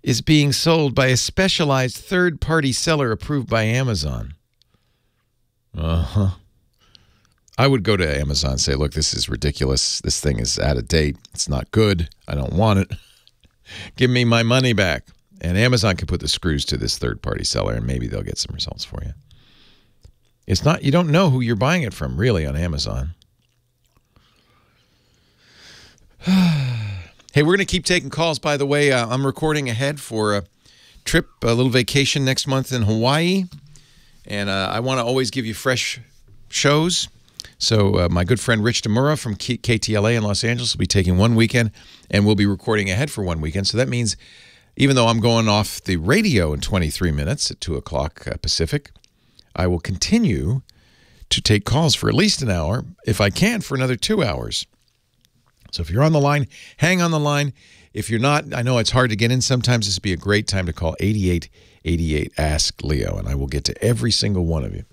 is being sold by a specialized third-party seller approved by Amazon. I would go to Amazon and say, look, this is ridiculous. This thing is out of date. It's not good. I don't want it. Give me my money back. And Amazon can put the screws to this third-party seller, and maybe they'll get some results for you. It's not, you don't know who you're buying it from, really, on Amazon. Hey, we're going to keep taking calls. By the way, I'm recording ahead for a trip, a little vacation next month in Hawaii. And I want to always give you fresh shows. So my good friend Rich DeMura from KTLA in Los Angeles will be taking one weekend, and we'll be recording ahead for one weekend. So that means even though I'm going off the radio in 23 minutes at 2 o'clock Pacific, I will continue to take calls for at least an hour, if I can, for another 2 hours. So if you're on the line, hang on the line. If you're not, I know it's hard to get in sometimes. This would be a great time to call 8888 Ask Leo, and I will get to every single one of you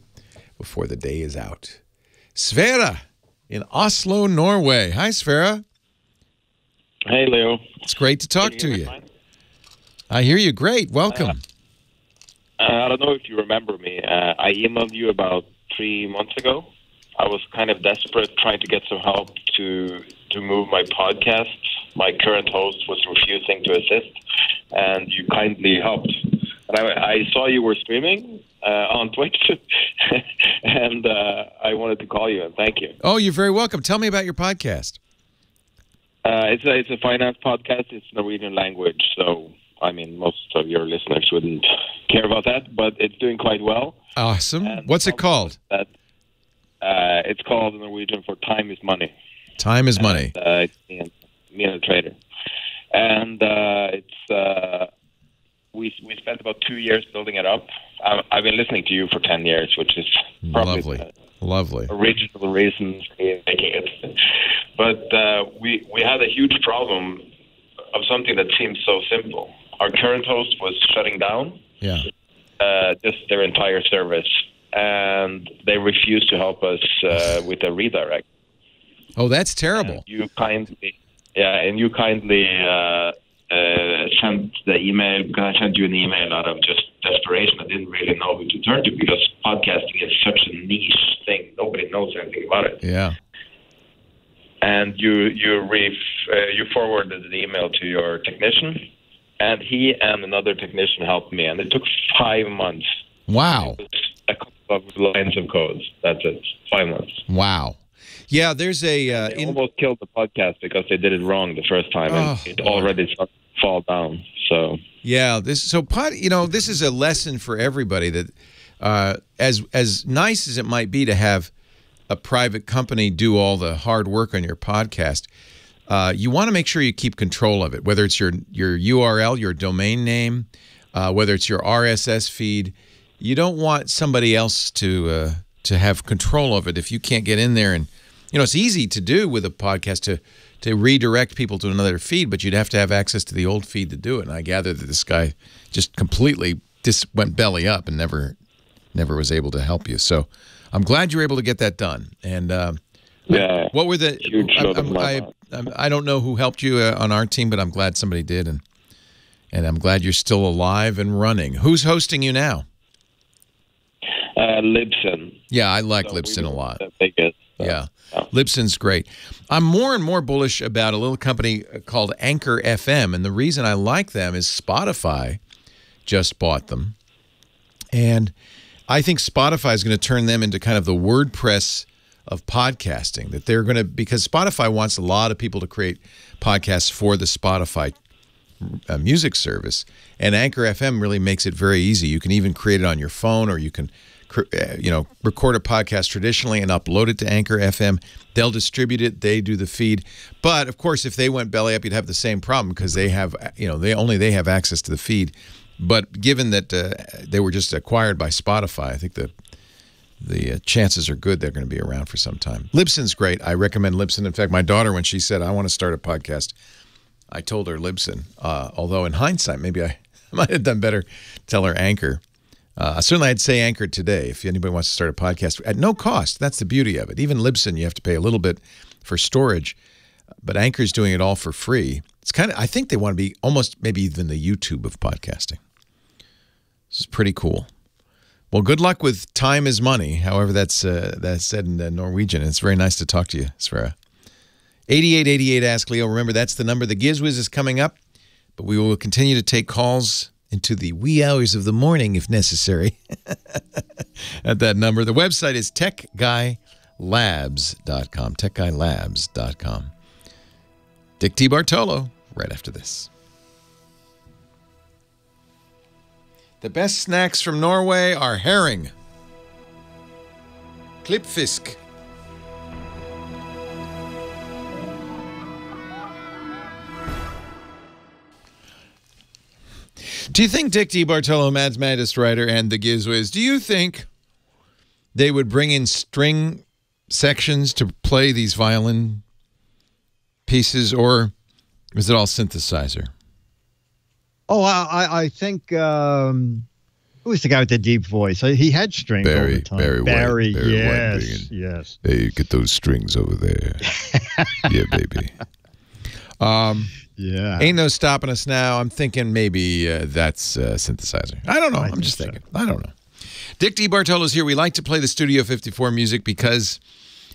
before the day is out. Sverre in Oslo, Norway. Hi, Sverre. Hey, Leo. It's great to talk to you. I hear you. Great. Welcome. I don't know if you remember me. I emailed you about 3 months ago. I was kind of desperate trying to get some help to move my podcast. My current host was refusing to assist, and you kindly helped. And I saw you were streaming on Twitch, and I wanted to call you and thank you. Oh, you're very welcome. Tell me about your podcast. It's a finance podcast. It's Norwegian language, so I mean, most of your listeners wouldn't care about that, but it's doing quite well. Awesome. And what's it called? It's called in Norwegian for Time is Money. Time is Money. It's me and the trader. And we spent about 2 years building it up. I've been listening to you for 10 years, which is probably lovely original reason for me making it. But we had a huge problem of something that seems so simple. Our current host was shutting down just their entire service, and they refused to help us with a redirect. Oh, that's terrible. And you kindly sent the email, because I sent you an email out of just desperation. I didn't really know who to turn to, because podcasting is such a niche thing. Nobody knows anything about it. Yeah. And you forwarded the email to your technician, and he and another technician helped me, and it took 5 months. Wow. A couple of lines of code. That's it. 5 months. Wow. Yeah, there's a... they almost killed the podcast because they did it wrong the first time, and it already started to fall down. So yeah, this is a lesson for everybody that as nice as it might be to have a private company do all the hard work on your podcast, you want to make sure you keep control of it, whether it's your URL, your domain name, whether it's your RSS feed. You don't want somebody else to have control of it if you can't get in there. And it's easy to do with a podcast to redirect people to another feed, but you'd have to have access to the old feed to do it. And I gather that this guy just completely went belly up and never was able to help you. So I'm glad you were able to get that done. And what were the? I don't know who helped you on our team, but I'm glad somebody did, and I'm glad you're still alive and running. Who's hosting you now? Libsyn. Yeah, I like Libsyn a lot. Yeah, Libsyn's great. I'm more and more bullish about a little company called Anchor FM, and the reason I like them is Spotify just bought them, and I think Spotify is going to turn them into kind of the WordPress of podcasting. That they're going to, because Spotify wants a lot of people to create podcasts for the Spotify music service, and Anchor FM really makes it very easy. You can even create it on your phone, or you can record a podcast traditionally and upload it to Anchor FM. They'll distribute it. They do the feed. But of course, if they went belly up, you'd have the same problem, because they have, they have access to the feed. But given that they were just acquired by Spotify, I think the chances are good they're going to be around for some time. Libsyn's great. I recommend Libsyn. In fact, my daughter, when she said, I want to start a podcast, I told her Libsyn. Although in hindsight, maybe I might have done better to tell her Anchor. Certainly, I'd say Anchor today if anybody wants to start a podcast at no cost. That's the beauty of it. Even Libsyn, you have to pay a little bit for storage, but Anchor's doing it all for free. It's kind of, I think they want to be almost maybe even the YouTube of podcasting. This is pretty cool. Well, good luck with Time is Money, however that's said in Norwegian. It's very nice to talk to you, Sverre. 8888 Ask Leo. Remember, that's the number. The GizWiz is coming up, but we will continue to take calls into the wee hours of the morning if necessary at that number. The website is techguylabs.com, techguylabs.com. Dick DeBartolo right after this. The best snacks from Norway are herring, klippfisk, do you think Dick DeBartolo, Mads Maddest writer, and the GizWiz, do you think they would bring in string sections to play these violin pieces, or is it all synthesizer? Oh, I think who was the guy with the deep voice? He had strings all the time. Barry, yes. Hey, get those strings over there. Yeah, baby. Yeah. Ain't no stopping us now. I'm thinking maybe that's synthesizer. I don't know. I'm just thinking. So. I don't know. Dick DeBartolo's here. We like to play the Studio 54 music because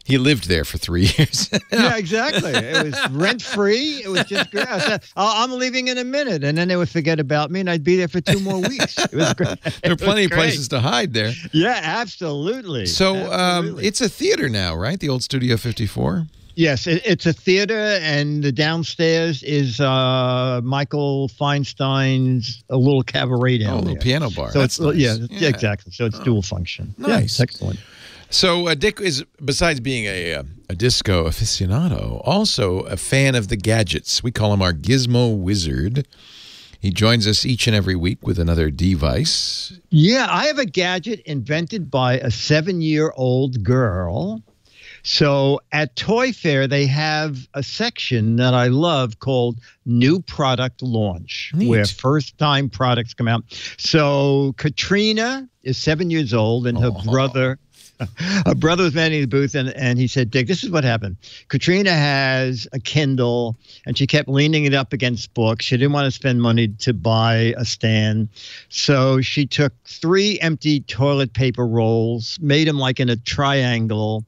he lived there for 3 years. Yeah, exactly. It was rent-free. It was just great. I said, I'm leaving in a minute. And then they would forget about me, and I'd be there for 2 more weeks. It was great. There are plenty of places to hide there. Yeah, absolutely. So it's a theater now, right? The old Studio 54? Yes, it's a theater, and the downstairs is Michael Feinstein's a little cabaret down there. A little piano bar. So That's it's nice. yeah, exactly. So it's dual function. Nice. Yeah, it's excellent. So Dick is, besides being a disco aficionado, also a fan of the gadgets. We call him our Gizmo Wizard. He joins us each and every week with another device. Yeah, I have a gadget invented by a 7-year-old girl. So at Toy Fair, they have a section that I love called New Product Launch, where first-time products come out. So Katrina is 7 years old, and her brother was manning the booth, and he said, Dick, this is what happened. Katrina has a Kindle, and she kept leaning it up against books. She didn't want to spend money to buy a stand. So she took 3 empty toilet paper rolls, made them like in a triangle,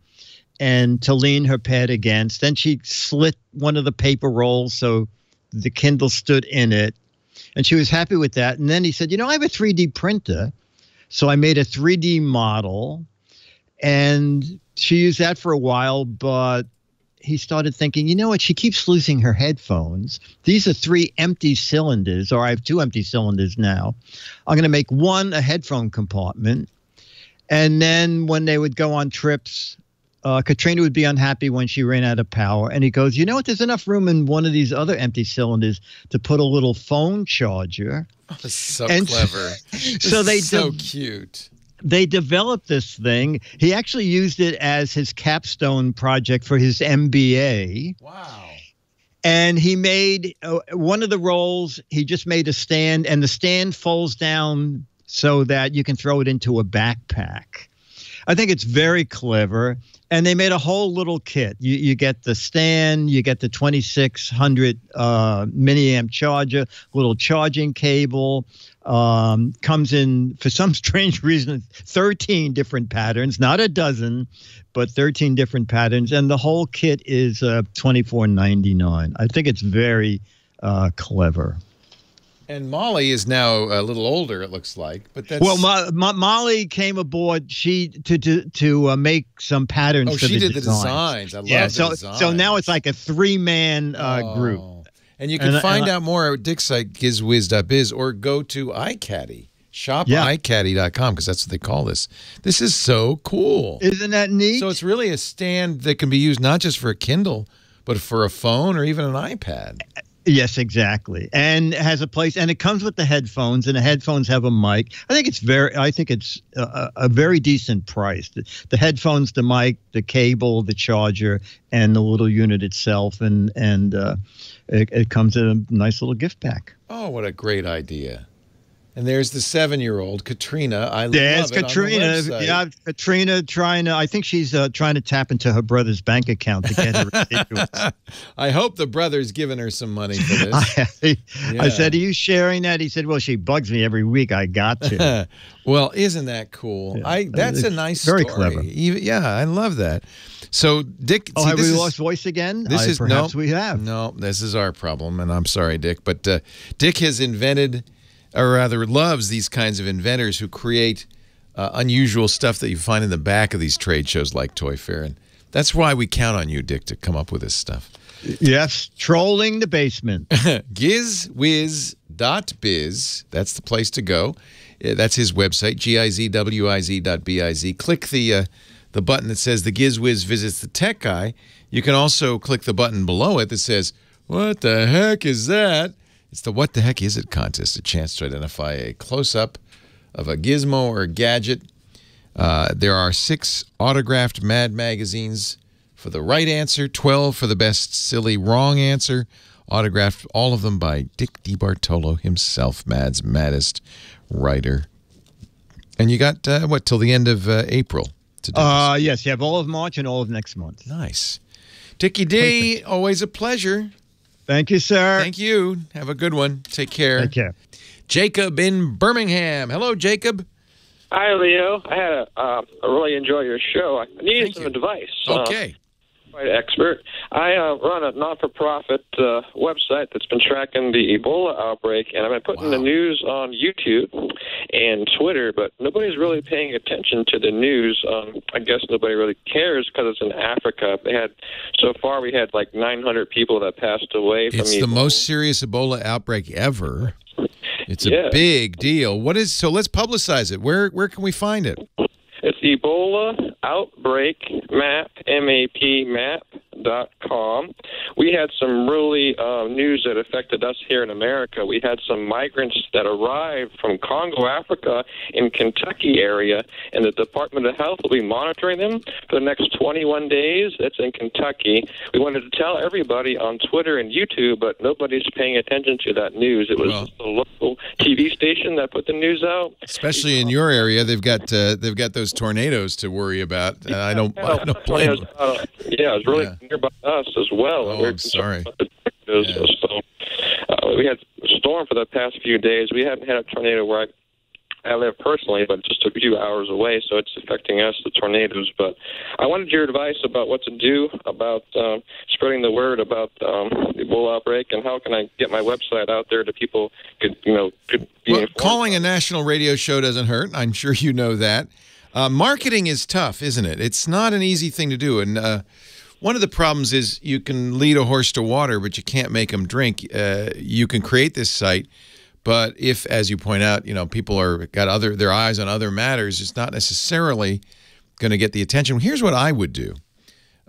and to lean her pad against. Then she slit one of the paper rolls so the Kindle stood in it, and she was happy with that. And then he said, I have a 3D printer. So I made a 3D model, and she used that for a while, but he started thinking, you know what? She keeps losing her headphones. These are 3 empty cylinders, or I have 2 empty cylinders now. I'm going to make one a headphone compartment. And then when they would go on trips, Katrina would be unhappy when she ran out of power. And he goes, you know what? There's enough room in one of these other empty cylinders to put a little phone charger. Oh, that's so clever. So they so cute. They developed this thing. He actually used it as his capstone project for his MBA. Wow. And he made one of the rolls, he just made a stand, and the stand folds down so that you can throw it into a backpack. I think it's very clever. And they made a whole little kit. You get the stand, you get the 2600 milliamp charger, little charging cable, comes in, for some strange reason, 13 different patterns, not a dozen, but 13 different patterns. And the whole kit is $24.99. I think it's very clever. And Molly is now a little older, it looks like. But that's... Well, Molly came aboard. She to make some patterns. Oh, for she the did designs. the designs. I love the designs. So now it's like a 3-man group. And you can find out more at Dick's site, gizwiz.biz, or go to iCaddy. Shop iCaddy.com, because that's what they call this. This is so cool. Isn't that neat? So it's really a stand that can be used not just for a Kindle, but for a phone or even an iPad. Yes, exactly. And it has a place, and it comes with the headphones, and the headphones have a mic. I think it's a very decent price. The headphones, the mic, the cable, the charger, and the little unit itself, and it comes in a nice little gift pack. Oh, what a great idea. And there's the 7-year-old, Katrina. There's Katrina. Yeah, Katrina trying to, I think she's trying to tap into her brother's bank account to get her residuals. I hope the brother's giving her some money for this. I said, are you sharing that? He said, well, she bugs me every week. I got to. Well, isn't that cool? Yeah. That's a nice story. Very clever. Yeah, I love that. So, Dick... Oh, have we lost voice again? Perhaps we have. No, this is our problem, and I'm sorry, Dick. But Dick has invented... or rather loves these kinds of inventors who create unusual stuff that you find in the back of these trade shows like Toy Fair. And that's why we count on you, Dick, to come up with this stuff. Yes, trolling the basement. Gizwiz.biz. That's the place to go. That's his website, gizwiz.biz. Click the button that says the Gizwiz visits the tech guy. You can also click the button below it that says, what the heck is that? It's the What the Heck Is It contest, a chance to identify a close-up of a gizmo or a gadget. There are 6 autographed Mad magazines for the right answer, 12 for the best silly wrong answer, autographed, all of them by Dick DeBartolo himself, Mad's maddest writer. And you got, till the end of April to do this? Yes, you have all of March and all of next month. Nice. Dickie D, always a pleasure. Thank you, sir. Thank you. Have a good one. Take care. Take care. Jacob in Birmingham. Hello, Jacob. Hi, Leo. I had really enjoy your show. I needed some advice. Okay. quite expert. I run a not-for-profit website that's been tracking the Ebola outbreak, and I've been putting the news on YouTube and Twitter, but nobody's really paying attention to the news. I guess nobody really cares because it's in Africa. So far we had like 900 people that passed away from Ebola. It's the most serious Ebola outbreak ever. It's a big deal. So let's publicize it. Where can we find it? It's Ebola Outbreak Map, M-A-P map.com. We had some really news that affected us here in America. We had some migrants that arrived from Congo, Africa, in Kentucky area, and the Department of Health will be monitoring them for the next 21 days. That's in Kentucky. We wanted to tell everybody on Twitter and YouTube, but nobody's paying attention to that news. It was the local TV station that put the news out. Especially in your area, they've got those tornadoes to worry about. I don't blame them. Yeah, it was really nearby us as well. Oh, I'm sorry. So, we had a storm for the past few days. We haven't had a tornado where I live personally, but just a few hours away, so it's affecting us, the tornadoes. But I wanted your advice about what to do about spreading the word about the Ebola outbreak, and how can I get my website out there to people could be informed. Calling a national radio show doesn't hurt. I'm sure you know that. Marketing is tough, isn't it? It's not an easy thing to do. And one of the problems is you can lead a horse to water, but you can't make them drink. You can create this site, but if, as you point out, people got their eyes on other matters, it's not necessarily going to get the attention. Here's what I would do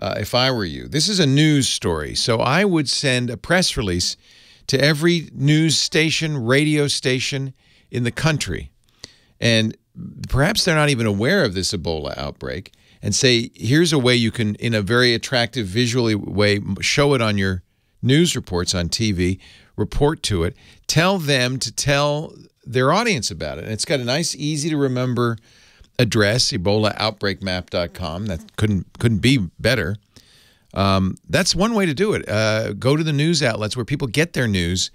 if I were you. This is a news story, so I would send a press release to every news station, radio station in the country, and perhaps they're not even aware of this Ebola outbreak, and say, here's a way you can, in a very attractive visually way, show it on your news reports on TV, report to it, tell them to tell their audience about it. And it's got a nice, easy-to-remember address, EbolaOutbreakMap.com. That couldn't be better. That's one way to do it. Go to the news outlets where people get their news,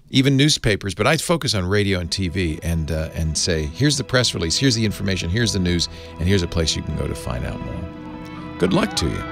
even newspapers, but I focus on radio and TV and say, here's the press release, here's the information, here's the news, and here's a place you can go to find out more. Good luck to you.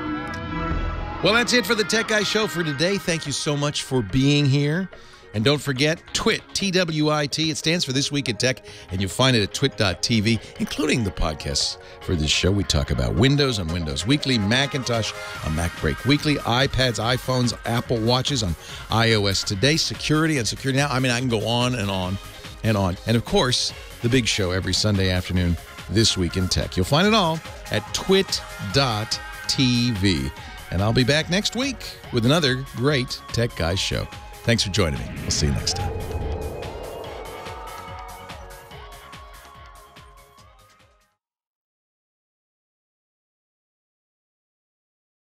Well, that's it for the Tech Guy Show for today. Thank you so much for being here. And don't forget, TWIT, T-W-I-T. It stands for This Week in Tech, and you'll find it at twit.tv, including the podcasts for this show. We talk about Windows on Windows Weekly, Macintosh on Mac Break Weekly, iPads, iPhones, Apple Watches on iOS Today, security on Security Now. I mean, I can go on and on and on. And, of course, the big show every Sunday afternoon, This Week in Tech. You'll find it all at twit.tv. And I'll be back next week with another great Tech Guys show. Thanks for joining me. We'll see you next time.